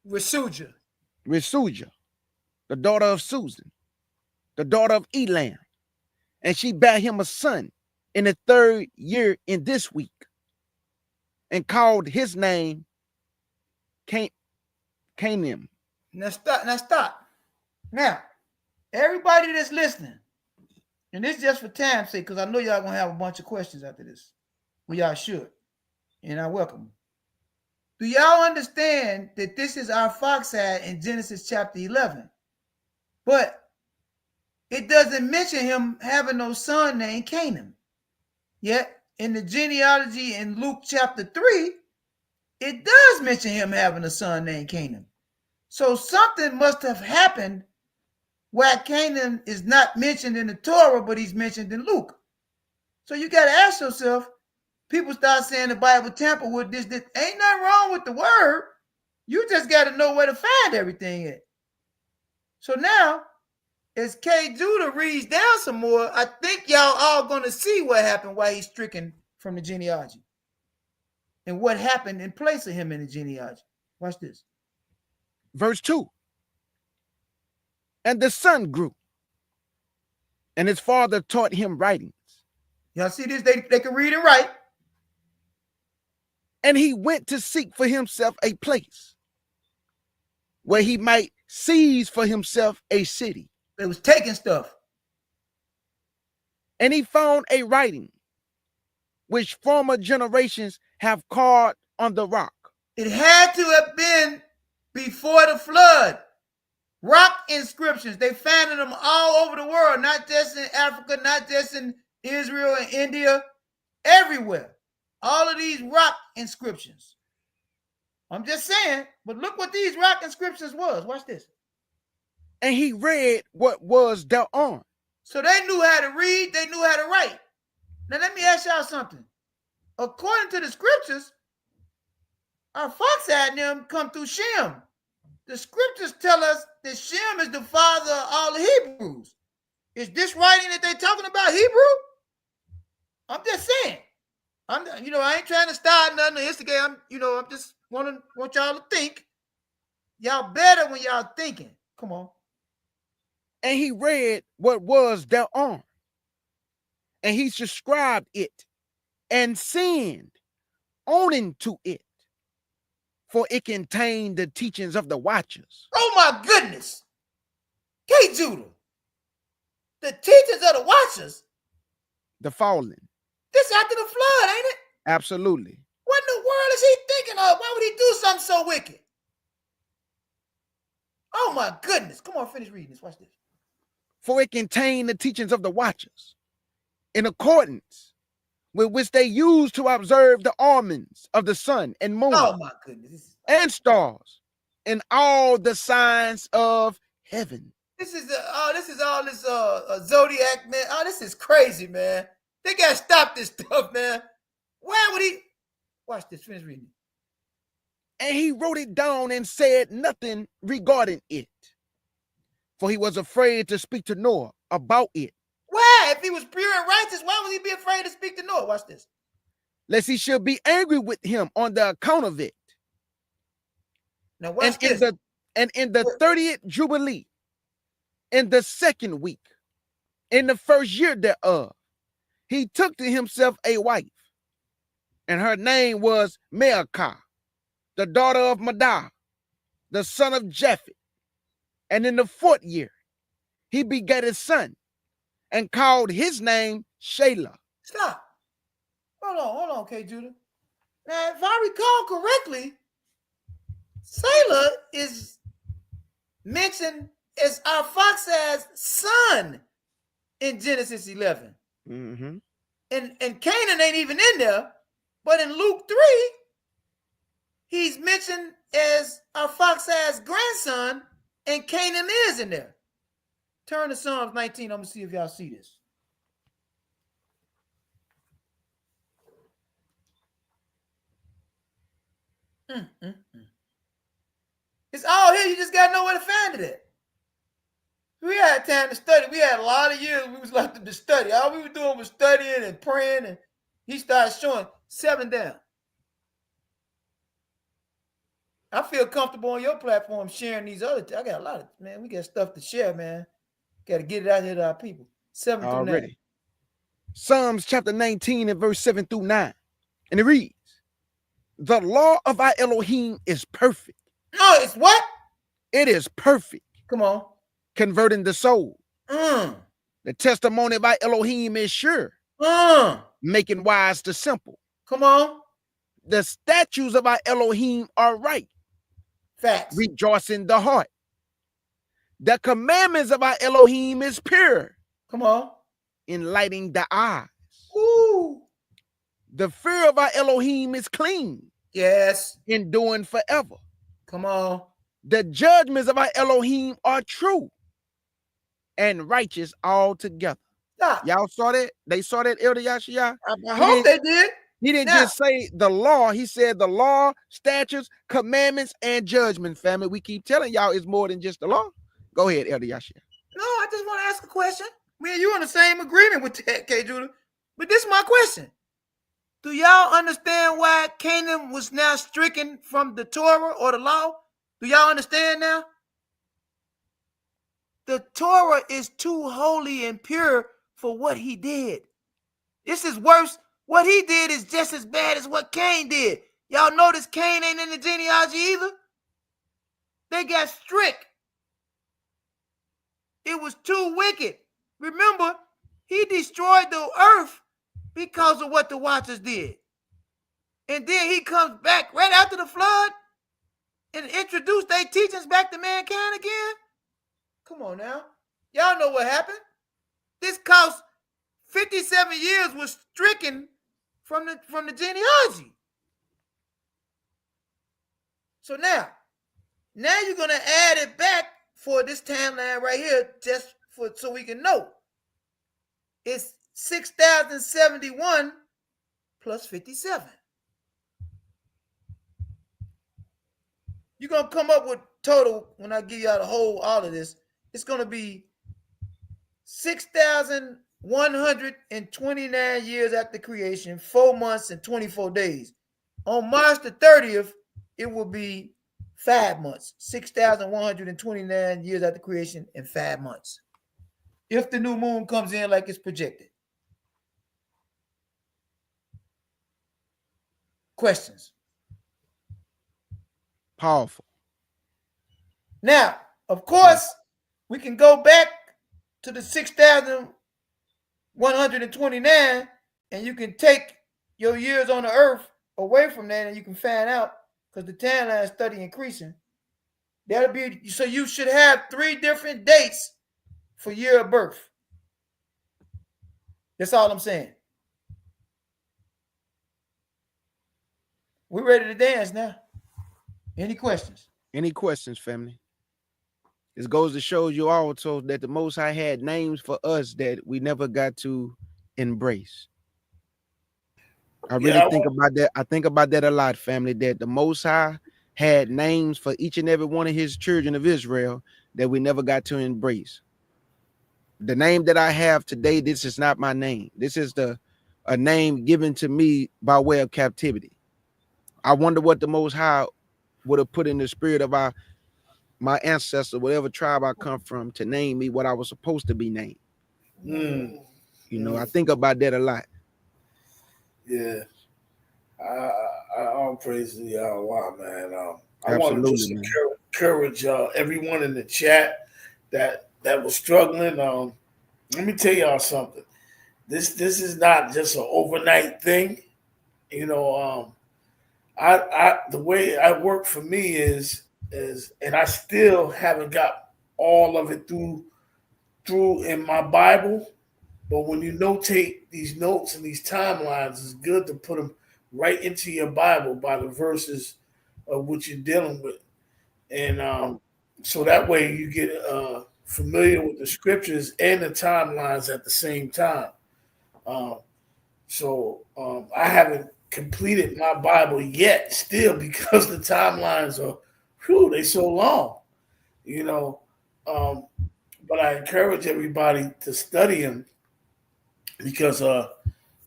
[SPEAKER 4] Rasuja,
[SPEAKER 1] the daughter of Susan, the daughter of Elam, and she bare him a son in the 3rd year in this week, and called his name Canaan.
[SPEAKER 4] Now stop. Now, everybody that's listening, and this is just for time's sake, because I know y'all gonna have a bunch of questions after this. Well, y'all should, and I welcome them. Do y'all understand that this is our foxhide in Genesis chapter 11? But it doesn't mention him having no son named Canaan. Yet in the genealogy in Luke chapter 3, it does mention him having a son named Canaan. So something must have happened where Canaan is not mentioned in the Torah, but he's mentioned in Luke. So you got to ask yourself, people start saying the Bible tamper with this. Ain't nothing wrong with the word. You just got to know where to find everything at. So now, as K. Judah reads down some more, I think y'all all going to see what happened, why he's stricken from the genealogy. and what happened in place of him in the genealogy. Watch this.
[SPEAKER 1] Verse 2. And the son grew, and his father taught him writings.
[SPEAKER 4] Y'all see this? They can read and write.
[SPEAKER 1] And he went to seek for himself a place where he might seize for himself a city.
[SPEAKER 4] They was taking stuff.
[SPEAKER 1] And he found a writing which former generations have carved on the rock.
[SPEAKER 4] It had to have been before the flood. Rock inscriptions. They found them all over the world, not just in Africa, not just in Israel and India, everywhere. All of these rock inscriptions. I'm just saying, but look what these rock inscriptions was. Watch this.
[SPEAKER 1] And he read what was thereon.
[SPEAKER 4] So they knew how to read, they knew how to write. Now let me ask y'all something. According to the scriptures, our Foxide and them come through Shem. The scriptures tell us that Shem is the father of all the Hebrews. Is this writing that they're talking about Hebrew? I'm just saying. I ain't trying to start nothing or instigate. I'm just want y'all to think. Y'all better when y'all thinking. Come on.
[SPEAKER 1] And he read what was thereon. And he subscribed it and sinned owning to it. For it contained the teachings of the watchers.
[SPEAKER 4] Oh my goodness. K. Judah. The teachings of the watchers.
[SPEAKER 1] The fallen.
[SPEAKER 4] This after the flood, ain't it?
[SPEAKER 1] Absolutely.
[SPEAKER 4] What in the world is he thinking of? Why would he do something so wicked? Oh my goodness. Come on, finish reading this. Watch this.
[SPEAKER 1] For it contained the teachings of the watchers, in accordance with which they used to observe the omens of the sun and moon.
[SPEAKER 4] Oh my goodness.
[SPEAKER 1] And stars and all the signs of heaven.
[SPEAKER 4] This is all this zodiac, man. Oh, this is crazy, man. They gotta stop this stuff, man. Why would he? Watch this. Finish reading.
[SPEAKER 1] And he wrote it down and said nothing regarding it, for he was afraid to speak to Noah about it.
[SPEAKER 4] Why? If he was pure and righteous, why would he be afraid to speak to Noah? Watch this.
[SPEAKER 1] Lest he should be angry with him on the account of it.
[SPEAKER 4] Now watch this.
[SPEAKER 1] In the 30th Jubilee, in the second week, in the first year thereof, he took to himself a wife, and her name was Maacah, the daughter of Madai, the son of Japheth. And in the 4th year, he begat a son, and called his name Shelah.
[SPEAKER 4] Stop. Hold on, K. Judah. Now, if I recall correctly, Shelah is mentioned as our Fox's son in Genesis 11.
[SPEAKER 1] Mm-hmm.
[SPEAKER 4] And Canaan ain't even in there, but in Luke 3, he's mentioned as our Fox's grandson, and Canaan is in there. Turn to Psalms 19. I'm going to see if y'all see this. It's all here. You just got to know where to find it at. We had time to study. We had a lot of years we was left to study. All we were doing was studying and praying, and he started showing 7 down. I feel comfortable on your platform sharing these other. I got a lot of, man, we got stuff to share, man. Got to get it out here to our people. 7 through 9.
[SPEAKER 1] Psalms chapter 19 and verse 7 through 9. And it reads, the law of our Elohim is perfect.
[SPEAKER 4] No, it's what?
[SPEAKER 1] It is perfect.
[SPEAKER 4] Come on.
[SPEAKER 1] Converting the soul. The testimony of our Elohim is sure. Making wise the simple.
[SPEAKER 4] Come on.
[SPEAKER 1] The statutes of our Elohim are right.
[SPEAKER 4] Facts.
[SPEAKER 1] Rejoicing the heart. The commandments of our Elohim is pure.
[SPEAKER 4] Come on.
[SPEAKER 1] Enlightening the eyes.
[SPEAKER 4] Ooh.
[SPEAKER 1] The fear of our Elohim is clean.
[SPEAKER 4] Yes.
[SPEAKER 1] Enduring forever.
[SPEAKER 4] Come on.
[SPEAKER 1] The judgments of our Elohim are true and righteous altogether.
[SPEAKER 4] Stop.
[SPEAKER 1] Y'all saw that? They saw that, Elder Yashia?
[SPEAKER 4] I hope they did.
[SPEAKER 1] He didn't just say the law. He said the law, statutes, commandments, and judgment, family. We keep telling y'all it's more than just the law. Go ahead, Elder Yashia.
[SPEAKER 4] No, I just want to ask a question. Me and you in the same agreement with that, K. Judah. But this is my question. Do y'all understand why Canaan was now stricken from the Torah or the law? Do y'all understand now? The Torah is too holy and pure for what he did. This is worse. What he did is just as bad as what Cain did. Y'all notice Cain ain't in the genealogy either? They got strict. It was too wicked. Remember, he destroyed the earth because of what the Watchers did. And then he comes back right after the flood and introduced their teachings back to mankind again. Come on now. Y'all know what happened. This cost 57 years was stricken from the genealogy. So now you're going to add it back for this timeline right here, just for so we can know. It's 6,071 plus 57. You're going to come up with total, when I give y'all all of this, it's going to be 6,129 years after creation, 4 months and 24 days. On March the 30th, it will be 5 months, 6,129 years after creation and 5 months. If the new moon comes in like it's projected. Questions?
[SPEAKER 1] Powerful.
[SPEAKER 4] Now, of course, we can go back to the 6,129 and you can take your years on the earth away from that and you can find out, because the timeline is steady increasing. That'll be, so you should have 3 different dates for year of birth. That's all I'm saying. We're ready to dance now. Any questions?
[SPEAKER 1] Any questions, family? This goes to show you also that the Most High had names for us that we never got to embrace. I really think about that. I think about that a lot, family, that the Most High had names for each and every one of his children of Israel that we never got to embrace. The name that I have today, this is not my name. This is a name given to me by way of captivity. I wonder what the Most High would have put in the spirit of my ancestor, whatever tribe I come from, to name me what I was supposed to be named. You know, I think about that a lot.
[SPEAKER 3] Yeah. All praise to Yahweh, man. I want to just encourage everyone in the chat that was struggling. Let me tell y'all something. This is not just an overnight thing. You know, the way I work for me is, and I still haven't got all of it through in my Bible. But when you notate these notes and these timelines, it's good to put them right into your Bible by the verses of what you're dealing with. And so that way you get familiar with the scriptures and the timelines at the same time. So I haven't completed my Bible yet still, because the timelines are, they so long, you know. But I encourage everybody to study them, because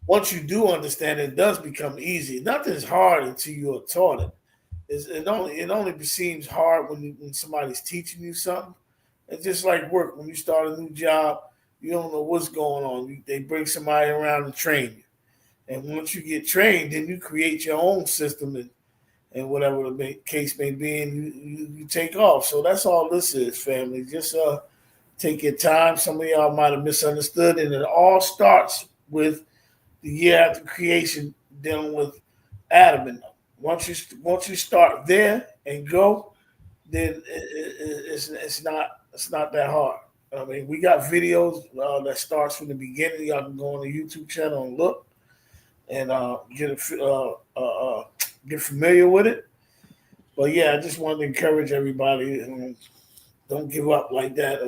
[SPEAKER 3] once you do understand it, it does become easy. Nothing's hard until you are taught it. It only seems hard when somebody's teaching you something. It's just like work. When you start a new job, you don't know what's going on. They bring somebody around to train you. And once you get trained, then you create your own system and whatever the case may be, and you take off. So that's all this is, family. Just take your time. Some of y'all might have misunderstood, and it all starts with the year after creation, dealing with Adam. And once you start there and go, then it's not that hard. I mean, we got videos that starts from the beginning. Y'all can go on the YouTube channel and look and get familiar with it. But yeah, I just wanted to encourage everybody, and don't give up like that.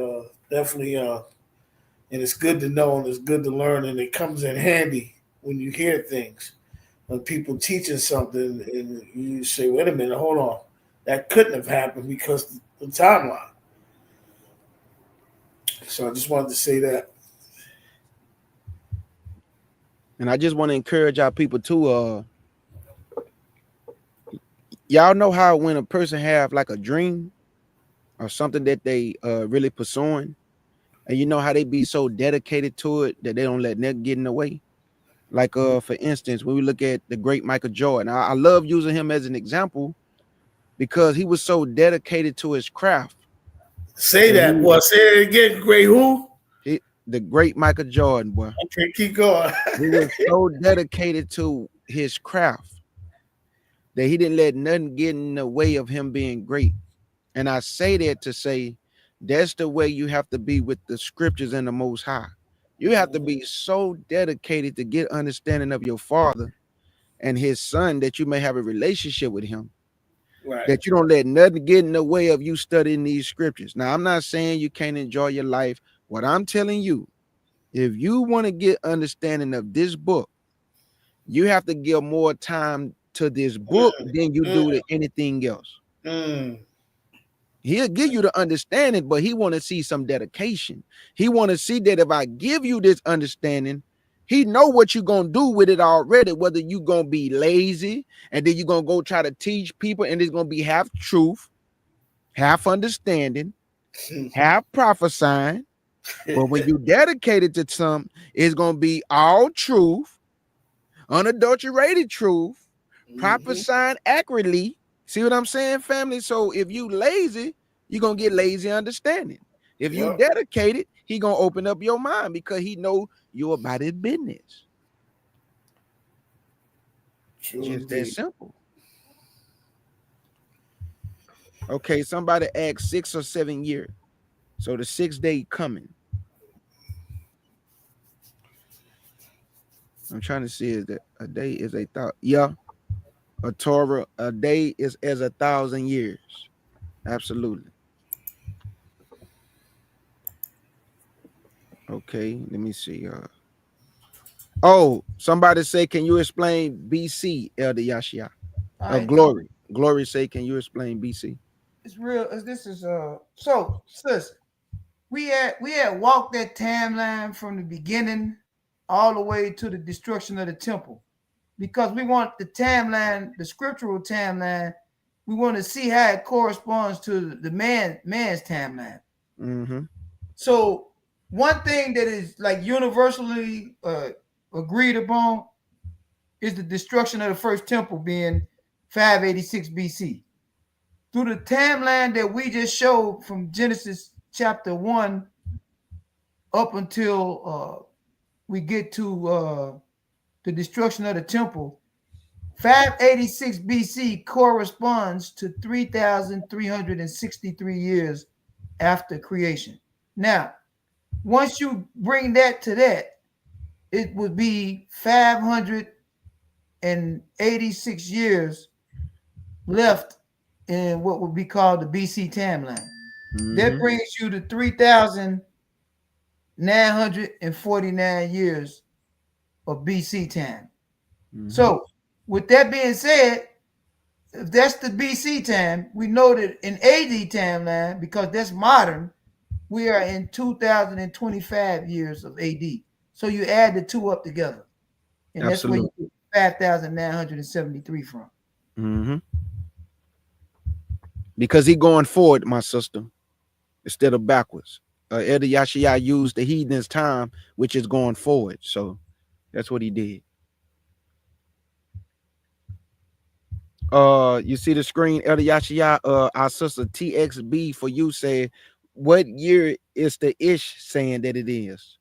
[SPEAKER 3] Definitely, and it's good to know, and it's good to learn, and it comes in handy when you hear things. When people teaching something, and you say, "Wait a minute, hold on, that couldn't have happened because the timeline." So I just wanted to say that.
[SPEAKER 1] And I just want to encourage our people to y'all know how when a person have like a dream or something that they really pursuing, and you know how they be so dedicated to it that they don't let nothing get in the way. Like for instance, when we look at the great Michael Jordan, I love using him as an example because he was so dedicated to his craft
[SPEAKER 3] Say
[SPEAKER 1] that
[SPEAKER 3] that, boy. Say it again. Great who?
[SPEAKER 1] the great Michael Jordan, boy,
[SPEAKER 3] Okay, keep going.
[SPEAKER 1] he was so dedicated to his craft that he didn't let nothing get in the way of him being great. And I say that to say that's the way you have to be with the scriptures and the Most High. You have to be so dedicated to get understanding of your Father and his Son that you may have a relationship with him,
[SPEAKER 3] Right.
[SPEAKER 1] that you don't let nothing get in the way of you studying these scriptures. Now, I'm not saying you can't enjoy your life. What I'm telling you, if you want to get understanding of this book, you have to give more time to this book than you do to anything else. He'll give you the understanding, but he want to see some dedication. He want to see that if I give you this understanding, he know what you're going to do with it already, whether you going to be lazy and then you're going to go try to teach people and it's going to be half truth, half understanding, half prophesying. But when you dedicated to something, it's going to be all truth, unadulterated truth, prophesying accurately. See what I'm saying, family? So if you lazy, you're going to get lazy understanding. If you dedicated, he going to open up your mind because he know you about his business.
[SPEAKER 3] True
[SPEAKER 1] Just
[SPEAKER 3] indeed.
[SPEAKER 1] that simple. Okay, somebody asked 6 or 7 years. So the 6th day coming. I'm trying to see is that a day is a thought. Yeah. A Torah, a day is as 1,000 years. Absolutely. Okay, let me see. Oh, somebody say, can you explain BC, Elder Yashia? Glory. Glory say, can you explain BC?
[SPEAKER 4] It's real. This is so sis. We had walked that timeline from the beginning all the way to the destruction of the temple. Because we want the timeline, the scriptural timeline, we want to see how it corresponds to the man's timeline.
[SPEAKER 1] Mm-hmm.
[SPEAKER 4] So one thing that is like universally agreed upon is the destruction of the first temple being 586 BC. Through the timeline that we just showed from Genesis chapter 1 up until we get to the destruction of the temple, 586 BC corresponds to 3,363 years after creation. Now, once you bring that to that, it would be 586 years left in what would be called the BC timeline. That brings you to 3,949 years of BC time. So, with that being said, if that's the BC time, we know that in AD timeline, because that's modern, we are in 2025 years of AD. So you add the two up together, and that's where you get 5,973 from.
[SPEAKER 1] Mm-hmm. Because he going forward, my sister, instead of backwards. Elder Yashia used the heathen's time, which is going forward. So that's what he did. You see the screen, Elder Yashia, our sister TXB for you said, what year is the Ish saying that it is?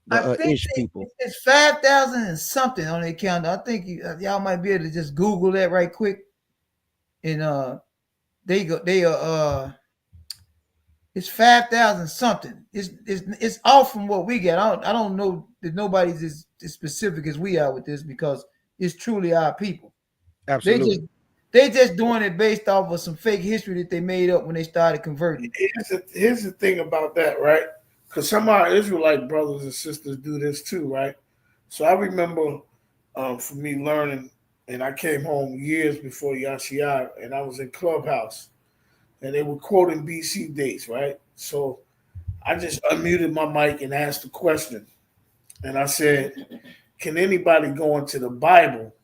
[SPEAKER 1] The
[SPEAKER 4] I think
[SPEAKER 1] Ish people.
[SPEAKER 4] it's 5,000 and something on their calendar. I think y'all might be able to just Google that right quick. And they go, it's 5,000 something. It's off from what we get. I don't know that nobody's as specific as we are with this because it's truly our people.
[SPEAKER 1] Absolutely.
[SPEAKER 4] They just doing it based off of some fake history that they made up when they started converting.
[SPEAKER 3] Here's the thing about that, right? Because some of our Israelite brothers and sisters do this too, right? So I remember for me learning, and I came home years before Yashia, and I was in Clubhouse, and they were quoting BC dates, right? So I just unmuted my mic and asked a question, and I said, can anybody go into the Bible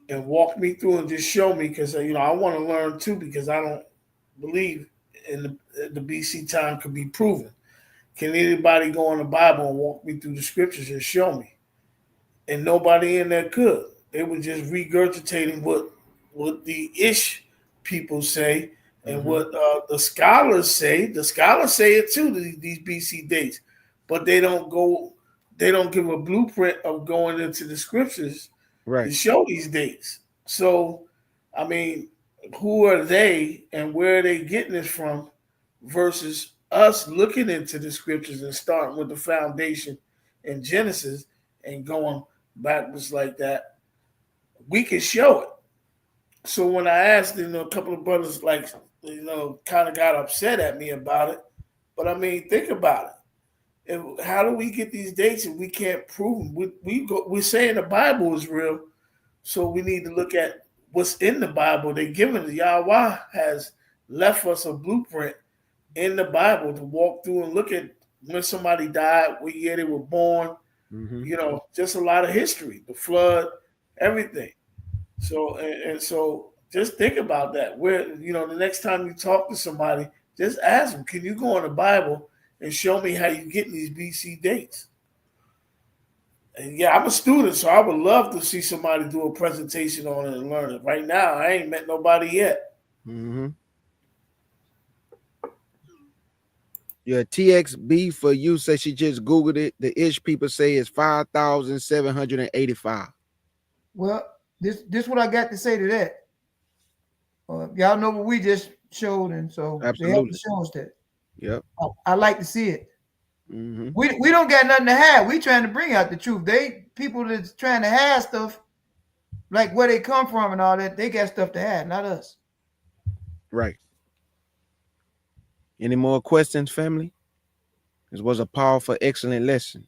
[SPEAKER 3] and walk me through and just show me? Because I want to learn too, because I don't believe in the BC time could be proven. Can anybody go in the Bible and walk me through the scriptures and show me? And nobody in there could. They were just regurgitating what the Ish people say and what the scholars say. The scholars say it too, these BC dates, but they don't give a blueprint of going into the scriptures to show these dates. So, I mean, who are they and where are they getting this from versus us looking into the scriptures and starting with the foundation in Genesis and going backwards like that? We can show it. So when I asked, a couple of brothers kind of got upset at me about it. But I mean, think about it. How do we get these dates if we can't prove them? We're saying the Bible is real, so we need to look at what's in the Bible. They given the Yahweh has left us a blueprint in the Bible to walk through and look at when somebody died, what year they were born. Just a lot of history, the flood, everything. So just think about that. Where the next time you talk to somebody, just ask them, can you go in the Bible and show me how you get these BC dates? And yeah, I'm a student, so I would love to see somebody do a presentation on it and learn it. Right now, I ain't met nobody yet.
[SPEAKER 1] Yeah, TXB for you says she just Googled it. The Ish people say it's 5,785.
[SPEAKER 4] Well, this what I got to say to that. Y'all know what we just showed, and so they have to show us that.
[SPEAKER 1] Yep.
[SPEAKER 4] I like to see it. We don't got nothing to hide. We trying to bring out the truth. People that's trying to hide stuff, like where they come from and all that, they got stuff to hide, not us.
[SPEAKER 1] Right. Any more questions, family? This was a powerful, excellent lesson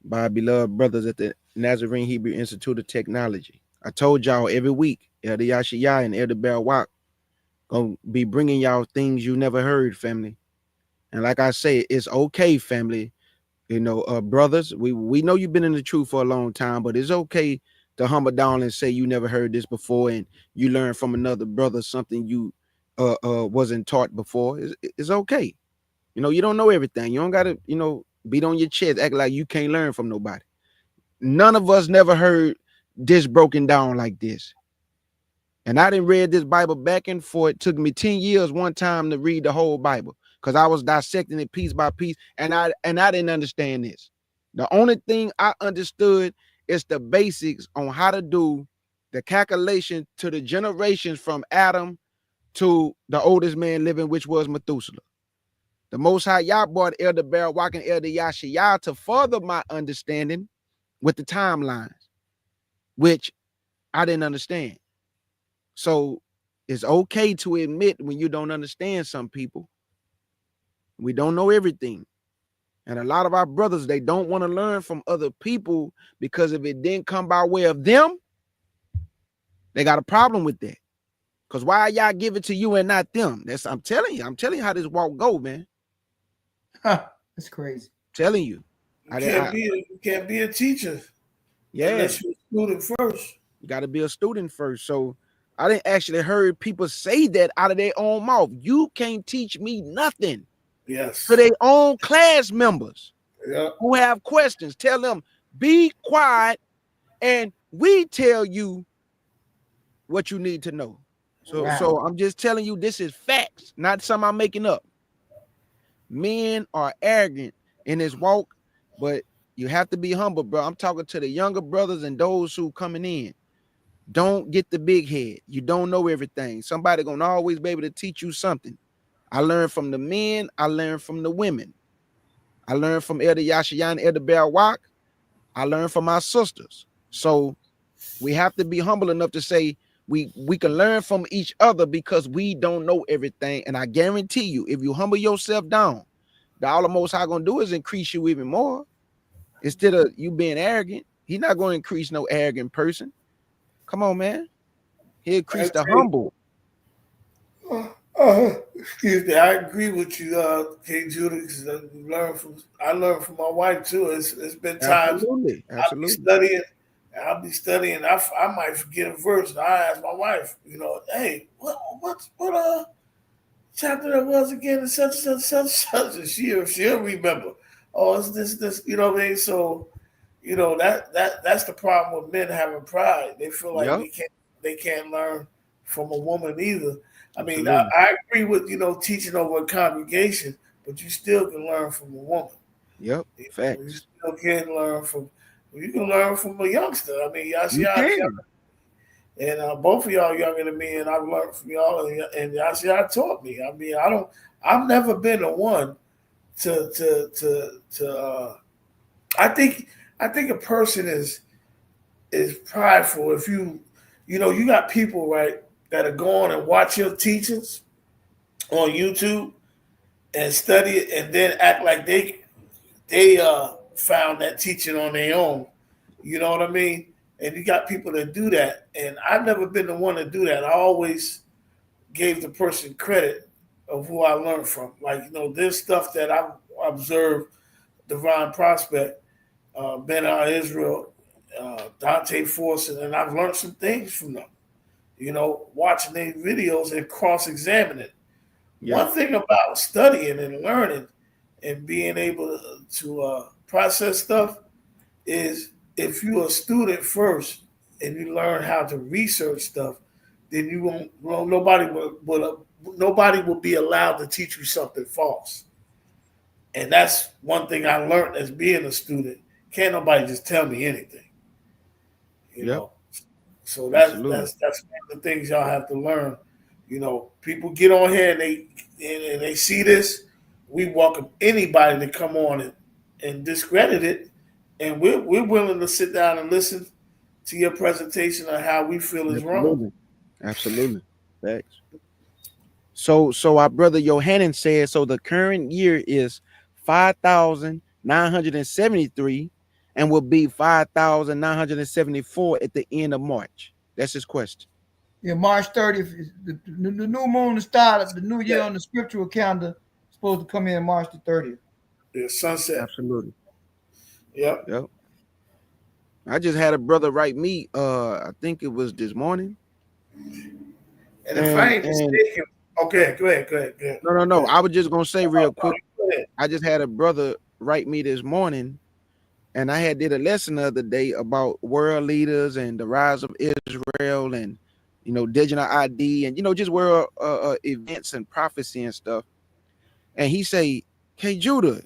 [SPEAKER 1] by our beloved brothers at the Nazarene Hebrew Institute of Technology. I told y'all every week, Elder Yashiyah and Elder Barawak gonna be bringing y'all things you never heard, family. And like I say, it's okay, family. Brothers, we know you've been in the truth for a long time, but it's okay to humble down and say you never heard this before, and you learn from another brother something you wasn't taught before. It's okay. You don't know everything. You don't gotta, beat on your chest, act like you can't learn from nobody. None of us never heard this broken down like this. And I didn't read this Bible back and forth. It took me 10 years one time to read the whole Bible because I was dissecting it piece by piece, and I didn't understand this. The only thing I understood is the basics on how to do the calculation to the generations from Adam to the oldest man living, which was Methuselah. The Most High Yah brought Elder Barawak and Elder Yashiyah to further my understanding with the timelines, which I didn't understand. So it's okay to admit when you don't understand some people. We don't know everything. And a lot of our brothers, they don't want to learn from other people because if it didn't come by way of them, they got a problem with that. Because why y'all give it to you and not them? I'm telling you how this walk go, man.
[SPEAKER 4] That's crazy.
[SPEAKER 1] I'm telling you.
[SPEAKER 3] You can't be a teacher.
[SPEAKER 1] Yeah.
[SPEAKER 3] Unless you're a student first.
[SPEAKER 1] You got to be a student first. So I didn't actually heard people say that out of their own mouth. You can't teach me nothing.
[SPEAKER 3] Yes.
[SPEAKER 1] To their own class members who have questions. Tell them, be quiet, and we tell you what you need to know. So I'm just telling you, this is facts, not something I'm making up. Men are arrogant in this walk, but you have to be humble, bro. I'm talking to the younger brothers and those who coming in. Don't get the big head. You don't know everything. Somebody gonna always be able to teach you something. I learned from the men. I learned from the women. I learned from Elder Yashiyah and Elder Barawak. I learned from my sisters. So we have to be humble enough to say we can learn from each other because we don't know everything. And I guarantee you, if you humble yourself down, all the Most High gonna do is increase you even more. Instead of you being arrogant, He's not going to increase no arrogant person. Come on, man. He'll increase the humble.
[SPEAKER 3] Excuse me. I agree with you, King Judah. 'Cause I learned from my wife too. It's been times
[SPEAKER 1] Absolutely.
[SPEAKER 3] I'll be
[SPEAKER 1] Absolutely.
[SPEAKER 3] studying. I might forget a verse, and I ask my wife, hey, what chapter that was again, and such and such and such, and she'll remember. Oh, it's this. You know what I mean? So, that's the problem with men having pride. They feel like
[SPEAKER 1] Yep.
[SPEAKER 3] they can't learn from a woman either. I mean,
[SPEAKER 1] Absolutely.
[SPEAKER 3] I agree with teaching over a congregation, but you still can learn from a woman.
[SPEAKER 1] Yep.
[SPEAKER 3] You
[SPEAKER 1] Facts.
[SPEAKER 3] still can learn from. You can learn from a youngster. I mean, y'all see
[SPEAKER 1] You
[SPEAKER 3] how
[SPEAKER 1] can.
[SPEAKER 3] and both of y'all younger than me, and I've learned from y'all, and y'all see how it taught me. I mean, I've never been the one to. I think a person is prideful if you got people, right, that are going and watch your teachings on YouTube and study it and then act like they found that teaching on their own. You know what I mean? And you got people that do that, and I've never been the one to do that. I always gave the person credit of who I learned from. Like, there's stuff that I've observed Divine Prospect, Ben Israel, Dante Forson, and I've learned some things from them. Watching their videos and cross-examining.
[SPEAKER 1] Yep.
[SPEAKER 3] One thing about studying and learning and being able to process stuff is if you're a student first and you learn how to research stuff, then you won't. Well, nobody will be allowed to teach you something false. And that's one thing I learned as being a student. Can't nobody just tell me anything. You
[SPEAKER 1] Yep.
[SPEAKER 3] know. So
[SPEAKER 1] Absolutely.
[SPEAKER 3] that's one of the things y'all have to learn. People get on here and they see this. We welcome anybody to come on and discredit it, and we're willing to sit down and listen to your presentation on how we feel is wrong.
[SPEAKER 1] Absolutely. Absolutely. Facts. So our brother Yohanan said, so the current year is 5,973 and will be 5,974 at the end of March. That's his question.
[SPEAKER 4] Yeah, March 30th is the new moon, the start of the new year
[SPEAKER 3] Yeah,
[SPEAKER 4] on the scriptural calendar, supposed to come in March the 30th.
[SPEAKER 3] yeah, sunset.
[SPEAKER 1] Absolutely.
[SPEAKER 3] Yep.
[SPEAKER 1] Yep. I just had a brother write me, I think it was this morning.
[SPEAKER 3] And if I
[SPEAKER 1] And
[SPEAKER 3] ain't mistaken, okay, go ahead.
[SPEAKER 1] no. I was just gonna say real
[SPEAKER 3] No,
[SPEAKER 1] quick.
[SPEAKER 3] go ahead.
[SPEAKER 1] I just had a brother write me this morning, and I had did a lesson the other day about world leaders and the rise of Israel and digital ID and just world events and prophecy and stuff. And he say, "Hey Judah,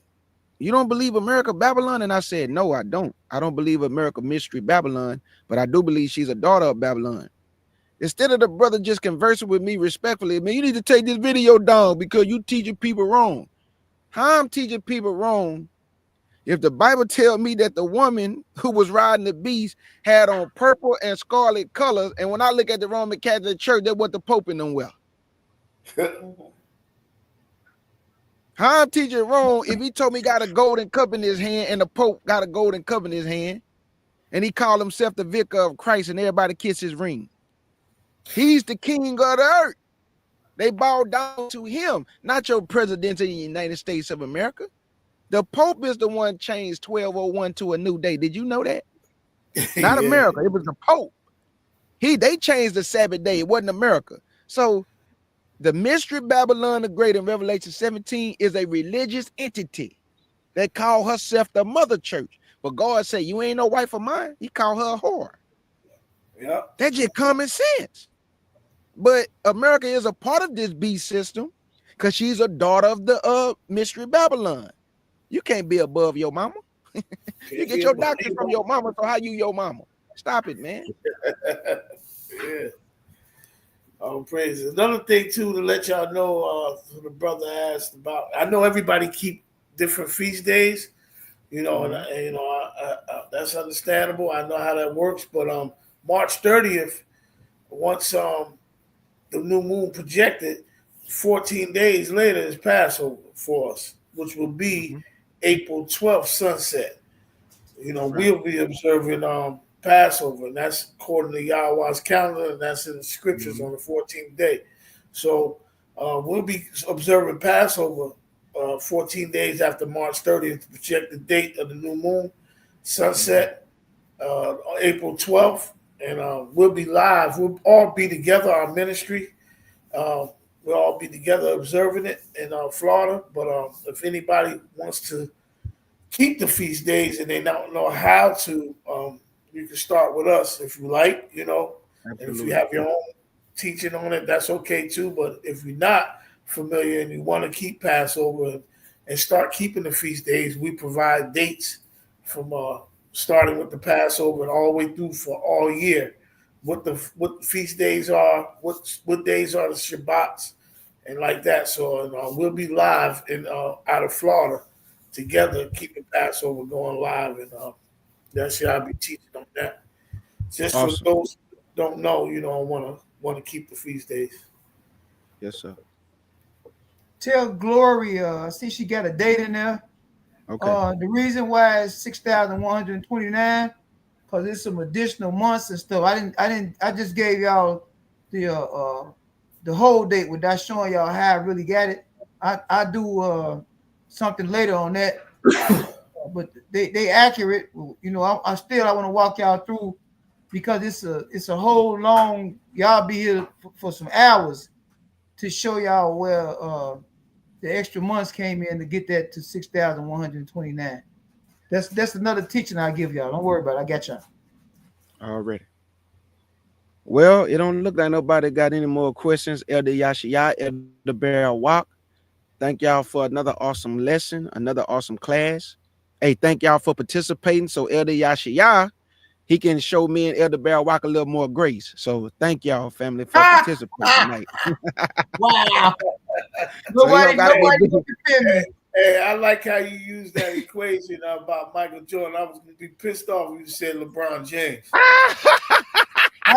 [SPEAKER 1] you don't believe America Babylon?" And I said, "No, I don't. I don't believe America Mystery Babylon, but I do believe she's a daughter of Babylon." Instead of the brother just conversing with me respectfully, man, you need to take this video down because you teaching people wrong. How I'm teaching people wrong if the Bible tells me that the woman who was riding the beast had on purple and scarlet colors, and when I look at the Roman Catholic Church, that's what the Pope in them wear. How I'm teaching wrong if he told me he got a golden cup in his hand and the Pope got a golden cup in his hand, and he called himself the vicar of Christ and everybody kiss his ring. He's the king of the earth. They bow down to him, not your president of the United States of America. The Pope is the one changed 1201 to a new day. Did you know that? Not
[SPEAKER 3] Yeah.
[SPEAKER 1] America. It was the Pope. They changed the Sabbath day. It wasn't America. So the mystery Babylon the Great in Revelation 17 is a religious entity that called herself the mother church. But God said, you ain't no wife of mine. He called her a whore.
[SPEAKER 3] Yeah.
[SPEAKER 1] That's just common sense. But America is a part of this beast system because she's a daughter of the mystery Babylon. You can't be above your mama. You get your doctrine from your mama, so how you your mama? Stop it, man.
[SPEAKER 3] Yeah. Praise. Another thing too to let y'all know, the brother asked about. I know everybody keep different feast days, and that's understandable. I know how that works, but March 30th, once the new moon projected, 14 days later is Passover for us, which will be April 12th sunset. We'll be observing Passover, and that's according to Yahweh's calendar, and that's in the scriptures on the 14th day. So We'll be observing Passover 14 days after March 30th to project the date of the new moon, sunset April 12th. And we'll be live. We'll all be together, our ministry. Uh, we'll all be together observing it in Florida. But if anybody wants to keep the feast days and they don't know how to, you can start with us if you like, you know. And if you have your own teaching on it, that's okay too. But if you're not familiar and you want to keep Passover and start keeping the feast days, we provide dates from starting with the Passover and all the way through for all year. What the feast days are, what days are the Shabbats, and like that. So we'll be live in out of Florida together, keeping Passover going live, and that's what I'll be teaching on that. Just for those who don't know, you know, want to keep the feast days.
[SPEAKER 1] Yes, sir.
[SPEAKER 4] Tell Glory, I see she got a date in there.
[SPEAKER 1] Okay.
[SPEAKER 4] The reason why it's 6,129 because there's some additional months and stuff. I just gave y'all the whole date without showing y'all how I really got it. I do something later on that, but they accurate. You know, I want to walk y'all through because it's a whole long. Y'all be here for some hours to show y'all where the extra months came in to get that to 6,129. That's another teaching I give y'all. Don't worry about it. I got y'all
[SPEAKER 1] already. Well, it don't look like nobody got any more questions. Elder Yashia, Elder Bear Walk. Thank y'all for another awesome lesson, another awesome class. Hey, thank y'all for participating. So Elder Yashia, he can show me and Elder Bear Walk a little more grace. So thank y'all, family, for participating tonight.
[SPEAKER 4] Wow.
[SPEAKER 3] Nobody me. Hey, I like how you use that equation about Michael Jordan. I was going to be pissed off when you said LeBron James.
[SPEAKER 4] I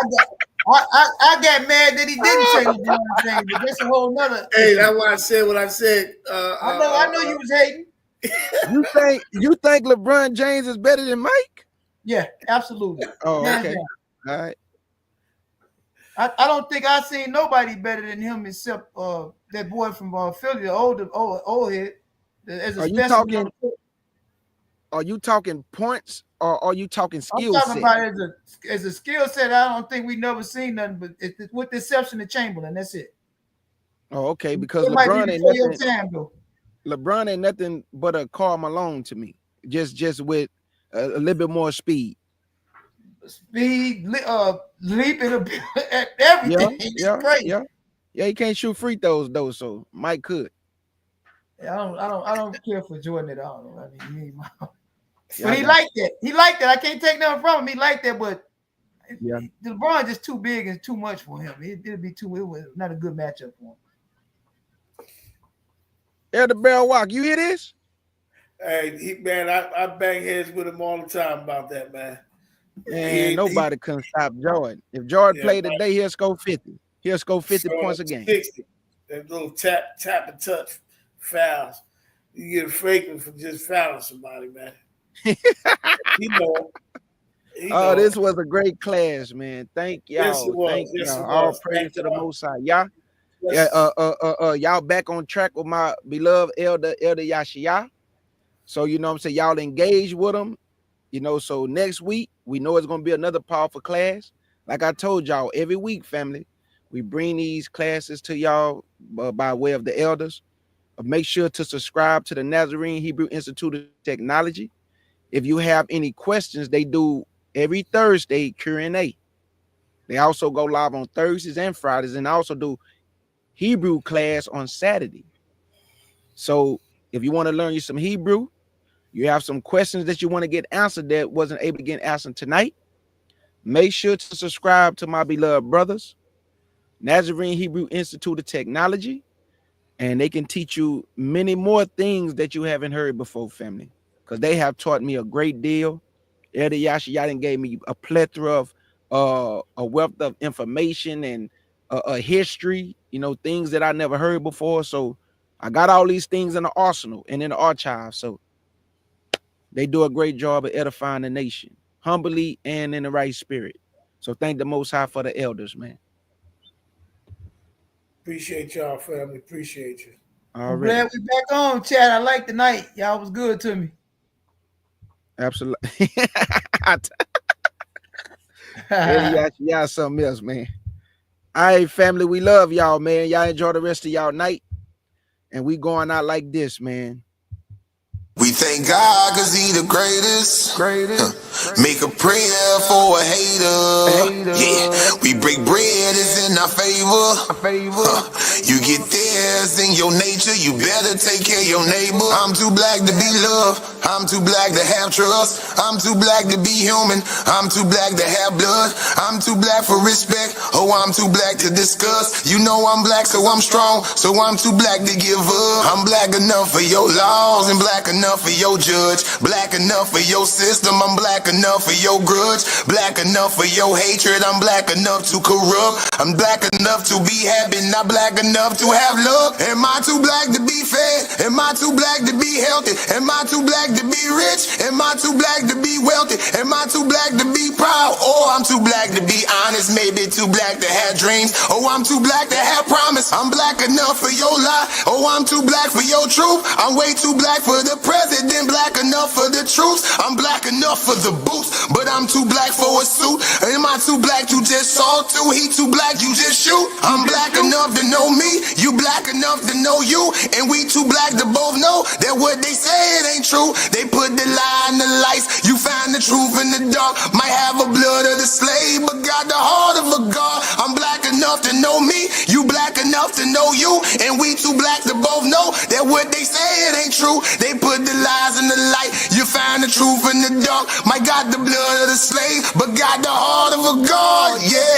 [SPEAKER 4] got mad that he didn't say LeBron James, but that's a whole nother.
[SPEAKER 3] Hey, that's why I said what I said.
[SPEAKER 4] I know you was hating.
[SPEAKER 1] You think LeBron James is better than Mike?
[SPEAKER 4] Yeah, absolutely.
[SPEAKER 1] Oh, okay. All right.
[SPEAKER 4] I don't think I've seen nobody better than him except that boy from Philly, the old head.
[SPEAKER 1] Are you talking points or are you talking skill set?
[SPEAKER 4] I'm talking about as a skill set. I don't think we never seen nothing, but it's with the exception of Chamberlain. That's it.
[SPEAKER 1] Oh, okay. Because LeBron ain't nothing but a Karl Malone to me. Just with a little bit more speed.
[SPEAKER 4] Leaping a bit at everything.
[SPEAKER 1] Yeah. He can't shoot free throws though, so Mike could.
[SPEAKER 4] Yeah, I don't care for Jordan at all. I mean, but he liked that. He liked that. I can't take nothing from him. He liked that, but LeBron just too big and too much for him. It was not a good matchup for him.
[SPEAKER 1] Elder Bell Walk, you hear this?
[SPEAKER 3] Hey, man, I bang heads with him all the time about that, man.
[SPEAKER 1] Man, nobody can stop Jordan. If Jordan played today, he'll score 50. He'll score 50 points a game.
[SPEAKER 3] 60. That little tap and touch fouls. You get a faking for just fouling somebody, man. He know.
[SPEAKER 1] This was a great class, man. Thank y'all.
[SPEAKER 3] Yes, it was.
[SPEAKER 1] Thank y'all. All praise to the Most High. Y'all back on track with my beloved Elder Yashia. So you know what I'm saying, y'all engage with them. You know, so next week we know it's gonna be another powerful class. Like I told y'all, every week, family, we bring these classes to y'all by way of the elders. Make sure to subscribe to the Nazarene Hebrew Institute of Technology. If you have any questions, they do every Thursday Q&A. They also go live on Thursdays and Fridays, and also do Hebrew class on Saturday. So if you want to learn you some Hebrew, you have some questions that you want to get answered that wasn't able to get answered tonight, make sure to subscribe to my beloved brothers, Nazarene Hebrew Institute of Technology, and they can teach you many more things that you haven't heard before, family, because they have taught me a great deal. Elder Yashia gave me a plethora of a wealth of information and a history, you know, things that I never heard before. So I got all these things in the arsenal and in the archive. So they do a great job of edifying the nation, humbly and in the right spirit. So thank the Most High for the elders, man.
[SPEAKER 3] Appreciate y'all, family. Appreciate you.
[SPEAKER 4] I'm glad we back on, chat. I like the night. Y'all was good to me.
[SPEAKER 1] Absolutely. Y'all something else, man. All right, family, we love y'all, man. Y'all enjoy the rest of y'all night. And we going out like this, man.
[SPEAKER 2] We thank God cause he the greatest. Make a prayer for a hater. Yeah, we break bread, it's in our favor. You get theirs in your nature, you better take care of your neighbor. I'm too black to be loved, I'm too black to have trust. I'm too black to be human, I'm too black to have blood. I'm too black for respect, oh I'm too black to discuss. You know I'm black so I'm strong, so I'm too black to give up. I'm black enough for your laws and black enough for your judge. Black enough for your system, I'm black enough for your grudge. Black enough for your hatred, I'm black enough to corrupt. I'm black enough to be happy, not black enough to have love. Am I too black to be fed? Am I too black to be healthy? Am I too black to be rich? Am I too black to be wealthy? Am I too black to be proud? Oh, I'm too black to be honest, maybe too black to have dreams. Oh, I'm too black to have promise. I'm black enough for your lie. Oh, I'm too black for your truth. I'm way too black for the president, black enough for the truth. I'm black enough for the boots, but I'm too black for a suit. Am I too black you just saw too? He too black you just shoot. I'm black enough to know me, you black enough to know you, and we too black to both know that what they say it ain't true. They put the lie in the lights, you find the truth in the dark. Might have a blood of the slave, but got the heart of a god. I'm black enough to know me, you black enough to know you, and we too black to both know that what they say it ain't true. They put the lies in the light, you find the truth in the dark. Might got the blood of the slave, but got the heart of a god. Yeah.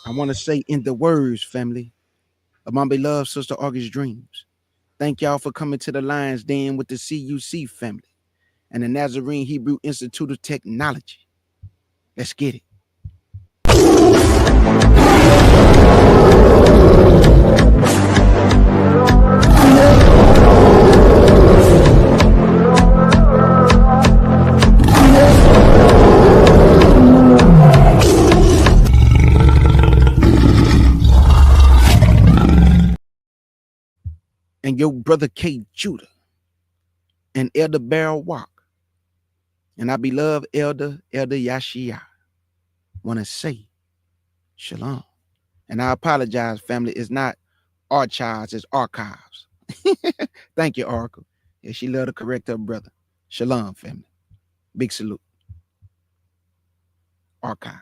[SPEAKER 1] I want to say in the words, family, of my beloved sister August Dreams, thank y'all for coming to the Lions Den with the CUC family and the Nazarene Hebrew Institute of Technology. Let's get it. And your brother K. Judah and Elder Beryl Walk and our beloved Elder Yashia want to say shalom. And I apologize, family. It's not archives, it's archives. Thank you, Oracle. Yeah, she loved to correct her brother. Shalom, family. Big salute. Archive.